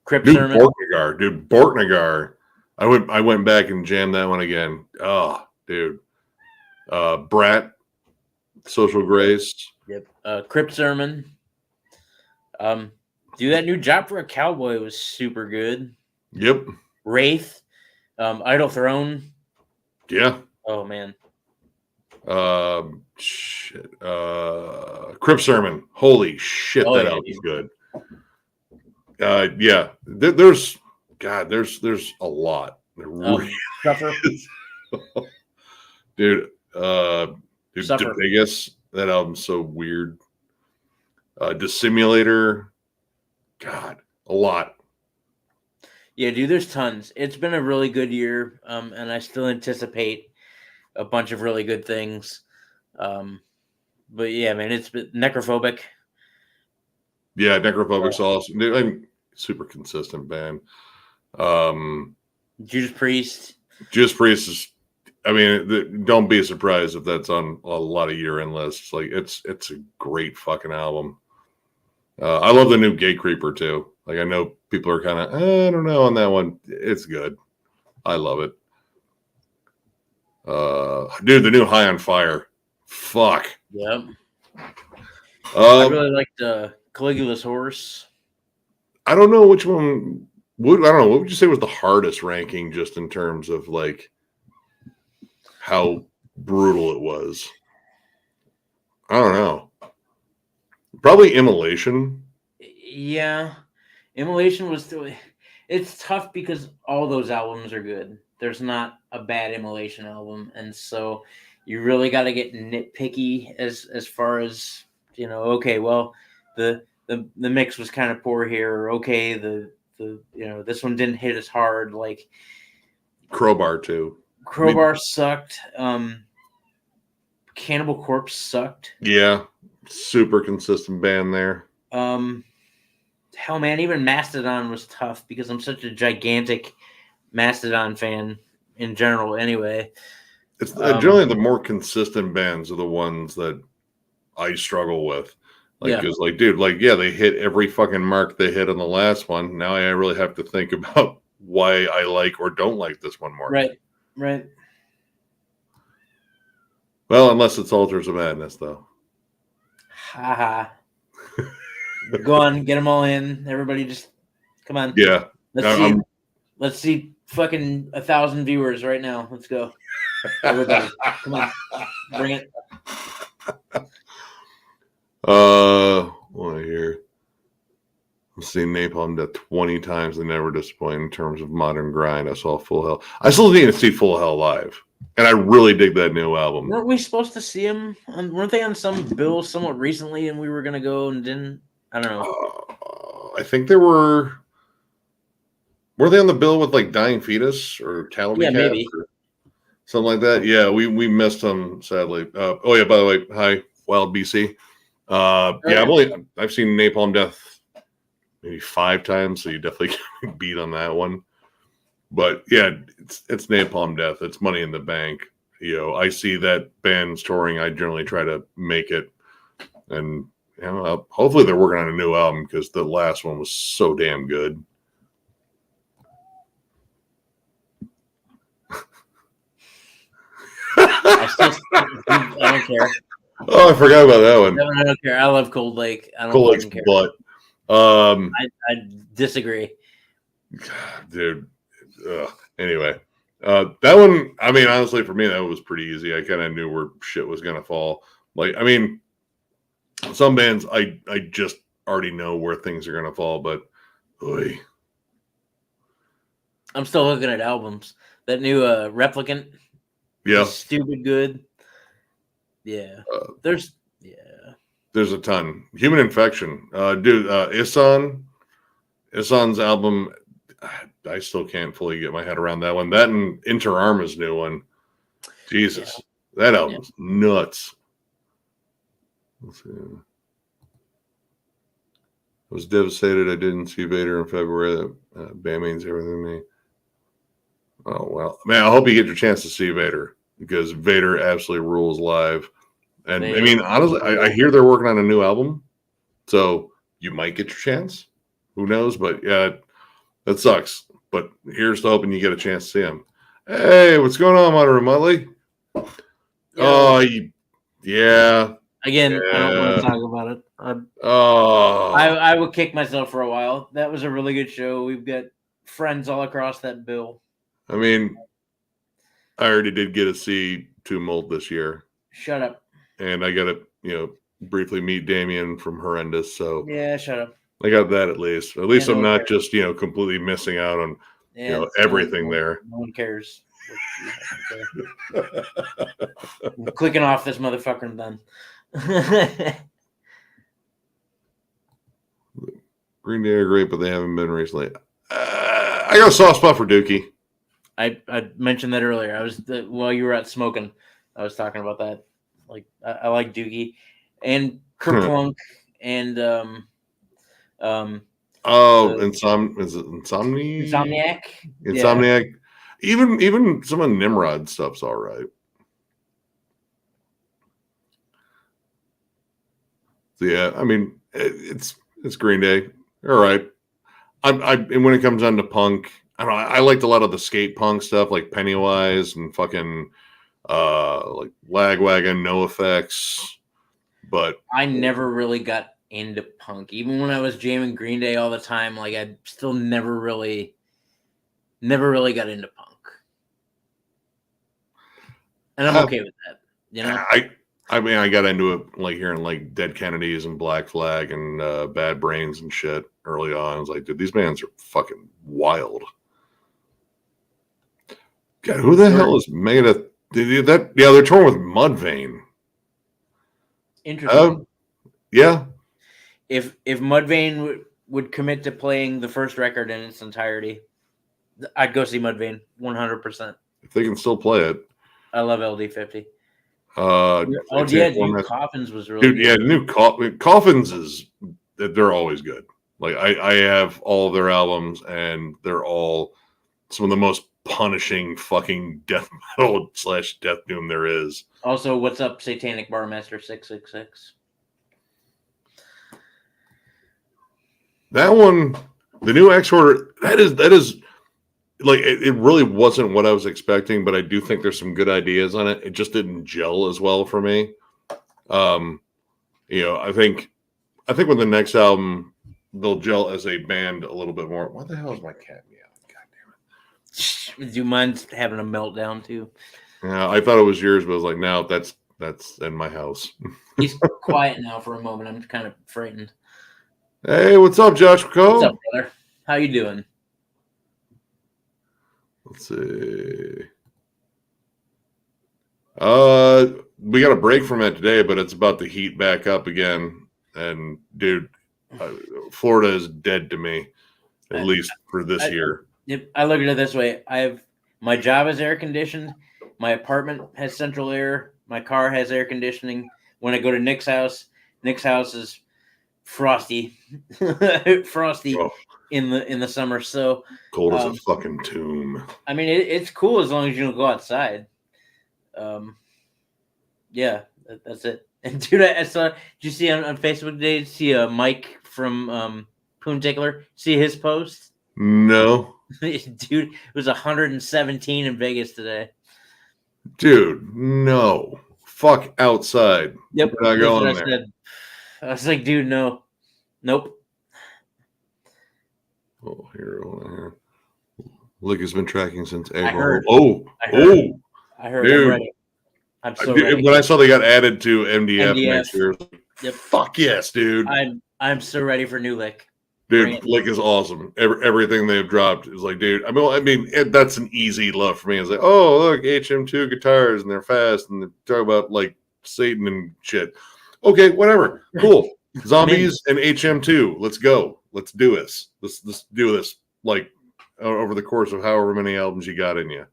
Speaker 1: Crypt
Speaker 2: Sermon. Borknagar, dude, Borknagar. I went back and jammed that one again. Oh, dude. Brat, Social Grace.
Speaker 1: Yep. Crypt Sermon. Dude, that new Job for a Cowboy was super good.
Speaker 2: Yep.
Speaker 1: Wraith, Idle Throne.
Speaker 2: Yeah.
Speaker 1: Oh man.
Speaker 2: Shit. Crypt Sermon. Holy shit, that album's good. Yeah. There's a lot.
Speaker 1: Suffer.
Speaker 2: Dude, Vegas. That album's so weird. Dissimulator. God, a lot.
Speaker 1: Yeah, dude, there's tons. It's been a really good year, and I still anticipate a bunch of really good things. But yeah, man, it's been Necrophobic.
Speaker 2: Yeah, Necrophobic's awesome. I'm super consistent band.
Speaker 1: Judas Priest.
Speaker 2: Judas Priest is I mean, don't be surprised if that's on a lot of year-end lists. Like, it's a great fucking album. I love the new Gate Creeper too. Like, I know people are kind of, I don't know on that one. It's good. I love it. Dude, the new High on Fire. Fuck.
Speaker 1: Yep. I really liked Caligula's Horse.
Speaker 2: I don't know which one. I don't know. What would you say was the hardest ranking, just in terms of like how brutal it was? I don't know. Probably Immolation.
Speaker 1: Yeah, Immolation was. It's tough because all those albums are good. There's not a bad Immolation album, and so you really got to get nitpicky as far as, you know. Okay, well, the mix was kind of poor here. Or, okay, the you know, this one didn't hit as hard. Like
Speaker 2: Crowbar too.
Speaker 1: Crowbar sucked. Cannibal Corpse sucked.
Speaker 2: Yeah, super consistent band there.
Speaker 1: Hell, man, even Mastodon was tough because I'm such a gigantic Mastodon fan in general. Anyway,
Speaker 2: it's generally the more consistent bands are the ones that I struggle with. Like, because, like, dude, like, yeah, they hit every fucking mark they hit on the last one. Now I really have to think about why I like or don't like this one more.
Speaker 1: Right.
Speaker 2: Well, unless it's Altars of Madness, though.
Speaker 1: Haha. Go on, get them all in. Everybody, just come on.
Speaker 2: Yeah.
Speaker 1: Let's see fucking 1,000 viewers right now. Let's go. Everybody, come on, bring it.
Speaker 2: What I hear? I've seen Napalm Death 20 times and never disappoint in terms of modern grind. I saw Full Hell. I still need to see Full Hell live, and I really dig that new album.
Speaker 1: Weren't we supposed to see them? Weren't they on some bill somewhat recently, and we were gonna go and didn't? I don't know.
Speaker 2: I think they were. Were they on the bill with like Dying Fetus or Talon?
Speaker 1: Yeah, maybe.
Speaker 2: Or something like that. Yeah, we missed them sadly. Oh yeah, by the way, hi, Wild BC. I've seen Napalm Death maybe 5 times, so you definitely can beat on that one. But yeah, it's Napalm Death. It's Money in the Bank. You know, I see that band's touring. I generally try to make it, and you know, hopefully they're working on a new album because the last one was so damn good.
Speaker 1: I don't care.
Speaker 2: Oh, I forgot about that one.
Speaker 1: I don't care. I love Cold Lake. I don't
Speaker 2: Cold Lake's
Speaker 1: care.
Speaker 2: Butt.
Speaker 1: I disagree.
Speaker 2: Dude. Anyway. That one, I mean, honestly, for me, that was pretty easy. I kind of knew where shit was going to fall. Like, I mean, some bands, I just already know where things are going to fall, but oy.
Speaker 1: I'm still looking at albums. That new Replicant.
Speaker 2: Yeah.
Speaker 1: Stupid good. Yeah. There's
Speaker 2: a ton. Human Infection. Dude, Isan's album, I still can't fully get my head around that one. That and Inter Arma's new one. Jesus. Yeah. That album's nuts. Let's see. I was devastated I didn't see Vader in February. That band means everything to me. Oh, well. Man, I hope you get your chance to see Vader because Vader absolutely rules live. And I mean, honestly, I hear they're working on a new album. So you might get your chance. Who knows? But yeah, that sucks. But here's to hoping you get a chance to see him. Hey, what's going on, Monterey Muttley? Oh, yeah.
Speaker 1: Again, I don't want to talk about it. I would kick myself for a while. That was a really good show. We've got friends all across that bill.
Speaker 2: I mean, I already did get to see Tumult this year.
Speaker 1: Shut up.
Speaker 2: And I got to, briefly meet Damien from Horrendous. So
Speaker 1: yeah, shut up.
Speaker 2: I got that at least. At least I'm not just, completely missing out on, everything there.
Speaker 1: No one cares. I'm clicking off this motherfucker and done.
Speaker 2: Green Day are great, but they haven't been recently. I got a soft spot for Dookie.
Speaker 1: I mentioned that earlier. While you were out smoking, I was talking about that. Like I like Dookie and Kerplunk and
Speaker 2: is it Insomniac?
Speaker 1: Insomniac.
Speaker 2: Insomniac. Even some of Nimrod stuff's all right. So yeah, I mean, it's Green Day. All right. And when it comes down to punk, I don't know. I liked a lot of the skate punk stuff, like Pennywise and fucking like Lagwagon, No Effects. But
Speaker 1: I never really got into punk, even when I was jamming Green Day all the time. Like I still never really got into punk, and I'm okay with that. You know,
Speaker 2: I mean, I got into it like hearing like Dead Kennedys and Black Flag and Bad Brains and shit early on. I was like, dude, these bands are fucking wild. God, who the hell is Megadeth? They're touring with Mudvayne.
Speaker 1: Interesting.
Speaker 2: Yeah.
Speaker 1: If Mudvayne would commit to playing the first record in its entirety, I'd go see Mudvayne 100%.
Speaker 2: If they can still play it.
Speaker 1: I love LD50.
Speaker 2: New
Speaker 1: Coffins was really good.
Speaker 2: Yeah, new Coffins they're always good. Like I have all of their albums, and they're all some of the most punishing fucking death metal / death doom there is.
Speaker 1: Also, what's up, Satanic Barmaster 666?
Speaker 2: That one, the new X Order, that is like it really wasn't what I was expecting, but I do think there's some good ideas on it. It just didn't gel as well for me. I think with the next album they'll gel as a band a little bit more. What the hell is my cat meowing? God damn it!
Speaker 1: Do you mind having a meltdown too?
Speaker 2: Yeah, I thought it was yours, but I was like, no, that's in my house.
Speaker 1: He's quiet now for a moment. I'm kind of frightened.
Speaker 2: Hey, what's up, Josh McCall?
Speaker 1: What's up, brother? How you doing?
Speaker 2: Let's see. We got a break from it today, but it's about to heat back up again. And dude, Florida is dead to me, at least for this year.
Speaker 1: Yep, I look at it this way: my job is air conditioned, my apartment has central air, my car has air conditioning. When I go to Nick's house is frosty, in the summer. So
Speaker 2: cold as a fucking tomb.
Speaker 1: I mean, it's cool as long as you don't go outside. Yeah, that's it. And dude, I saw. Did you see on Facebook today? See Mike from Poon Tickler? See his post?
Speaker 2: No,
Speaker 1: dude, it was 117 in Vegas today.
Speaker 2: Dude, no. Fuck outside.
Speaker 1: Yep,
Speaker 2: we're not going there.
Speaker 1: I was like, dude, no, nope.
Speaker 2: Oh, here. Lick has been tracking since April.
Speaker 1: I heard.
Speaker 2: Dude.
Speaker 1: I'm so ready.
Speaker 2: When I saw they got added to MDF. Next year,
Speaker 1: yep.
Speaker 2: Fuck yes, dude.
Speaker 1: I'm so ready for new Lick.
Speaker 2: Dude, Lick is awesome. Everything they've dropped is like, dude. I mean, that's an easy love for me. It's like, oh, look, HM2 guitars and they're fast and they talk about like Satan and shit. Okay, whatever. Cool. Zombies and HM2. Let's go. Let's do this. Let's do this. Like over the course of however many albums you got in you.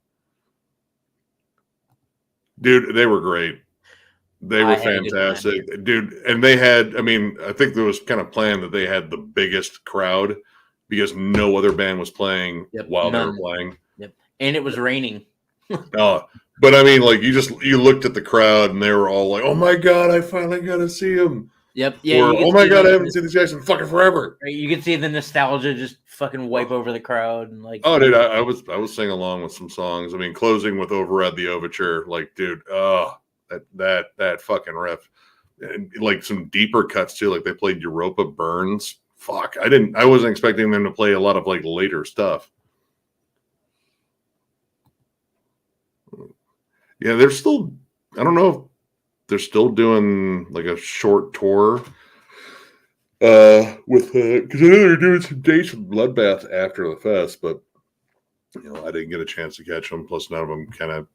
Speaker 2: Dude, they were great. They were fantastic. Dude, and they had, I mean, I think there was kind of planned that they had the biggest crowd because no other band was playing while they were playing.
Speaker 1: Yep. And it was raining.
Speaker 2: But I mean, like you looked at the crowd and they were all like, "Oh my god, I finally got to see them."
Speaker 1: Yep. Yeah.
Speaker 2: Or, oh my god, I haven't seen these guys in fucking forever.
Speaker 1: You can see the nostalgia just fucking wipe over the crowd and like.
Speaker 2: Oh, dude, I was singing along with some songs. I mean, closing with "Overread the Overture," like, dude, that fucking riff, and like some deeper cuts too. Like they played Europa Burns. Fuck, I wasn't expecting them to play a lot of like later stuff. Yeah, they're still. I don't know if they're still doing like a short tour. With because I know they're doing some dates with Bloodbath after the fest, but I didn't get a chance to catch them. Plus, none of them kind of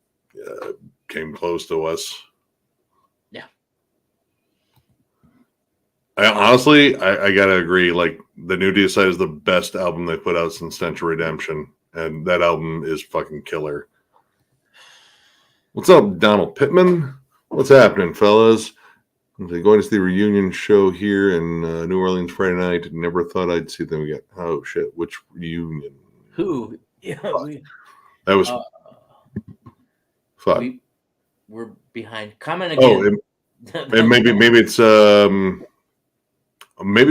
Speaker 2: came close to us.
Speaker 1: Yeah.
Speaker 2: I gotta agree. Like the new Deicide is the best album they put out since Stench of Redemption, and that album is fucking killer. What's up, Donald Pittman? What's happening, fellas? I'm going to see the reunion show here in New Orleans Friday night. Never thought I'd see them again. Oh shit! Which reunion?
Speaker 1: Who? Yeah.
Speaker 2: That was fuck.
Speaker 1: We're behind. Comment again.
Speaker 2: And maybe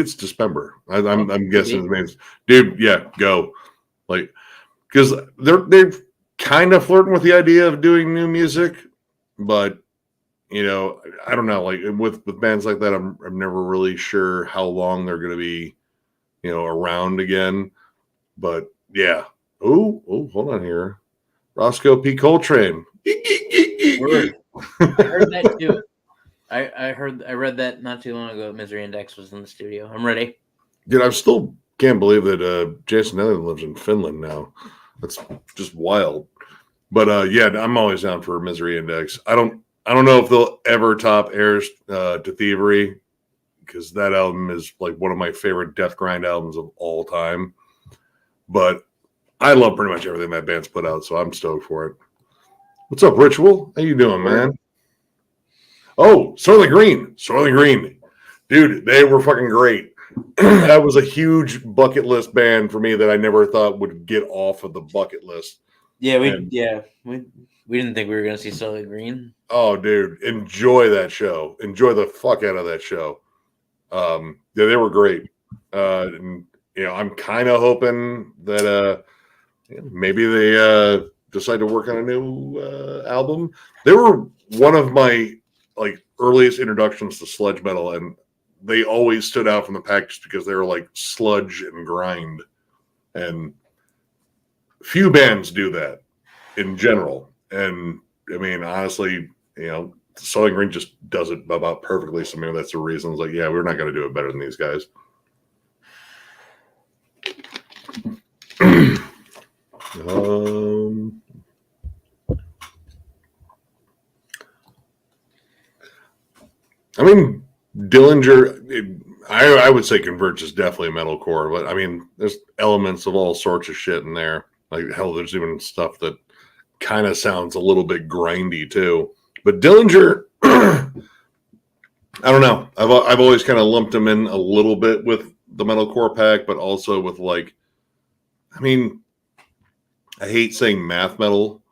Speaker 2: it's December. I'm guessing maybe dude. Yeah, go. Like, because they're kind of flirting with the idea of doing new music, but you know, I don't know. Like with bands like that, I'm never really sure how long they're going to be, you know, around again. But yeah. Oh, hold on here. Roscoe P. Coltrane.
Speaker 1: Word. I heard that too. I read that not too long ago. Misery Index was in the studio. I'm ready.
Speaker 2: Dude, I still can't believe that Jason Netherland lives in Finland now. That's just wild. But yeah, I'm always down for Misery Index. I don't know if they'll ever top Heirs to Thievery, because that album is like one of my favorite death grind albums of all time. But I love pretty much everything that band's put out, so I'm stoked for it. What's up, Ritual? How you doing, man? Oh, Soilent Green. Dude, they were fucking great. That was a huge bucket list band for me that I never thought would get off of the bucket list.
Speaker 1: Yeah, we didn't think we were gonna see Soilent Green.
Speaker 2: Oh, dude, enjoy that show. Enjoy the fuck out of that show. Yeah, they were great. And, you know, I'm kind of hoping that maybe they decide to work on a new album. They were one of my like earliest introductions to sludge metal, and they always stood out from the pack just because they were like sludge and grind. And few bands do that in general. And I mean, honestly, you know, Soilent Green just does it about perfectly. So maybe that's the reason. It's like, yeah, we're not going to do it better than these guys. I mean, Dillinger, I would say Converge is definitely metalcore, but I mean, there's elements of all sorts of shit in there. Like, hell, there's even stuff that kind of sounds a little bit grindy too. But Dillinger, I don't know. I've always kind of lumped him in a little bit with the metalcore pack, but also with like, I mean, I hate saying math metal,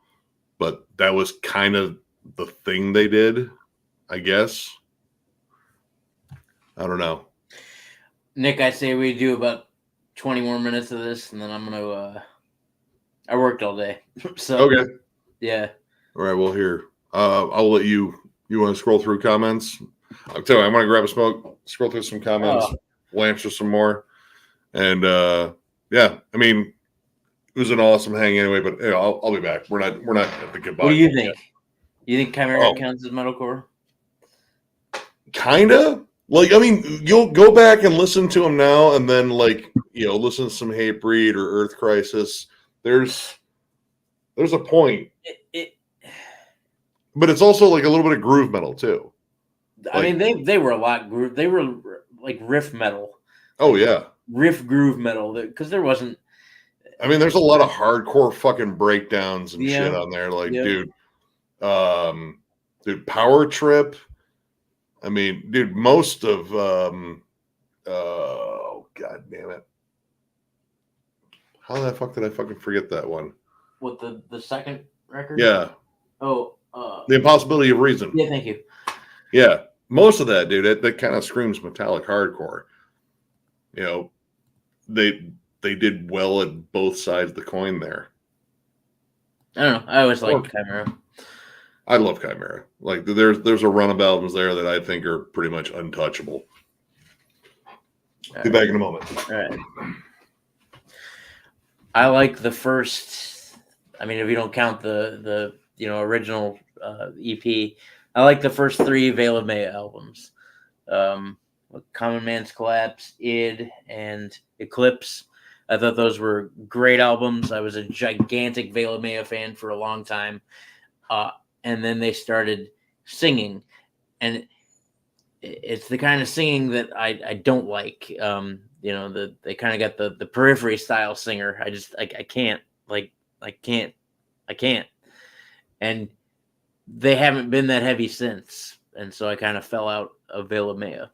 Speaker 2: but that was kind of the thing they did, I guess. I don't know.
Speaker 1: Nick, I say we do about 20 more minutes of this, and then I'm gonna. I worked all day, so
Speaker 2: okay.
Speaker 1: Yeah.
Speaker 2: All right. Well, here I'll let you. You want to scroll through comments? I'll tell you. I'm gonna grab a smoke, scroll through some comments, we'll answer some more, and yeah. I mean, it was an awesome hang anyway. But you know, I'll be back. We're not at the goodbye.
Speaker 1: What do you think? Yet. You think Chimera counts as metalcore?
Speaker 2: Kinda. Like, I mean, you'll go back and listen to them now, and then, like, you know, listen to some Hatebreed or Earth Crisis. There's a point, but it's also like a little bit of groove metal too.
Speaker 1: I mean, they were a lot groove. They were like riff metal.
Speaker 2: Oh yeah,
Speaker 1: riff groove metal. Because there wasn't.
Speaker 2: I mean, there's a lot of hardcore fucking breakdowns and shit on there. Like, dude, Power Trip. I mean, dude, most of oh god damn it. How the fuck did I fucking forget that one?
Speaker 1: What, the second record?
Speaker 2: Yeah.
Speaker 1: Oh,
Speaker 2: The Impossibility of Reason.
Speaker 1: Yeah, thank you.
Speaker 2: Yeah. Most of that, dude, that kind of screams metallic hardcore. You know, they did well at both sides of the coin there.
Speaker 1: I don't know. I always liked Chimera.
Speaker 2: I love Chimera. Like, there's a run of albums there that I think are pretty much untouchable. Be back in a moment.
Speaker 1: All right. I like the first. I mean, if you don't count the original EP, I like the first 3 Veil of Maya albums. Common Man's Collapse, Id, and Eclipse. I thought those were great albums. I was a gigantic Veil of Maya fan for a long time. And then they started singing, and it's the kind of singing that I don't like. They kind of got the Periphery style singer. I can't. And they haven't been that heavy since, and so I kind of fell out of Veil of Maya.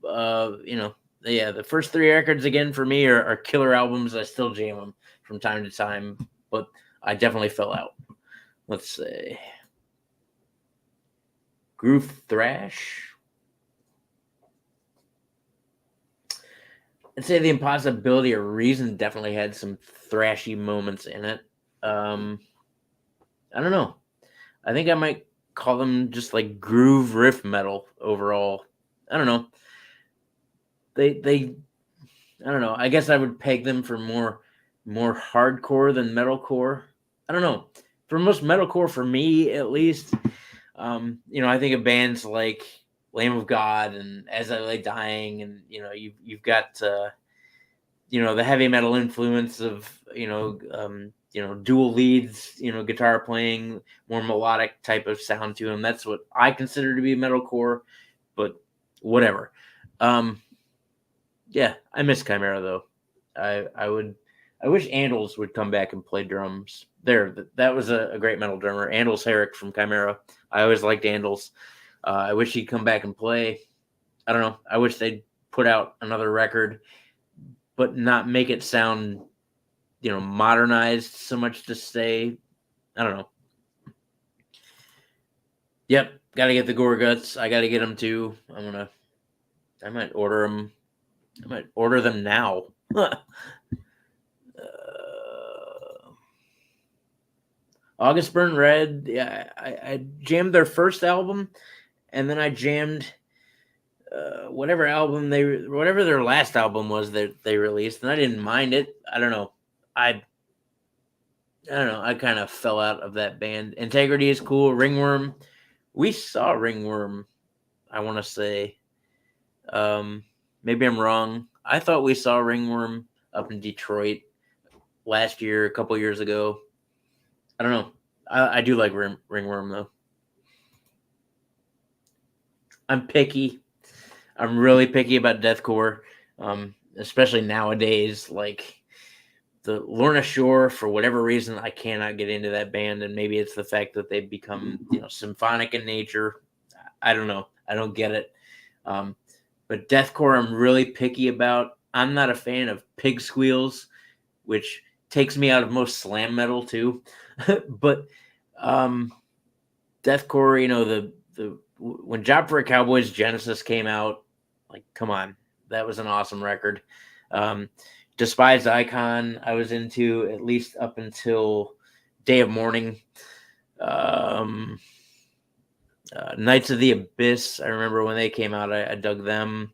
Speaker 1: The first 3 records again for me are killer albums. I still jam them from time to time, but I definitely fell out. Let's say groove thrash. I'd say the Impossibility of Reason definitely had some thrashy moments in it. I don't know. I think I might call them just like groove riff metal overall. I don't know. They I don't know. I guess I would peg them for more hardcore than metalcore. I don't know. For most metalcore, for me at least, I think of bands like Lamb of God and As I Lay Dying, and you've got the heavy metal influence of dual leads, guitar playing, more melodic type of sound to them. That's what I consider to be metalcore, but whatever. Yeah, I miss Chimera though. I wish Andals would come back and play drums. That was a great metal drummer, Andals Herrick from Chimera. I always liked Andals. I wish he'd come back and play. I don't know. I wish they'd put out another record, but not make it sound, modernized so much to say. I don't know. Yep, got to get the Gorguts. I got to get them too. I might order them. I might order them now. August Burn Red. Yeah, I jammed their first album, and then I jammed whatever their last album was that they released, and I didn't mind it. I don't know. I kind of fell out of that band. Integrity is cool. Ringworm. We saw Ringworm, I want to say. Maybe I'm wrong. I thought we saw Ringworm up in Detroit last year, a couple years ago. I don't know. I do like Ringworm, though. I'm picky. I'm really picky about deathcore, especially nowadays. Like the Lorna Shore, for whatever reason, I cannot get into that band, and maybe it's the fact that they've become, symphonic in nature. I don't know. I don't get it. But deathcore, I'm really picky about. I'm not a fan of pig squeals, which takes me out of most slam metal too. But deathcore, when Job for a Cowboy's Genesis came out, like, come on, that was an awesome record. Despised Icon, I was into at least up until Day of Mourning. Knights of the Abyss, I remember when they came out, I dug them.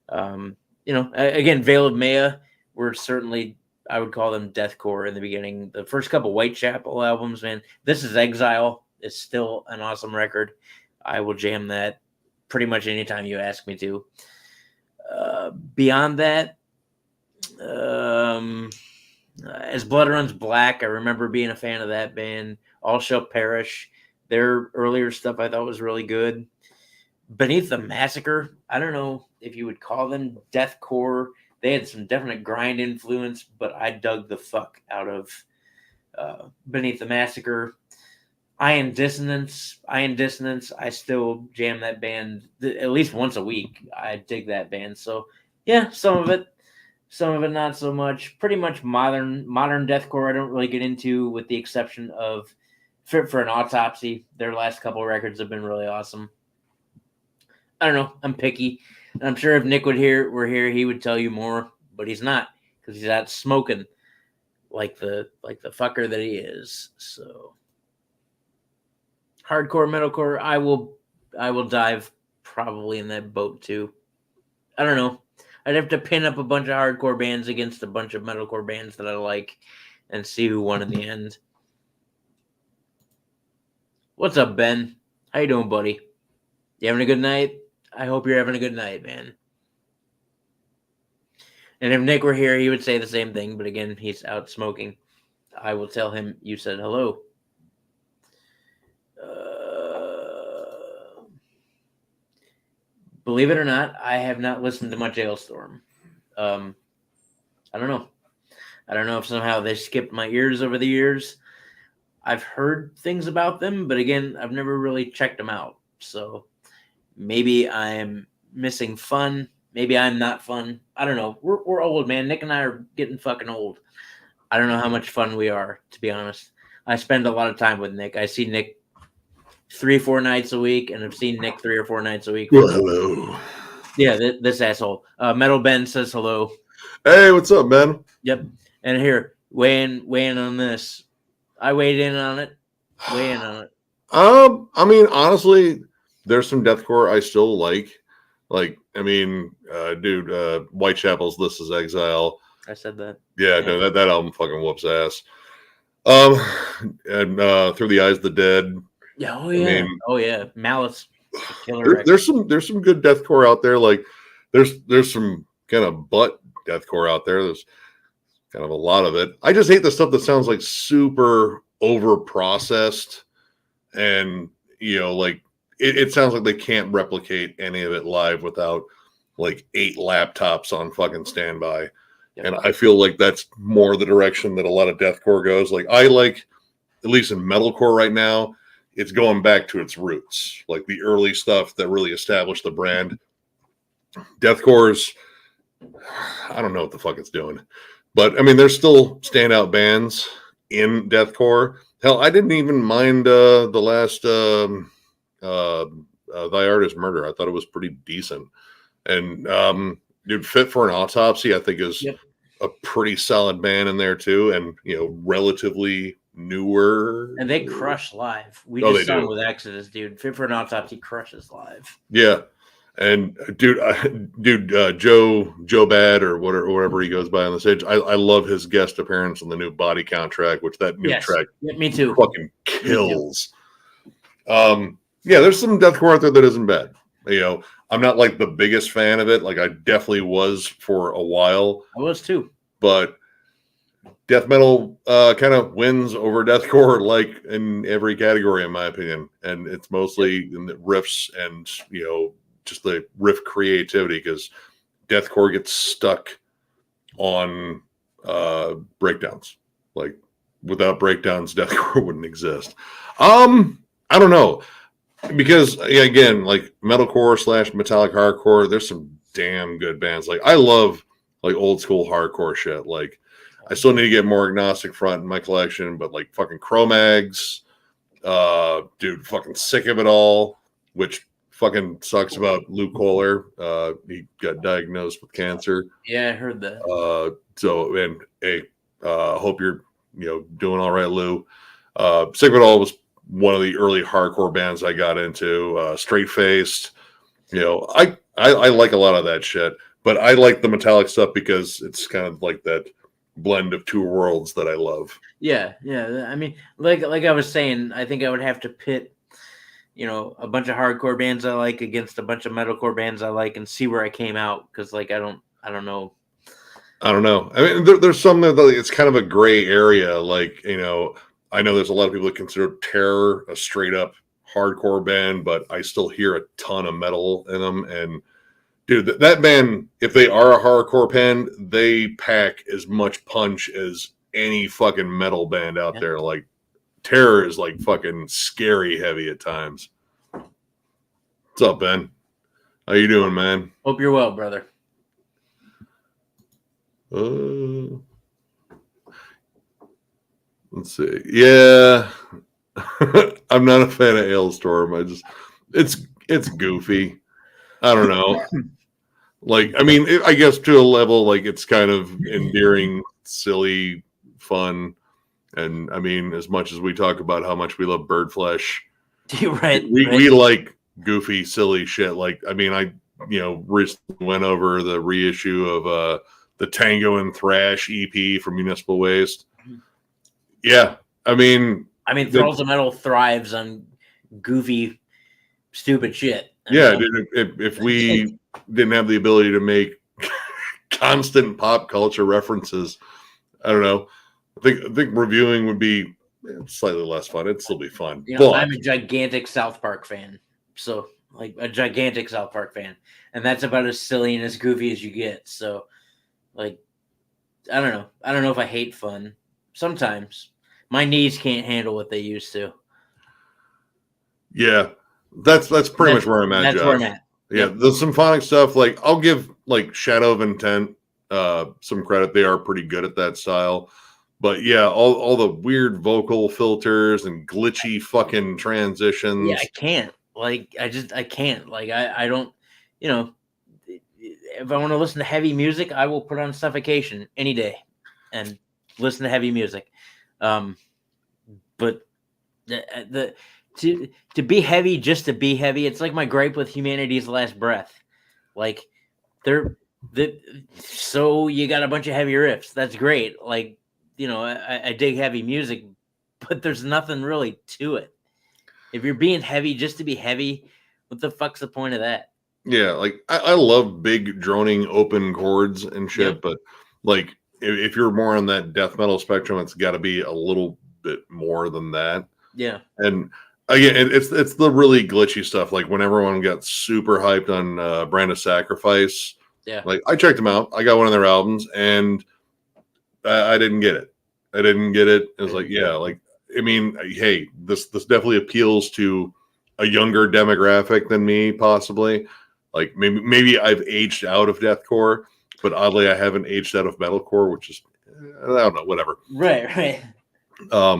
Speaker 1: Again, Veil of Maya were certainly, I would call them deathcore in the beginning. The first couple Whitechapel albums, man. This Is Exile is still an awesome record. I will jam that pretty much anytime you ask me to. Beyond that, As Blood Runs Black, I remember being a fan of that band. All Shall Perish. Their earlier stuff I thought was really good. Beneath the Massacre, I don't know if you would call them deathcore. They had some definite grind influence, but I dug the fuck out of Beneath the Massacre. Iron Dissonance, I still jam that band at least once a week. I dig that band. So, yeah, some of it not so much. Pretty much modern deathcore I don't really get into, with the exception of Fit for an Autopsy. Their last couple records have been really awesome. I don't know. I'm picky. And I'm sure if Nick were here, he would tell you more, but he's not, because he's out smoking like the fucker that he is. So hardcore, metalcore, I will dive probably in that boat too. I don't know. I'd have to pin up a bunch of hardcore bands against a bunch of metalcore bands that I like and see who won in the end. What's up, Ben? How you doing, buddy? You having a good night? I hope you're having a good night, man. And if Nick were here, he would say the same thing, but again, he's out smoking. I will tell him you said hello. Believe it or not, I have not listened to much Ailstorm. I don't know. I don't know if somehow they skipped my ears over the years. I've heard things about them, but again, I've never really checked them out. So maybe I'm missing fun. Maybe I'm not fun. I don't know. We're old, man. Nick and I are getting fucking old. I don't know how much fun we are, to be honest. I spend a lot of time with Nick. I see Nick 3-4 nights a week, and I've seen Nick 3 or 4 nights a week.
Speaker 2: Well, hello.
Speaker 1: Yeah, this asshole. Metal Ben says hello.
Speaker 2: Hey, what's up, man?
Speaker 1: Yep. And here, weigh in on this. I weighed in on it. Weigh in on it.
Speaker 2: I mean, honestly, there's some deathcore I still like. Like, I mean, dude, Whitechapel's This Is Exile.
Speaker 1: I said that.
Speaker 2: Yeah, no, that album fucking whoops ass. And Through the Eyes of the Dead.
Speaker 1: Yeah, oh yeah, Malice.
Speaker 2: There's some good deathcore out there. Like, there's some kind of butt deathcore out there. There's kind of a lot of it. I just hate the stuff that sounds like super over processed, and like it sounds like they can't replicate any of it live without like 8 laptops on fucking standby. Yep. And I feel like that's more the direction that a lot of deathcore goes. Like, I like, at least in metalcore right now, it's going back to its roots, like the early stuff that really established the brand. Deathcore's, I don't know what the fuck it's doing, but I mean, there's still standout bands in deathcore. Hell, I didn't even mind the last Thy Art Is Murder. I thought it was pretty decent. And dude, Fit for an Autopsy, I think is a pretty solid band in there too, and relatively newer.
Speaker 1: And they crush live. We just saw with Exodus, dude. Fit for an Autopsy crushes live.
Speaker 2: Yeah. And Joe Bad or whatever he goes by on the stage. I love his guest appearance on the new Body Count track, which that new track
Speaker 1: me too
Speaker 2: fucking kills. There's some deathcore out there that isn't bad. I'm not like the biggest fan of it. Like, I definitely was for a while.
Speaker 1: I was too.
Speaker 2: But death metal kind of wins over deathcore, like in every category, in my opinion. And it's mostly in the riffs and just the riff creativity, because deathcore gets stuck on breakdowns. Like, without breakdowns, deathcore wouldn't exist. I don't know, because again, like metalcore / metallic hardcore, there's some damn good bands. Like, I love like old school hardcore shit. Like, I still need to get more Agnostic Front in my collection, but like fucking Cro-Mags, dude, fucking Sick of It All, which fucking sucks about Luke Kohler. He got diagnosed with cancer.
Speaker 1: Yeah, I heard that.
Speaker 2: Hope you're doing all right, Lou. Sick of It All was one of the early hardcore bands I got into. Straight Faced. I like a lot of that shit, but I like the metallic stuff because it's kind of like that blend of two worlds that I love.
Speaker 1: Yeah. I mean, like I was saying, I think I would have to pit a bunch of hardcore bands I like against a bunch of metalcore bands I like and see where I came out, because like I don't know.
Speaker 2: I mean, there's some that it's kind of a gray area. Like, I know there's a lot of people that consider Terror a straight up hardcore band, but I still hear a ton of metal in them. And dude, that band, if they are a hardcore band, they pack as much punch as any fucking metal band out there. Like, Terror is like fucking scary heavy at times. What's up, Ben? How you doing, man?
Speaker 1: Hope you're well, brother.
Speaker 2: Let's see. Yeah. I'm not a fan of Ailstorm. It's goofy. I don't know. Like, I mean, I guess to a level, like, it's kind of endearing, silly, fun. And I mean, as much as we talk about how much we love Bird Flesh,
Speaker 1: right?
Speaker 2: We like goofy, silly shit. Like, I mean, I recently went over the reissue of the Tango and Thrash EP from Municipal Waste. Yeah, I mean,
Speaker 1: Thralls of Metal thrives on goofy, stupid shit.
Speaker 2: Dude, if we didn't have the ability to make constant pop culture references, I don't know. I think reviewing would be slightly less fun. It'd still be fun.
Speaker 1: I'm a gigantic South Park fan. So, like, a gigantic South Park fan. And that's about as silly and as goofy as you get. So, like, I don't know. I don't know if I hate fun. Sometimes. My knees can't handle what they used to.
Speaker 2: Yeah. That's pretty much where I'm at,
Speaker 1: That's
Speaker 2: Josh.
Speaker 1: where I'm at.
Speaker 2: Yeah, the symphonic stuff, like, I'll give like Shadow of Intent some credit. They are pretty good at that style. But yeah, all the weird vocal filters and glitchy fucking transitions.
Speaker 1: Yeah, I can't. Like, I can't. Like, I don't, you know, if I want to listen to heavy music, I will put on Suffocation any day and listen to heavy music. But the to be heavy just to be heavy, it's like my gripe with Humanity's Last Breath. Like, so you got a bunch of heavy riffs. That's great. Like, I dig heavy music, but there's nothing really to it. If you're being heavy just to be heavy, what the fuck's the point of that?
Speaker 2: Yeah, like I love big droning open chords and shit,
Speaker 1: Yep.
Speaker 2: but like if you're more on that death metal spectrum, it's got to be a little bit more than that.
Speaker 1: Yeah.
Speaker 2: And again, it's the really glitchy stuff. Like when everyone got super hyped on Brand of Sacrifice.
Speaker 1: Yeah.
Speaker 2: Like I checked them out. I got one of their albums, and I didn't get it. I didn't get it. It was like, yeah, like I mean, hey, this definitely appeals to a younger demographic than me, possibly. Like maybe I've aged out of deathcore, but oddly I haven't aged out of metalcore, which is I don't know, whatever.
Speaker 1: Right. I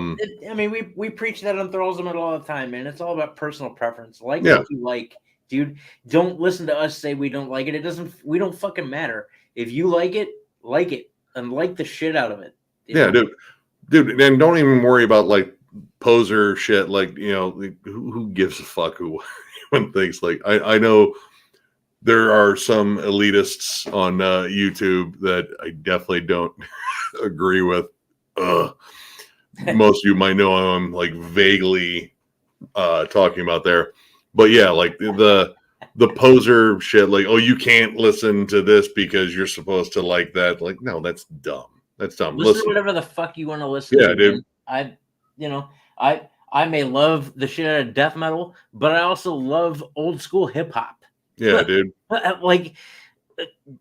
Speaker 1: mean, we preach that on Thralls of Metal all the time, man. It's all about personal preference. Like what you like, dude. Don't listen to us say we don't like it. We don't fucking matter. If you like it, and like the shit out of it.
Speaker 2: Yeah, dude, and don't even worry about like poser shit. Like, who gives a fuck who one thinks. Like I know there are some elitists on YouTube that I definitely don't agree with. Most of you might know I'm like vaguely talking about there, but yeah, like the poser shit. Like, oh, you can't listen to this because you're supposed to like that. Like, no, that's dumb. That's dumb.
Speaker 1: Listen to whatever the fuck you want to listen to.
Speaker 2: Yeah,
Speaker 1: dude. I may love the shit out of death metal, but I also love old school hip hop.
Speaker 2: Yeah, dude.
Speaker 1: Like,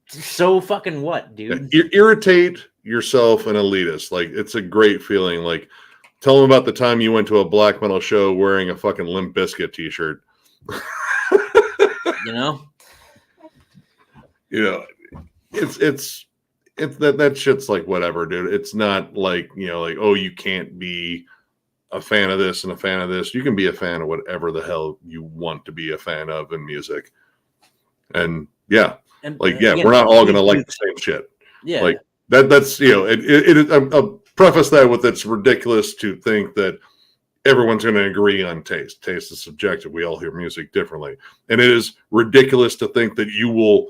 Speaker 1: so fucking what, dude?
Speaker 2: Irritate yourself an elitist. Like, it's a great feeling. Like, tell them about the time you went to a black metal show wearing a fucking Limp Bizkit t-shirt. It's that shit's like whatever, dude. It's not like, like, oh, you can't be a fan of this and a fan of this. You can be a fan of whatever the hell you want to be a fan of in music. And yeah, we're not all gonna like the same shit.
Speaker 1: Yeah,
Speaker 2: like that's I'll preface that with it's ridiculous to think that everyone's going to agree on taste. Taste is subjective. We all hear music differently, and it is ridiculous to think that you will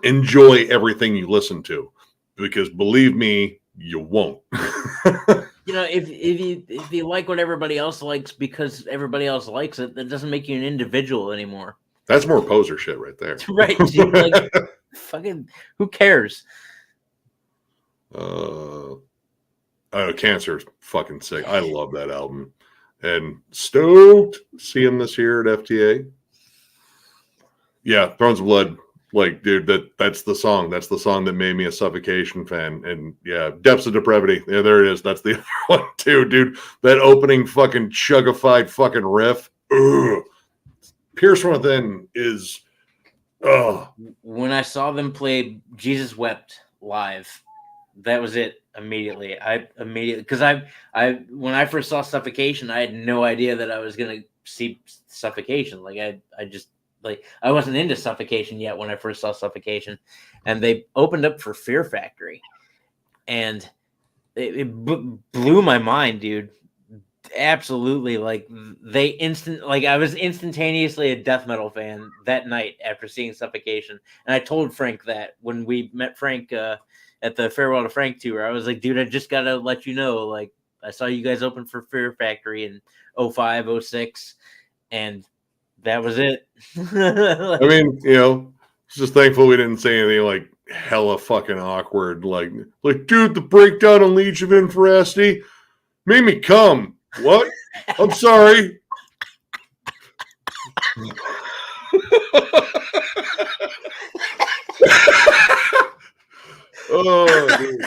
Speaker 2: enjoy everything you listen to, because believe me, you won't.
Speaker 1: If you like what everybody else likes because everybody else likes it, that doesn't make you an individual anymore.
Speaker 2: That's more poser shit right there.
Speaker 1: Right, dude. Like, fucking, who cares?
Speaker 2: Cancer's fucking sick. I love that album, and stoked to see him this year at FTA. Yeah, Thrones of Blood. Like, dude, that's the song. That's the song that made me a Suffocation fan. And yeah, Depths of Depravity. Yeah, there it is. That's the other one too, dude. That opening fucking chugified fucking riff. Ugh. Pierce from Within is.
Speaker 1: When I saw them play Jesus Wept live, that was it. Immediately, because when I first saw Suffocation, I had no idea that I was gonna see Suffocation. Like I just. Like, I wasn't into Suffocation yet when I first saw Suffocation, and they opened up for Fear Factory, and it blew my mind, dude. Absolutely. Like, I was instantaneously a death metal fan that night after seeing Suffocation. And I told Frank that when we met Frank at the Farewell to Frank tour. I was like, dude, I just gotta let you know, like, I saw you guys open for Fear Factory in 05, 06, and that was it.
Speaker 2: I mean, just thankful we didn't say anything like hella fucking awkward. Like, dude, the breakdown on Legion of Inferacity made me come. What? I'm sorry. Oh, dude.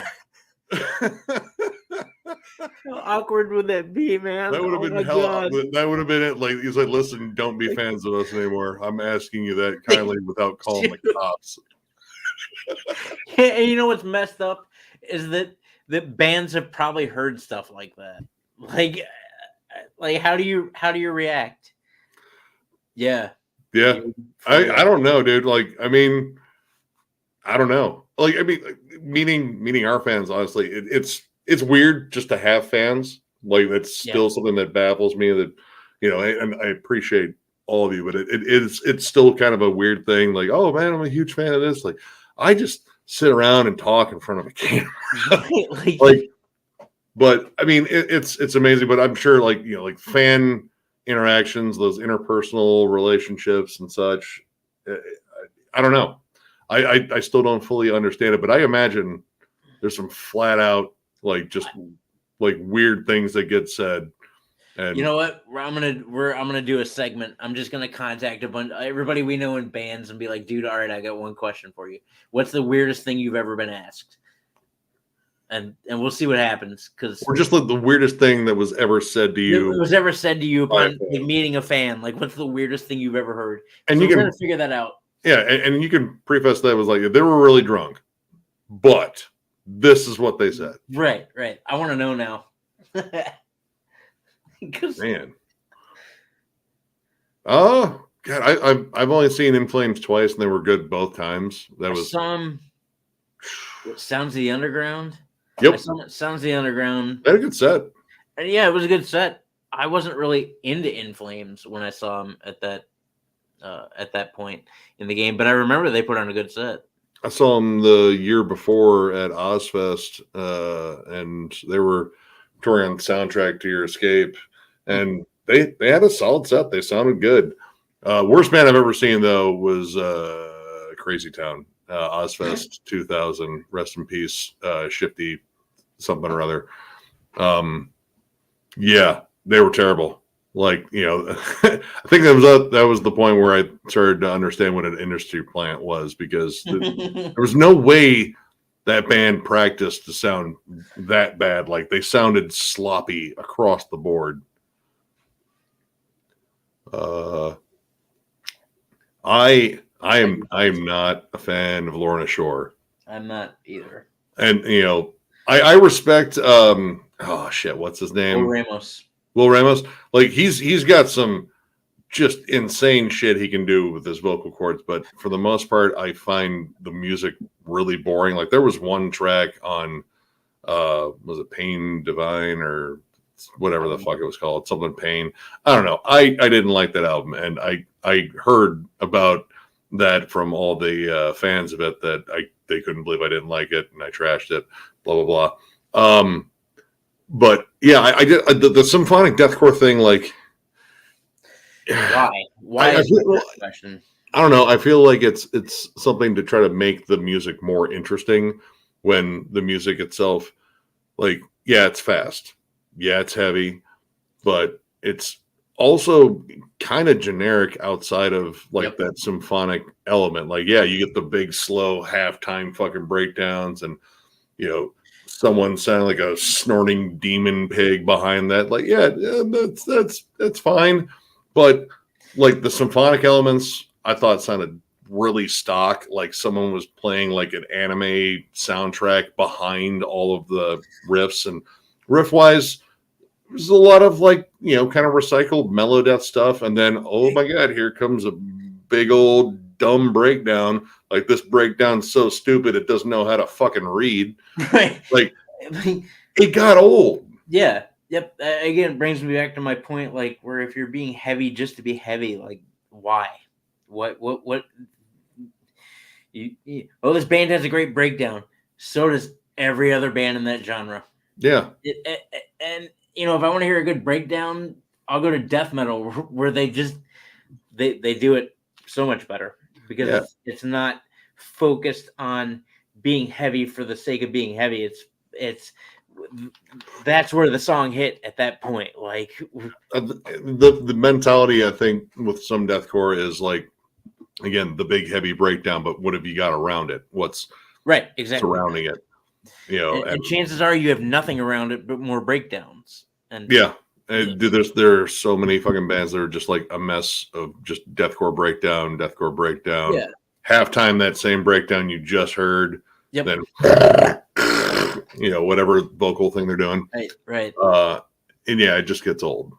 Speaker 1: How awkward would that be, man?
Speaker 2: That would have been hell. That would have been it. Like, he's like, listen, don't be fans of us anymore. I'm asking you that kindly without calling the cops.
Speaker 1: And you know what's messed up is that the bands have probably heard stuff like that. Like how do you react? Yeah.
Speaker 2: I don't know, dude. Like, I mean, I don't know. Like, I mean, meaning our fans, honestly, it's weird just to have fans. Like, that's still something that baffles me. That, you know, and I appreciate all of you, but it's still kind of a weird thing. Like, oh man, I'm a huge fan of this. Like, I just sit around and talk in front of a camera. like, but I mean, it's amazing. But I'm sure, like, you know, like fan interactions, those interpersonal relationships and such. I don't know. I still don't fully understand it, but I imagine there's some flat out like just like weird things that get said. And
Speaker 1: you know what? I'm gonna do a segment. I'm just gonna contact a bunch everybody we know in bands and be like, dude, all right, I got one question for you. What's the weirdest thing you've ever been asked? And we'll see what happens.
Speaker 2: Or just like the weirdest thing that was ever said to you.
Speaker 1: It was ever said to you upon like, meeting a fan. Like, what's the weirdest thing you've ever heard?
Speaker 2: And
Speaker 1: so
Speaker 2: you can
Speaker 1: figure that out.
Speaker 2: Yeah, and you can preface that was like they were really drunk, but this is what they said.
Speaker 1: Right. I want to know now.
Speaker 2: Man. Oh God, I've only seen In Flames twice, and they were good both times. That was
Speaker 1: some Sounds of the Underground.
Speaker 2: Yep,
Speaker 1: Sounds of the Underground.
Speaker 2: They had a good set.
Speaker 1: And yeah, it was a good set. I wasn't really into In Flames when I saw them at that point in the game, but I remember they put on a good set.
Speaker 2: I saw them the year before at Ozfest, and they were touring on the soundtrack to Your Escape, and they had a solid set. They sounded good. Worst band I've ever seen though was Crazy Town, Ozfest 2000. Rest in peace, Shifty something or other. Yeah, they were terrible. Like, you know, I think that was the point where I started to understand what an industry plant was, because there was no way that band practiced to sound that bad. Like, they sounded sloppy across the board. I am not a fan of Lorna Shore.
Speaker 1: I'm not either.
Speaker 2: And you know, I respect oh shit, what's his name? Will Ramos. Like, he's got some just insane shit he can do with his vocal cords, but for the most part, I find the music really boring. Like, there was one track on was it Pain Divine or whatever the fuck it was called, something Pain. I don't know. I didn't like that album, and I heard about that from all the fans of it that they couldn't believe I didn't like it and I trashed it. Blah blah blah. But yeah, I did the symphonic deathcore thing. Like,
Speaker 1: why is that question?
Speaker 2: I don't know. I feel like it's something to try to make the music more interesting, when the music itself, like, yeah, it's fast, yeah, it's heavy, but it's also kind of generic outside of like that symphonic element. Like, yeah, you get the big slow halftime fucking breakdowns, and you know, someone sounding like a snorting demon pig behind that. Like, yeah, that's fine. But like the symphonic elements, I thought sounded really stock. Like someone was playing like an anime soundtrack behind all of the riffs, and riff wise, there's a lot of like, you know, kind of recycled Melodeath stuff. And then, oh my God, here comes a big old dumb breakdown. Like, this breakdown's so stupid it doesn't know how to fucking read.
Speaker 1: Right.
Speaker 2: Like, it got old.
Speaker 1: Yeah. Yep. Again, it brings me back to my point, like, where if you're being heavy just to be heavy, like, why? What? This band has a great breakdown. So does every other band in that genre.
Speaker 2: Yeah.
Speaker 1: And you know, if I want to hear a good breakdown, I'll go to death metal, where they just they do it so much better, because it's not focused on being heavy for the sake of being heavy. It's that's where the song hit at that point. Like,
Speaker 2: the mentality, I think, with some deathcore is like, again, the big heavy breakdown, but what have you got around it? What's surrounding it? You know,
Speaker 1: and chances are you have nothing around it but more breakdowns. And
Speaker 2: there are so many fucking bands that are just like a mess of just deathcore breakdown. Yeah. Halftime, that same breakdown you just heard.
Speaker 1: Yep.
Speaker 2: Then whatever vocal thing they're doing.
Speaker 1: Right.
Speaker 2: And yeah, it just gets old.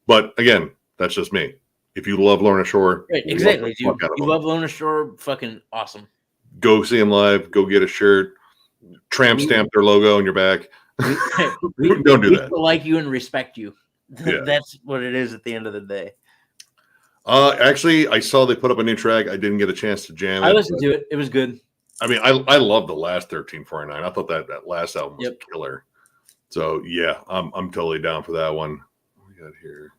Speaker 2: But again, that's just me. If you love Lorna Shore,
Speaker 1: right, exactly. You love Lorna Shore, fucking awesome.
Speaker 2: Go see them live. Go get a shirt. Tramp stamp their logo on your back. Don't do that.
Speaker 1: People like you and respect you.
Speaker 2: Yeah.
Speaker 1: That's what it is at the end of the day.
Speaker 2: Actually, I saw they put up a new track. I didn't get a chance to jam it.
Speaker 1: I listened to it. It was good.
Speaker 2: I mean, I love the last 1349. I thought that last album was killer. So yeah, I'm totally down for that one. What we got here?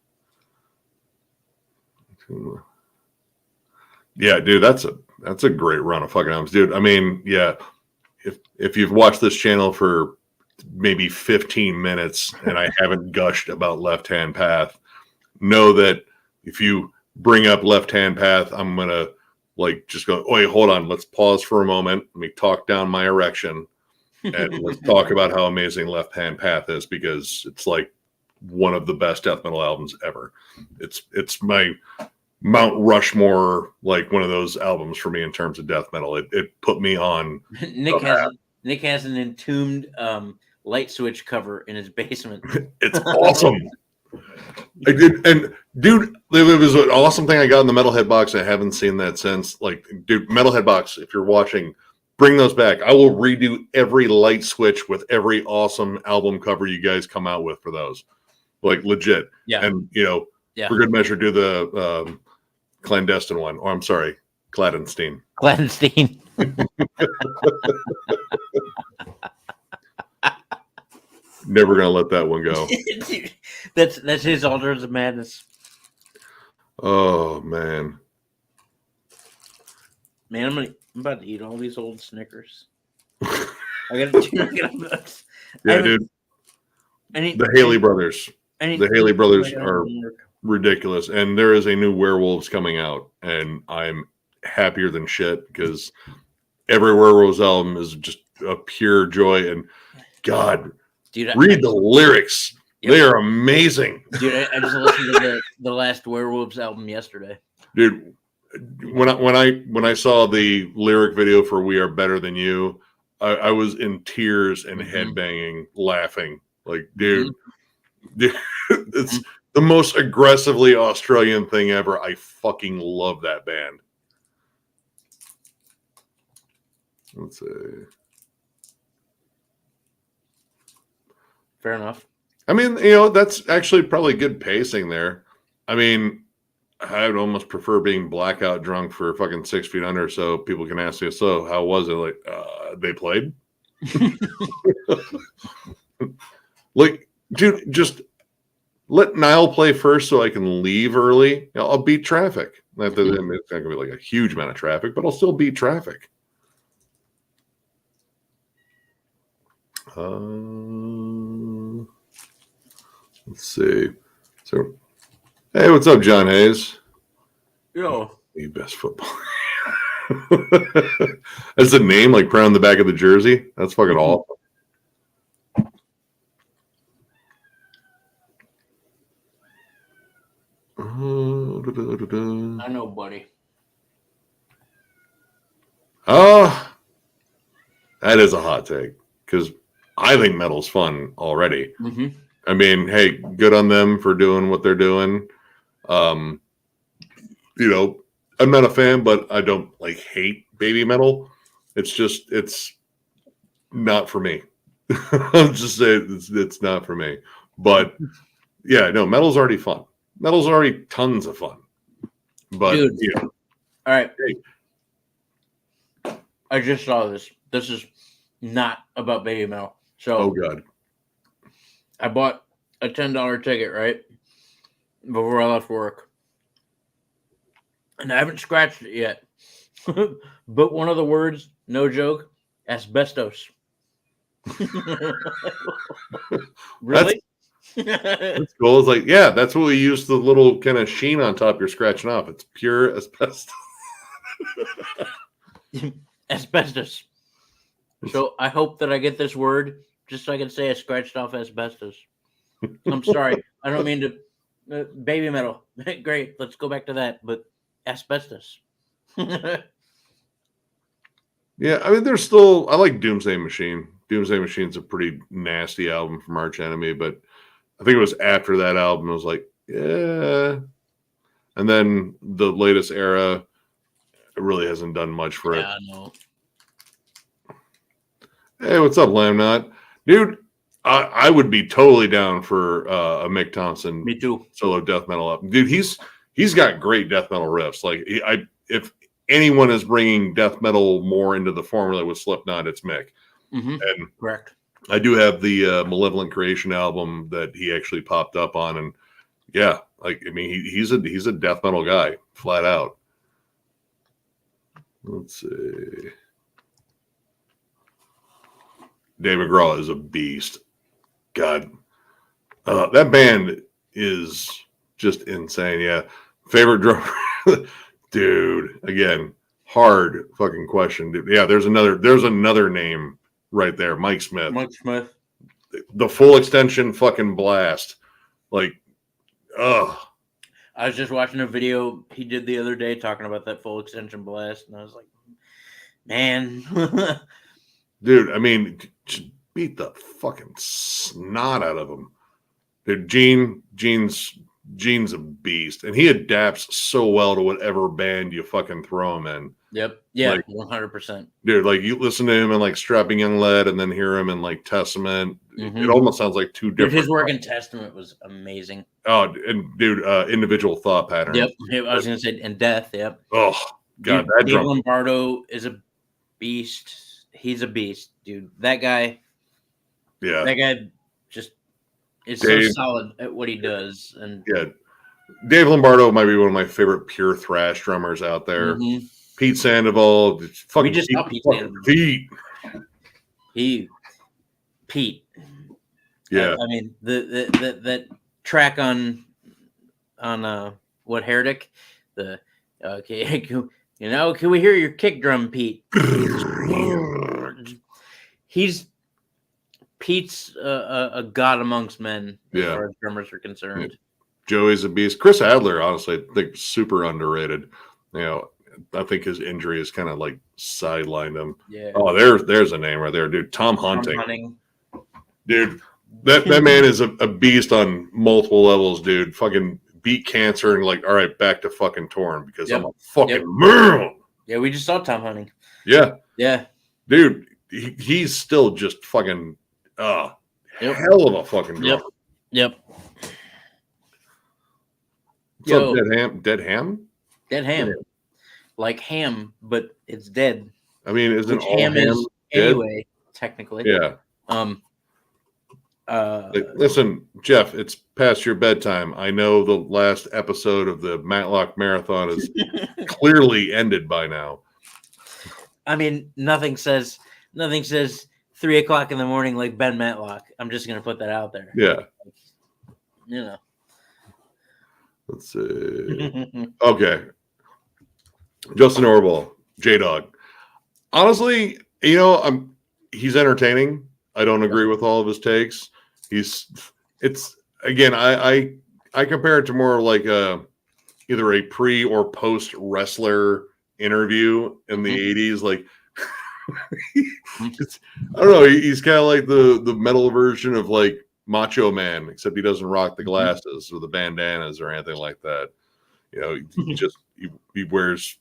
Speaker 2: Yeah, dude, that's a great run of fucking albums, dude. I mean, yeah, if you've watched this channel for maybe 15 minutes and I haven't gushed about Left Hand Path, know that if you bring up Left Hand Path, I'm gonna just go, wait, hold on, let's pause for a moment. Let me talk down my erection and let's talk about how amazing Left Hand Path is, because it's like one of the best death metal albums ever. It's my Mount Rushmore, like one of those albums for me in terms of death metal. It put me on.
Speaker 1: Nick has an entombed light switch cover in his basement.
Speaker 2: It's awesome. Dude, it was an awesome thing I got in the Metalhead box. I haven't seen that since. Dude, Metalhead box, if you're watching, bring those back. I will redo every light switch with every awesome album cover you guys come out with for those. Legit.
Speaker 1: Yeah.
Speaker 2: And, for good measure, do the clandestine one. Or I'm sorry, Clandestine.
Speaker 1: Clandestine.
Speaker 2: Never gonna let that one go.
Speaker 1: That's his Altars of Madness.
Speaker 2: Oh man,
Speaker 1: I'm about to eat all these old Snickers. I gotta.
Speaker 2: Yeah, dude. The Haley brothers. The Haley brothers are ridiculous, and there is a new Werewolves coming out, and I'm happier than shit because every Werewolves album is just a pure joy. And God. Dude, read the lyrics. Yep. They are amazing.
Speaker 1: Dude, I just listened to the last Werewolves album yesterday.
Speaker 2: Dude, when I saw the lyric video for "We Are Better Than You," I was in tears and headbanging, laughing. Dude, it's the most aggressively Australian thing ever. I fucking love that band. Let's see.
Speaker 1: Fair enough.
Speaker 2: I mean, that's actually probably good pacing there. I mean, I'd almost prefer being blackout drunk for fucking 6 feet under so people can ask me, so how was it? They played? Dude, just let Nile play first so I can leave early. I'll beat traffic. It's not going to be a huge amount of traffic, but I'll still beat traffic. Let's see. So, hey, what's up, John Hayes?
Speaker 1: Yo,
Speaker 2: the best football. That's the name, put on the back of the jersey. That's fucking awesome.
Speaker 1: I know, buddy.
Speaker 2: Oh, that is a hot take because I think metal's fun already.
Speaker 1: Mm-hmm.
Speaker 2: I mean, hey, good on them for doing what they're doing. I'm not a fan, but I don't hate baby metal. It's not for me. I'll just say it's not for me. But yeah, no, metal's already fun. Metal's already tons of fun. But
Speaker 1: dude, all right. Hey. I just saw this. This is not about baby metal. So,
Speaker 2: oh god.
Speaker 1: I bought a $10 ticket, right? Before I left work. And I haven't scratched it yet. But one of the words, no joke, asbestos. Really?
Speaker 2: That's cool. It's yeah, that's what we use the little kind of sheen on top you're scratching off. It's pure asbestos.
Speaker 1: Asbestos. So I hope that I get this word just so I can say I scratched off asbestos. I'm sorry. I don't mean to. Baby metal. Great. Let's go back to that. But asbestos.
Speaker 2: Yeah, I mean, there's still. I like Doomsday Machine. Doomsday Machine's a pretty nasty album from Arch Enemy, but I think it was after that album, I was like, yeah. And then the latest era, it really hasn't done much for it.
Speaker 1: Yeah, no.
Speaker 2: Hey, what's up, Lamnot? Dude, I would be totally down for a Mick Thompson
Speaker 1: Me too.
Speaker 2: solo death metal album. Dude, he's got great death metal riffs. Like, if anyone is bringing death metal more into the formula with Slipknot, it's Mick.
Speaker 1: Mm-hmm.
Speaker 2: And
Speaker 1: correct.
Speaker 2: I do have the Malevolent Creation album that he actually popped up on, and yeah, like I mean, he's a death metal guy, flat out. Let's see. Dave McGraw is a beast. God, that band is just insane. Yeah, favorite drummer, dude. Again, hard fucking question, dude. Yeah, there's another name right there, Mike Smith.
Speaker 1: Mike Smith.
Speaker 2: The Full Extension fucking blast. Like, ugh.
Speaker 1: I was just watching a video he did the other day talking about that Full Extension blast, and I was like, man.
Speaker 2: Dude, I mean, just beat the fucking snot out of him. Dude, Gene's a beast, and he adapts so well to whatever band you fucking throw him in.
Speaker 1: Yep. Yeah,
Speaker 2: like,
Speaker 1: 100%.
Speaker 2: Dude, like you listen to him in like Strapping Young Lad and then hear him in like Testament. Mm-hmm. It almost sounds like two different.
Speaker 1: Dude, his work in Testament was amazing.
Speaker 2: Oh, and dude, Individual Thought Pattern.
Speaker 1: Yep. I was going to say, and Death. Yep.
Speaker 2: Oh, God.
Speaker 1: Dude, that Dave drum. Lombardo is a beast. He's a beast, dude. That guy.
Speaker 2: Yeah.
Speaker 1: That guy just is Dave, so solid at what he does. And
Speaker 2: yeah. Dave Lombardo might be one of my favorite pure thrash drummers out there.
Speaker 1: Mm-hmm.
Speaker 2: Pete Sandoval,
Speaker 1: we just saw Pete Sandoval. Pete.
Speaker 2: Yeah,
Speaker 1: I mean that track on what Heretic, the okay, can we hear your kick drum, Pete? Pete's a god amongst men as far as drummers are concerned.
Speaker 2: Yeah. Joey's a beast. Chris Adler, honestly, I think super underrated. You know, I think his injury has kind of like sidelined him.
Speaker 1: Yeah.
Speaker 2: Oh, there's a name right there, dude. Tom Hunting. Dude, that man is a beast on multiple levels, dude. Fucking beat cancer and like, all right, back to fucking touring because I'm a fucking man.
Speaker 1: Yeah, we just saw Tom Hunting.
Speaker 2: Yeah.
Speaker 1: Yeah.
Speaker 2: Dude, he's still just fucking hell of a fucking drummer.
Speaker 1: Yep.
Speaker 2: What's up, Dead Ham?
Speaker 1: Dead Ham. Yeah. Like ham, but it's dead.
Speaker 2: I mean, isn't all ham
Speaker 1: is
Speaker 2: dead?
Speaker 1: Anyway, technically.
Speaker 2: Yeah. Listen, Jeff, it's past your bedtime. I know the last episode of the Matlock Marathon is clearly ended by now.
Speaker 1: I mean, nothing says 3:00 in the morning like Ben Matlock. I'm just gonna put that out there.
Speaker 2: Yeah.
Speaker 1: You know.
Speaker 2: Let's see. Okay. Justin Orball, J-Dog. Honestly, he's entertaining. I don't agree with all of his takes. I compare it to more like either a pre or post wrestler interview in the 80s. Like, I don't know. He's kind of like the metal version of like Macho Man, except he doesn't rock the glasses or the bandanas or anything like that. He wears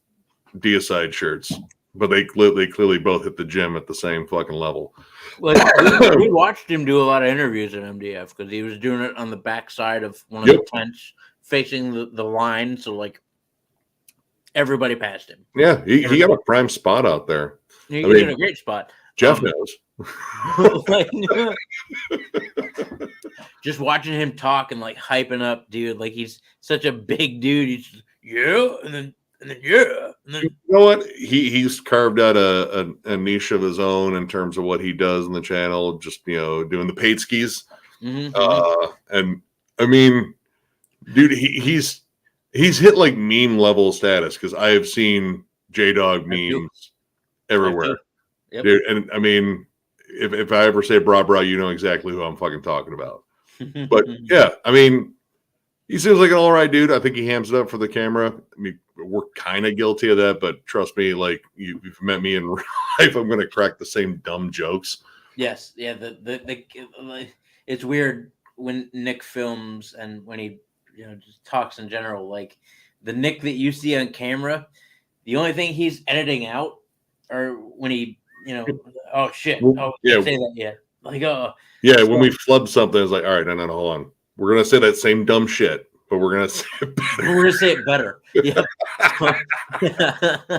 Speaker 2: Deicide shirts, but they clearly both hit the gym at the same fucking level.
Speaker 1: Like, we watched him do a lot of interviews at MDF because he was doing it on the back side of one of the tents facing the line, so like everybody passed him.
Speaker 2: Yeah, he got a prime spot out there.
Speaker 1: He's in a great spot.
Speaker 2: Jeff knows.
Speaker 1: Just watching him talk and like hyping up, dude. Like he's such a big dude. He's just, and then you
Speaker 2: know what? He's carved out a niche of his own in terms of what he does in the channel. Just doing the paid skis. And I mean, dude, he's hit like meme level status because I have seen J-Dog memes everywhere.
Speaker 1: Yep.
Speaker 2: Dude, and I mean, if I ever say bra, you know exactly who I'm fucking talking about. But yeah, I mean, he seems like an all right dude. I think he hams it up for the camera. I mean, we're kind of guilty of that, but trust me, like you've met me in real life, I'm going to crack the same dumb jokes.
Speaker 1: Yes, yeah. The it's weird when Nick films and when he just talks in general. Like the Nick that you see on camera, the only thing he's editing out, or when he oh shit, oh
Speaker 2: Yeah,
Speaker 1: can't say that yet. Like
Speaker 2: yeah.
Speaker 1: so,
Speaker 2: When we flub something, it's like, all right, no, hold on. We're gonna say that same dumb shit, but we're gonna say it better.
Speaker 1: we're gonna say it better. Yep.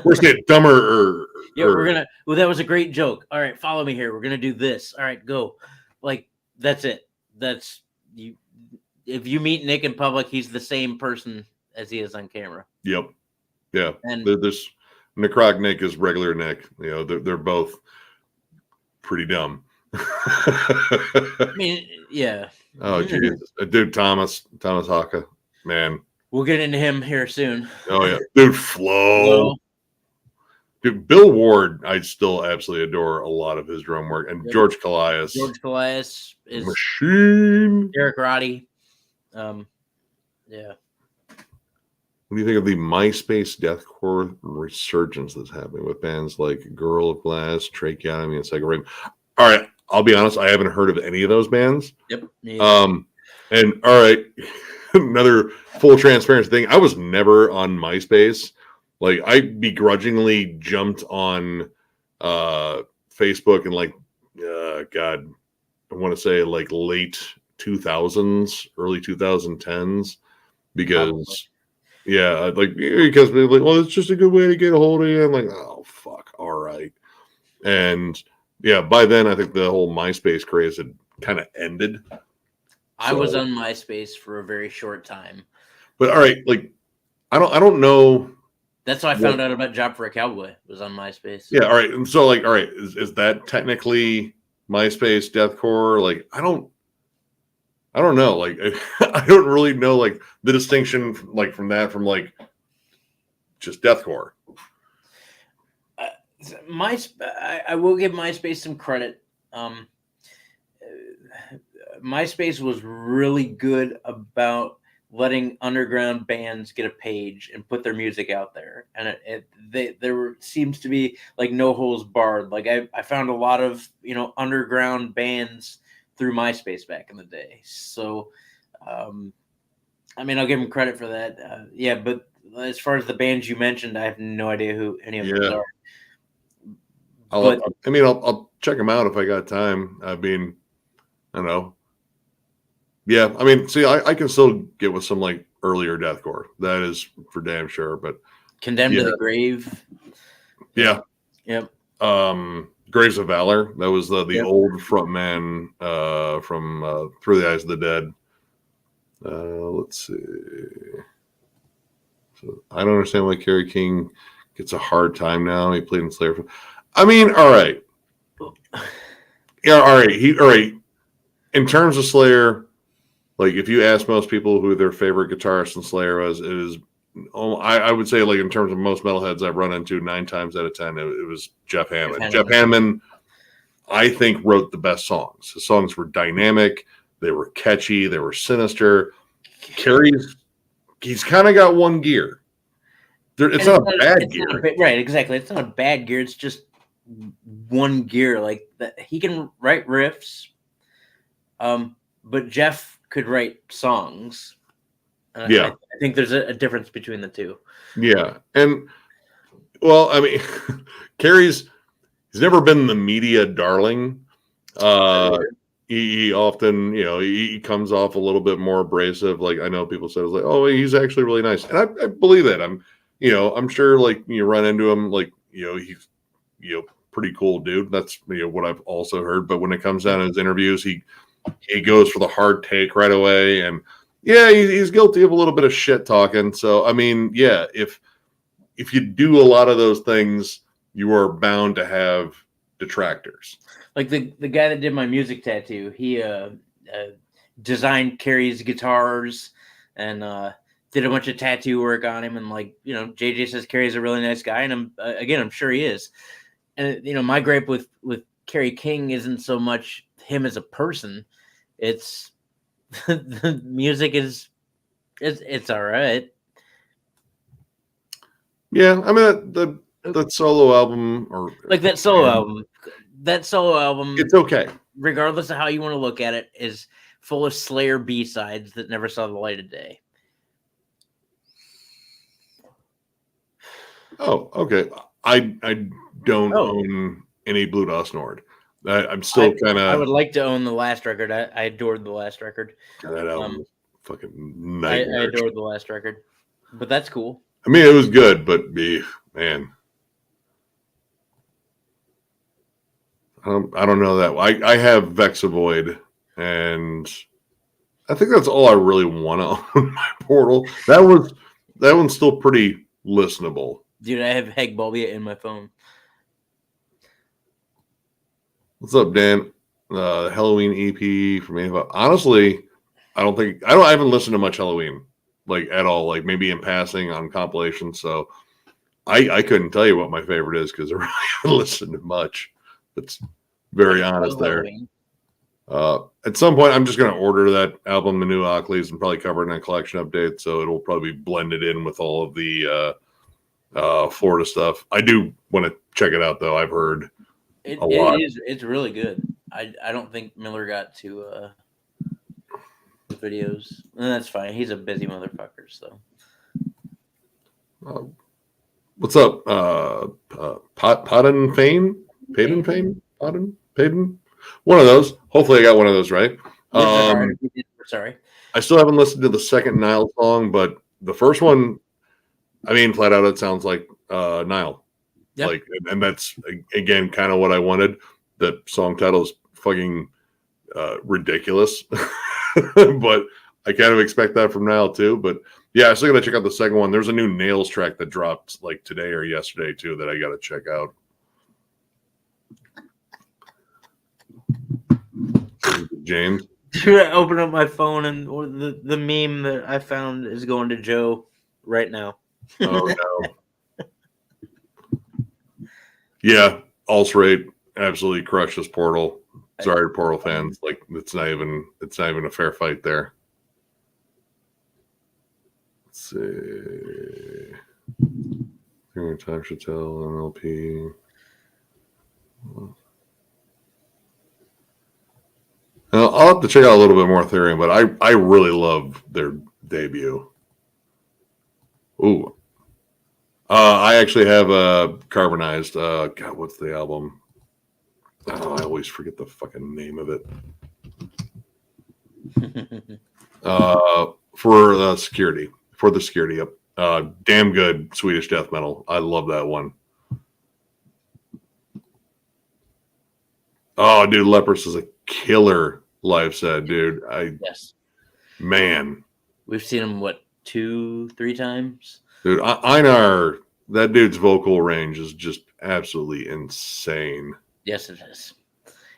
Speaker 2: We're saying dumber or
Speaker 1: Yeah, we're gonna. Well, that was a great joke. All right, follow me here. We're gonna do this. All right, go. Like that's it. That's you. If you meet Nick in public, he's the same person as he is on camera.
Speaker 2: Yep. Yeah.
Speaker 1: And
Speaker 2: There's Necroc Nick is regular Nick. They're both pretty dumb.
Speaker 1: I mean, yeah.
Speaker 2: Oh Jesus, dude, Thomas Haka, man.
Speaker 1: We'll get into him here soon.
Speaker 2: Oh yeah, dude, Flo. Dude, Bill Ward, I still absolutely adore a lot of his drum work, and George Calais.
Speaker 1: George Calais is
Speaker 2: machine.
Speaker 1: Eric Roddy. Yeah.
Speaker 2: What do you think of the MySpace deathcore resurgence that's happening with bands like Girl of Glass, Tracheotomy, and Psycroptic? All right, I'll be honest, I haven't heard of any of those bands.
Speaker 1: Yep.
Speaker 2: And all right, another full transparency thing. I was never on MySpace. Like I begrudgingly jumped on Facebook in like God, I want to say like late 2000s, early 2010s, because because they're like, well, it's just a good way to get a hold of you. I'm like, oh fuck, all right. And yeah, by then I think the whole MySpace craze had kind of ended.
Speaker 1: I was on MySpace for a very short time.
Speaker 2: But all right, like I don't know.
Speaker 1: That's how I found out about Job for a Cowboy. Was on MySpace.
Speaker 2: Yeah, all right. And so like, all right, is that technically MySpace deathcore? Like I don't know. Like I don't really know like the distinction like from like just deathcore.
Speaker 1: I will give MySpace some credit. MySpace was really good about letting underground bands get a page and put their music out there, and there seems to be like no holes barred. Like I found a lot of underground bands through MySpace back in the day. So, I mean, I'll give them credit for that. Yeah, but as far as the bands you mentioned, I have no idea who any of those are.
Speaker 2: I'll check them out if I got time. I mean, I don't know. Yeah, I mean, see, I can still get with some like earlier deathcore. That is for damn sure. But
Speaker 1: Condemned to the Grave.
Speaker 2: Yeah.
Speaker 1: Yep.
Speaker 2: Graves of Valor. That was the old frontman from Through the Eyes of the Dead. Let's see. So I don't understand why Kerry King gets a hard time now. He played in Slayer. I mean, all right. Yeah, all right. All right. In terms of Slayer, like if you ask most people who their favorite guitarist in Slayer was, it is. I would say, like in terms of most metalheads I've run into, 9 times out of 10, it was Jeff Hammond. Jeff Hammond, I think, wrote the best songs. The songs were dynamic, they were catchy, they were sinister. Kerry's, he's kind of got one gear. It's not a bad gear,
Speaker 1: right? Exactly. It's not a bad gear. It's just one gear. Like that, he can write riffs, but Jeff could write songs. I think there's a difference between the two. Yeah.
Speaker 2: And well, I mean, he's never been the media darling. He often, he comes off a little bit more abrasive. Like I know people said, it was like, oh, he's actually really nice. And I believe that. I'm sure like you run into him, like, he's, pretty cool dude. That's, what I've also heard. But when it comes down to his interviews, he goes for the hard take right away. And yeah, he's guilty of a little bit of shit talking. So, I mean, yeah, if you do a lot of those things, you are bound to have detractors.
Speaker 1: Like the guy that did my music tattoo, he designed Kerry's guitars and did a bunch of tattoo work on him. And like, JJ says Kerry's a really nice guy. And I'm sure he is. And, my gripe with Kerry King isn't so much him as a person. It's the music it's all right.
Speaker 2: Yeah, I mean that solo album or
Speaker 1: like that solo album. that solo album,
Speaker 2: it's okay,
Speaker 1: regardless of how you want to look at it, is full of Slayer B-sides that never saw the light of day.
Speaker 2: Oh, okay. I don't own any Blue Dust Nord. I'm still kind of.
Speaker 1: I would like to own the last record. I adored the last record.
Speaker 2: That album was fucking nightmare.
Speaker 1: I adored the last record, but that's cool.
Speaker 2: I mean, it was good, but man, I don't know that. I have Vexavoid, and I think that's all I really want to own my Portal. That one's still pretty listenable.
Speaker 1: Dude, I have Hegbulbia in my phone.
Speaker 2: What's up, Dan? Halloween EP from Anvil. Honestly, I haven't listened to much Halloween, like at all. Like maybe in passing on compilations. So I couldn't tell you what my favorite is because I really haven't listened to much. It's very honest there. At some point, I'm just going to order that album, the new Ockleys, and probably cover it in a collection update. So it'll probably be blended in with all of the Florida stuff. I do want to check it out, though. I've heard a lot.
Speaker 1: It's really good. I don't think Miller got to the videos, and that's fine. He's a busy motherfucker. So,
Speaker 2: what's up, Podden Fame? Payden Fame? Payden? One of those. Hopefully, I got one of those right.
Speaker 1: Sorry,
Speaker 2: I still haven't listened to the second Nile song, but the first one, I mean, flat out, it sounds like Nile. Yep. Like, and that's again kind of what I wanted. The song title is fucking ridiculous, but I kind of expect that from Nile too. But yeah, I still got to check out the second one. There's a new Nails track that dropped like today or yesterday too that I got to check out. James,
Speaker 1: I open up my phone and the meme that I found is going to Joe right now.
Speaker 2: Oh no. Yeah, Alt-Right absolutely crushed this Portal. Sorry, Portal fans. Like it's not even a fair fight there. Let's see. Time should tell MLP. I'll have to check out a little bit more Ethereum, but I really love their debut. Ooh. I actually have Carbonized. God, what's the album? Oh, I always forget the fucking name of it. For the security. Yep. Damn good Swedish death metal. I love that one. Oh, dude, Leprous is a killer live set, dude.
Speaker 1: Yes.
Speaker 2: Man.
Speaker 1: We've seen him, 2-3 times?
Speaker 2: Dude, Einar, that dude's vocal range is just absolutely insane.
Speaker 1: Yes, it is.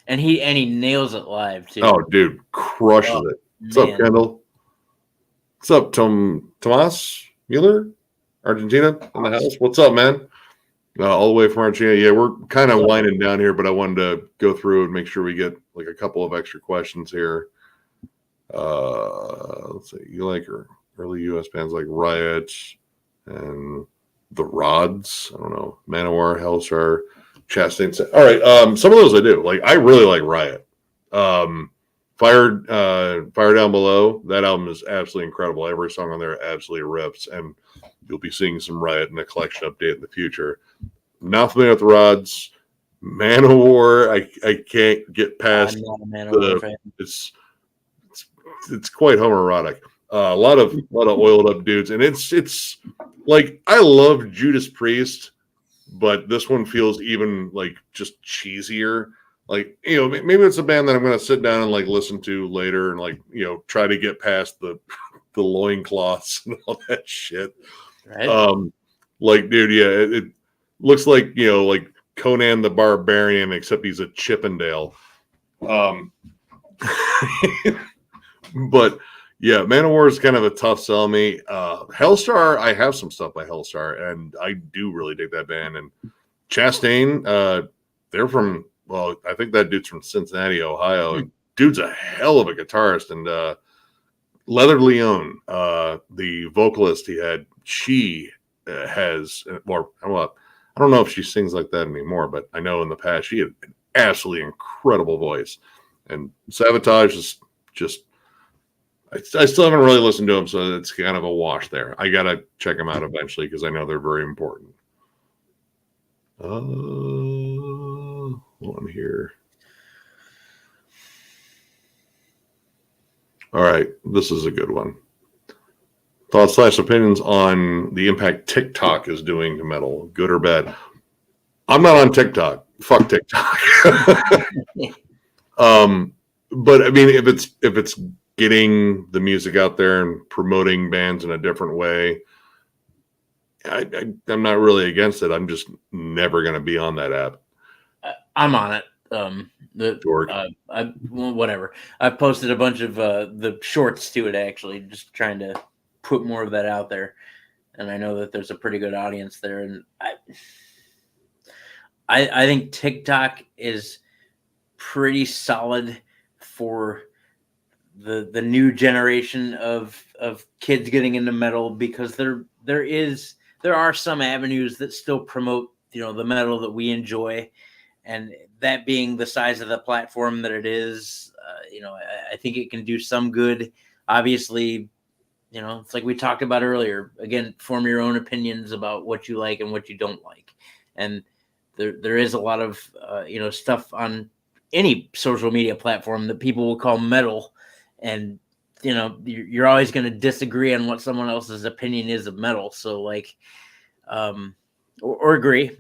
Speaker 1: And he nails it live, too.
Speaker 2: Oh, dude, crushes it. What's up, Kendall? What's up, Tomas Mueller? Argentina in the house? What's up, man? All the way from Argentina. Yeah, we're kind of winding down here, but I wanted to go through and make sure we get like a couple of extra questions here. Let's see. You like early U.S. bands like Riot and The Rods? I don't know. Manowar, Hellstar, Chastain. All right. Some of those I do. Like, I really like Riot. Fire Down Below. That album is absolutely incredible. Every song on there absolutely rips, and you'll be seeing some Riot in a collection update in the future. Not familiar with The Rods. Manowar, I can't get past.
Speaker 1: I'm not a Manowar fan.
Speaker 2: It's quite homoerotic. A lot of oiled up dudes, and it's like I love Judas Priest, but this one feels even like just cheesier. Like, you know, maybe it's a band that I'm going to sit down and like listen to later, and like, you know, try to get past the loincloths and all that shit.
Speaker 1: Right.
Speaker 2: Like, dude, yeah, it looks like, you know, like Conan the Barbarian, except he's a Chippendale. But yeah, Manowar is kind of a tough sell me. Hellstar, I have some stuff by Hellstar, and I do really dig that band. And Chastain, they're from, well, I think that dude's from Cincinnati, Ohio. Dude's a hell of a guitarist. And Leather Leone, the vocalist he had, she has, or I don't know if she sings like that anymore, but I know in the past she had an absolutely incredible voice. And Sabotage is just, I still haven't really listened to them, so it's kind of a wash there. I gotta check them out eventually because I know they're very important. One here. All right, this is a good one. Thoughts / opinions on the impact TikTok is doing to metal, good or bad. I'm not on TikTok. Fuck TikTok. But I mean, if it's getting the music out there and promoting bands in a different way, I'm not really against it. I'm just never going to be on that app.
Speaker 1: I'm on it. Whatever. I posted a bunch of the shorts to it, actually, just trying to put more of that out there. And I know that there's a pretty good audience there. And I think TikTok is pretty solid for the new generation of kids getting into metal, because there are some avenues that still promote, the metal that we enjoy. And that being the size of the platform that it is, I think it can do some good. Obviously, it's like we talked about earlier. Again, form your own opinions about what you like and what you don't like. And there is a lot of, stuff on any social media platform that people will call metal. And, you're always going to disagree on what someone else's opinion is of metal. So or agree,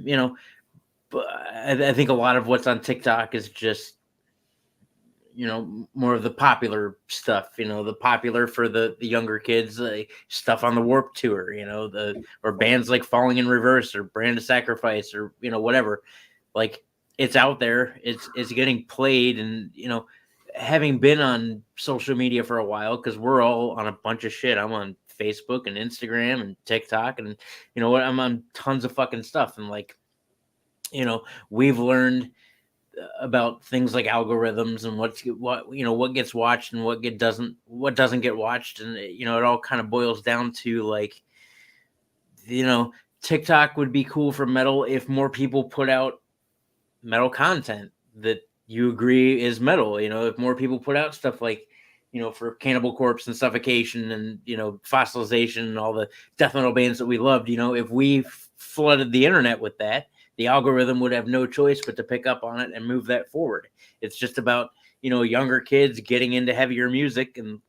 Speaker 1: but I think a lot of what's on TikTok is just, more of the popular stuff, the popular for the younger kids, stuff on the Warped Tour, or bands like Falling in Reverse or Brand of Sacrifice or, whatever. Like, it's out there, it's getting played. And, having been on social media for a while, because we're all on a bunch of shit. I'm on Facebook and Instagram and TikTok, and I'm on tons of fucking stuff. And we've learned about things like algorithms and what gets watched and what doesn't get watched. And it all kind of boils down to TikTok would be cool for metal if more people put out metal content that you agree is metal. If more people put out stuff like, for Cannibal Corpse and Suffocation and, Fossilization and all the death metal bands that we loved, if we flooded the internet with that, the algorithm would have no choice but to pick up on it and move that forward. It's just about, younger kids getting into heavier music. And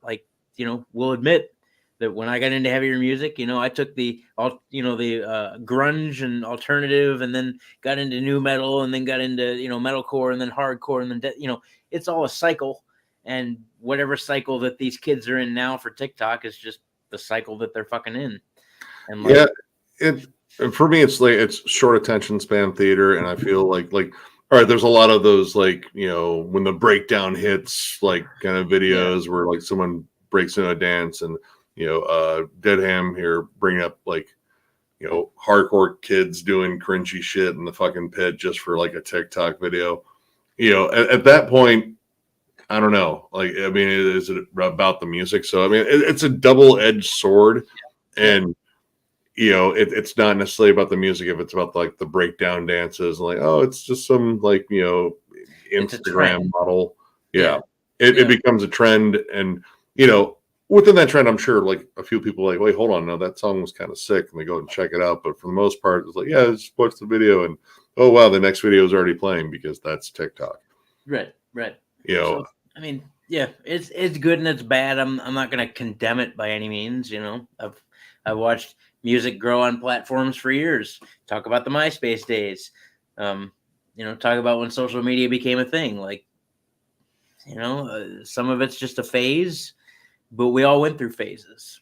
Speaker 1: we'll admit that when I got into heavier music, I took the grunge and alternative, and then got into new metal, and then got into, metalcore, and then hardcore, and then, it's all a cycle. And whatever cycle that these kids are in now for TikTok is just the cycle that they're fucking in. And
Speaker 2: and for me, it's short attention span theater. And I feel like, all right, there's a lot of those, when the breakdown hits, kind of videos where someone breaks into a dance, and, Dead Ham here bringing up hardcore kids doing cringy shit in the fucking pit just for a TikTok video. At that point, I don't know. Is it about the music? So, it's a double-edged sword. And, it's not necessarily about the music if it's about the breakdown dances and it's just some Instagram model. Yeah. It becomes a trend. And, within that trend, I'm sure a few people wait, hold on. No, that song was kind of sick. And they go and check it out. But for the most part, it's just watch the video. And, oh, wow, the next video is already playing because that's TikTok.
Speaker 1: Right. So, it's good and it's bad. I'm not going to condemn it by any means. I've watched music grow on platforms for years. Talk about the MySpace days. Talk about when social media became a thing. Some of it's just a phase, but we all went through phases.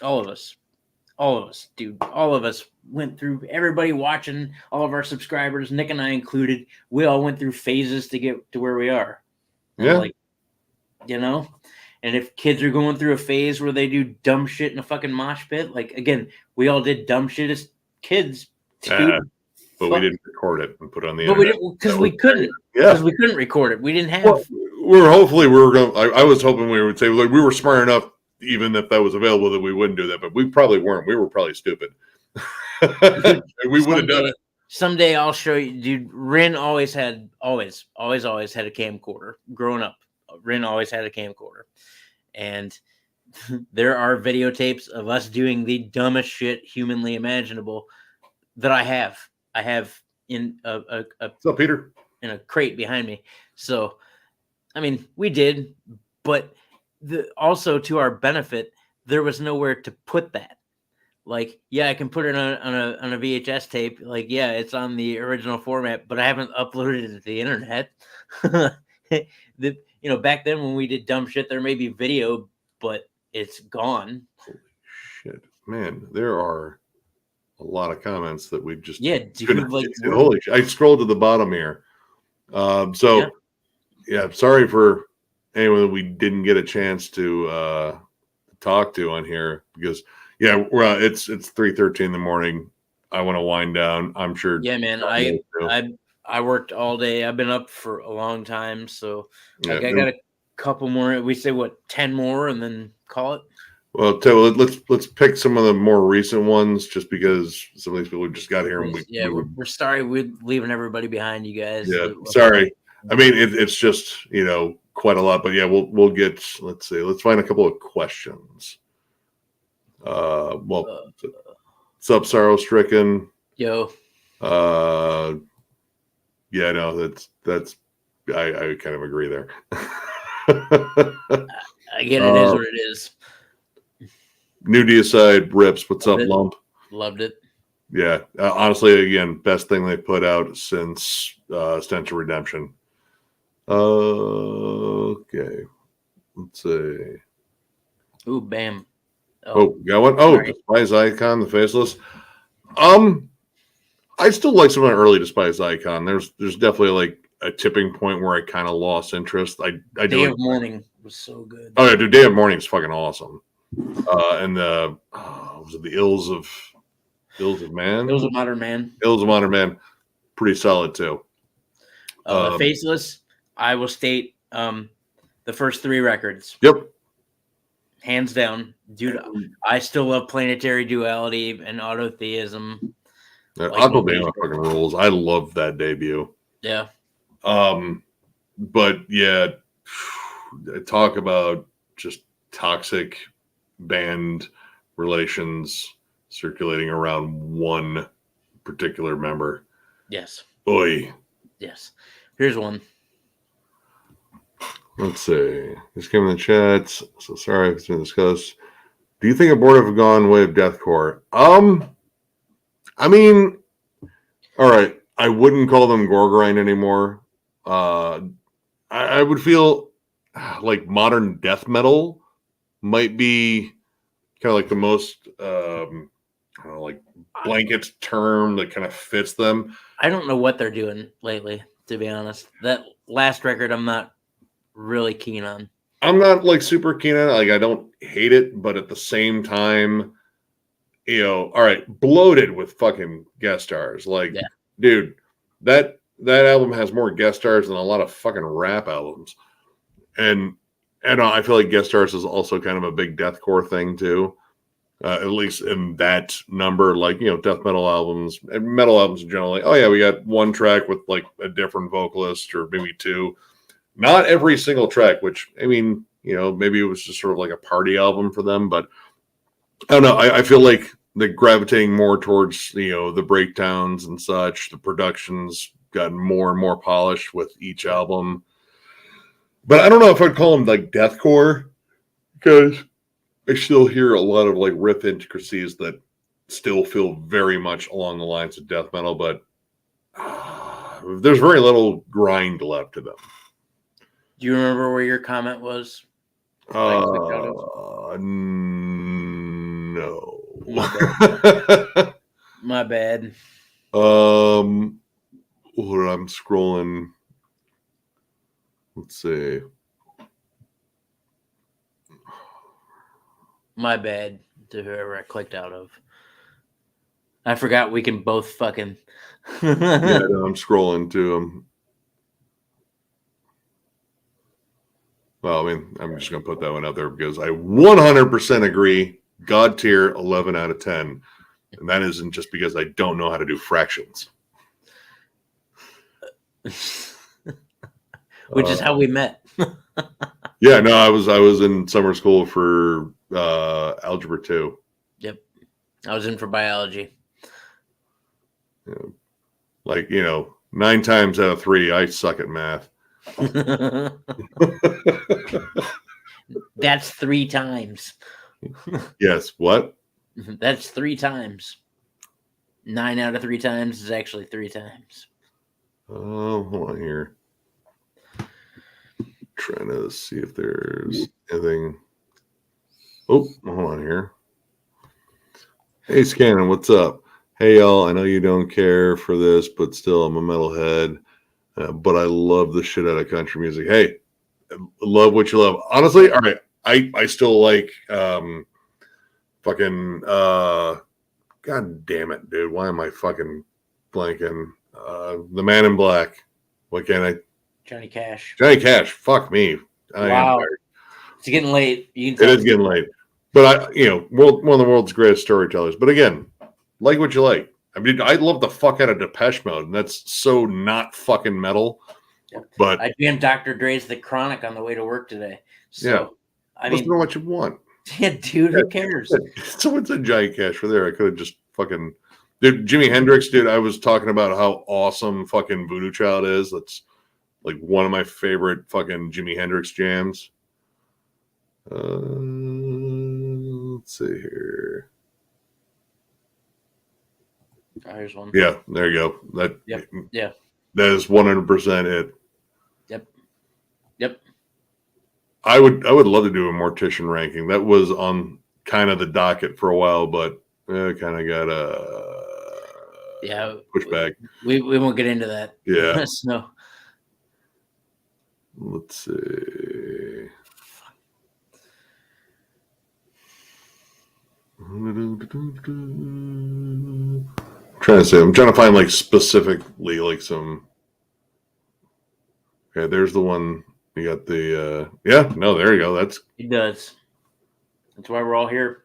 Speaker 1: All of us, dude. All of us went through. Everybody watching, all of our subscribers, Nick and I included, we all went through phases to get to where we are. And and if kids are going through a phase where they do dumb shit in a fucking mosh pit, again, we all did dumb shit as kids.
Speaker 2: But we didn't record it and put it on the internet.
Speaker 1: Because we couldn't. Because we couldn't record it. We didn't have.
Speaker 2: Well, I was hoping we would say we were smart enough, even if that was available, that we wouldn't do that. But we probably weren't. We were probably stupid. We would have done it.
Speaker 1: Someday I'll show you, dude. Rin always had a camcorder. Growing up, Rin always had a camcorder, and there are videotapes of us doing the dumbest shit humanly imaginable that I have. I have in
Speaker 2: What's up, Peter?
Speaker 1: In a crate behind me. So, I mean, we did, but also to our benefit, there was nowhere to put that. Like, yeah, I can put it on a VHS tape. Like, yeah, it's on the original format, but I haven't uploaded it to the internet. Back then when we did dumb shit, there may be video, but it's gone.
Speaker 2: Holy shit, man! There are a lot of comments that we just
Speaker 1: holy
Speaker 2: shit! I scrolled to the bottom here. Sorry for anyone that we didn't get a chance to talk to on here because. Yeah, well, it's 3:13 in the morning. I want to wind down. I'm sure.
Speaker 1: Yeah, man. I worked all day. I've been up for a long time, so I got a couple more. We say 10 more, and then call it.
Speaker 2: Well, let's pick some of the more recent ones, just because some of these people just got here.
Speaker 1: We're sorry we're leaving everybody behind, you guys.
Speaker 2: Yeah, sorry. I mean, it's just quite a lot, but yeah, we'll get. Let's see. Let's find a couple of questions. What's up, Sorrow Stricken?
Speaker 1: Yo.
Speaker 2: Yeah, no, that's I kind of agree there.
Speaker 1: Again, it is what it is.
Speaker 2: New Deicide rips. What's up, Lump?
Speaker 1: Loved it.
Speaker 2: Yeah, honestly, again, best thing they put out since Stench of Redemption. Okay, let's see.
Speaker 1: Ooh, bam.
Speaker 2: Oh, got one? Oh, Despise Icon, the Faceless. I still like some of the early Despise Icon. There's definitely like a tipping point where I kind of lost interest.
Speaker 1: Day of Mourning was so good.
Speaker 2: Oh yeah, dude, Day of Mourning is fucking awesome. And was it the Ills of Man?
Speaker 1: Ills of Modern Man.
Speaker 2: Ills of Modern Man, pretty solid too.
Speaker 1: Faceless, I will state the first 3 records.
Speaker 2: Yep.
Speaker 1: Hands down, dude. I still love Planetary Duality and Autotheism.
Speaker 2: Autotheism fucking rules. I love that debut.
Speaker 1: Yeah.
Speaker 2: But yeah, talk about just toxic band relations circulating around one particular member.
Speaker 1: Yes.
Speaker 2: Oy.
Speaker 1: Yes. Here's one.
Speaker 2: Let's see. This came in the chat. So sorry if it's been discussed. Do you think Abortive have gone way of deathcore? I mean, all right. I wouldn't call them gore grind anymore. I would feel like modern death metal might be kind of like the most I don't know, like blanket term that kind of fits them.
Speaker 1: I don't know what they're doing lately, to be honest. That last record I'm not really keen on.
Speaker 2: I'm not like super keen on it. Like I don't hate it, but at the same time, all right, bloated with fucking guest stars. Like, dude, that album has more guest stars than a lot of fucking rap albums. And I feel like guest stars is also kind of a big deathcore thing too. At least in that number, like, death metal albums and metal albums in general, like, oh yeah, we got one track with like a different vocalist or maybe 2. Not every single track, which, I mean, maybe it was just sort of like a party album for them, but I don't know. I feel like they're gravitating more towards, the breakdowns and such. The production's gotten more and more polished with each album. But I don't know if I'd call them like deathcore, because I still hear a lot of like riff intricacies that still feel very much along the lines of death metal, but there's very little grind left to them.
Speaker 1: Do you remember where your comment was?
Speaker 2: No.
Speaker 1: My bad.
Speaker 2: I'm scrolling. Let's see.
Speaker 1: My bad to whoever I clicked out of. I forgot we can both fucking.
Speaker 2: Yeah, no, I'm scrolling too. Well, I mean, I'm just going to put that one out there because I 100% agree. God tier, 11 out of 10. And that isn't just because I don't know how to do fractions.
Speaker 1: Which is how we met.
Speaker 2: Yeah, no, I was in summer school for algebra 2.
Speaker 1: Yep. I was in for biology.
Speaker 2: Yeah. Like, 9 times out of 3, I suck at math.
Speaker 1: That's 3 times.
Speaker 2: Yes, what?
Speaker 1: That's 3 times. 9 out of 3 times is actually 3 times.
Speaker 2: Oh, hold on here. Trying to see if there's anything. Oh, hold on here. Hey, Scannon, what's up? Hey, y'all, I know you don't care for this, but still, I'm a metalhead. But I love the shit out of country music. Hey, love what you love. Honestly, all right, I still like fucking God damn it, dude. Why am I fucking blanking? The Man in Black. What can I?
Speaker 1: Johnny Cash.
Speaker 2: Johnny Cash. Fuck me.
Speaker 1: Wow. It's getting late.
Speaker 2: It is getting late. But one of the world's greatest storytellers. But again, like what you like. I mean, I love the fuck out of Depeche Mode, and that's so not fucking metal.
Speaker 1: Yep.
Speaker 2: But
Speaker 1: I jammed Dr. Dre's The Chronic on the way to work today. So,
Speaker 2: yeah,
Speaker 1: I
Speaker 2: listen to what you want.
Speaker 1: Yeah, dude, who cares?
Speaker 2: Someone said Johnny Cash for there. I could have just fucking. Dude, Jimi Hendrix, dude, I was talking about how awesome fucking Voodoo Child is. That's like one of my favorite fucking Jimi Hendrix jams. Let's see here.
Speaker 1: Oh, here's one.
Speaker 2: Yeah, there you go.
Speaker 1: Yeah.
Speaker 2: That is 100% it.
Speaker 1: Yep.
Speaker 2: I would love to do a Mortician ranking. That was on kind of the docket for a while, but kind of got pushed back.
Speaker 1: We won't get into that.
Speaker 2: Yeah.
Speaker 1: No.
Speaker 2: Let's see. I'm trying to find like specifically like some. Okay, there's the one. You got the there you go. That's
Speaker 1: He does. That's why we're all here.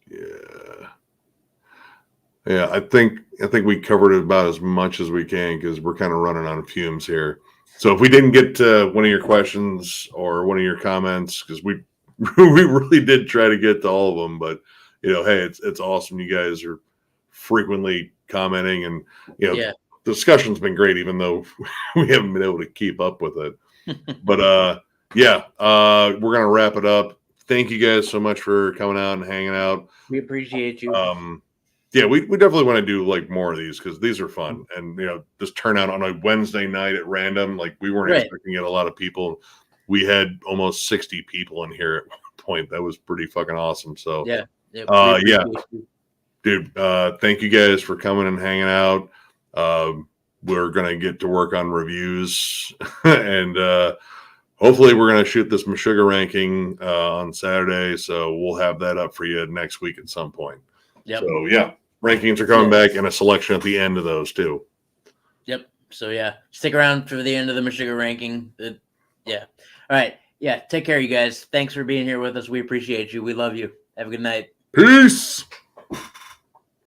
Speaker 2: Yeah. I think we covered about as much as we can because we're kind of running on fumes here. So if we didn't get to one of your questions or one of your comments, because we really did try to get to all of them, but hey, it's awesome. You guys are frequently commenting, and the discussion's been great, even though we haven't been able to keep up with it. But we're gonna wrap it up. Thank you guys so much for coming out and hanging out.
Speaker 1: We appreciate you.
Speaker 2: We definitely want to do like more of these because these are fun, and this turnout on a Wednesday night at random, like we weren't expecting to get a lot of people. We had almost 60 people in here at one point. That was pretty fucking awesome. So dude, thank you guys for coming and hanging out. We're gonna get to work on reviews and hopefully we're gonna shoot this Meshuggah ranking on Saturday, so we'll have that up for you next week at some point.
Speaker 1: Yep.
Speaker 2: So rankings are coming back and a selection at the end of those too.
Speaker 1: Yep. So stick around for the end of the Meshuggah ranking. All right. Yeah. Take care, you guys. Thanks for being here with us. We appreciate you. We love you. Have a good night.
Speaker 2: Peace.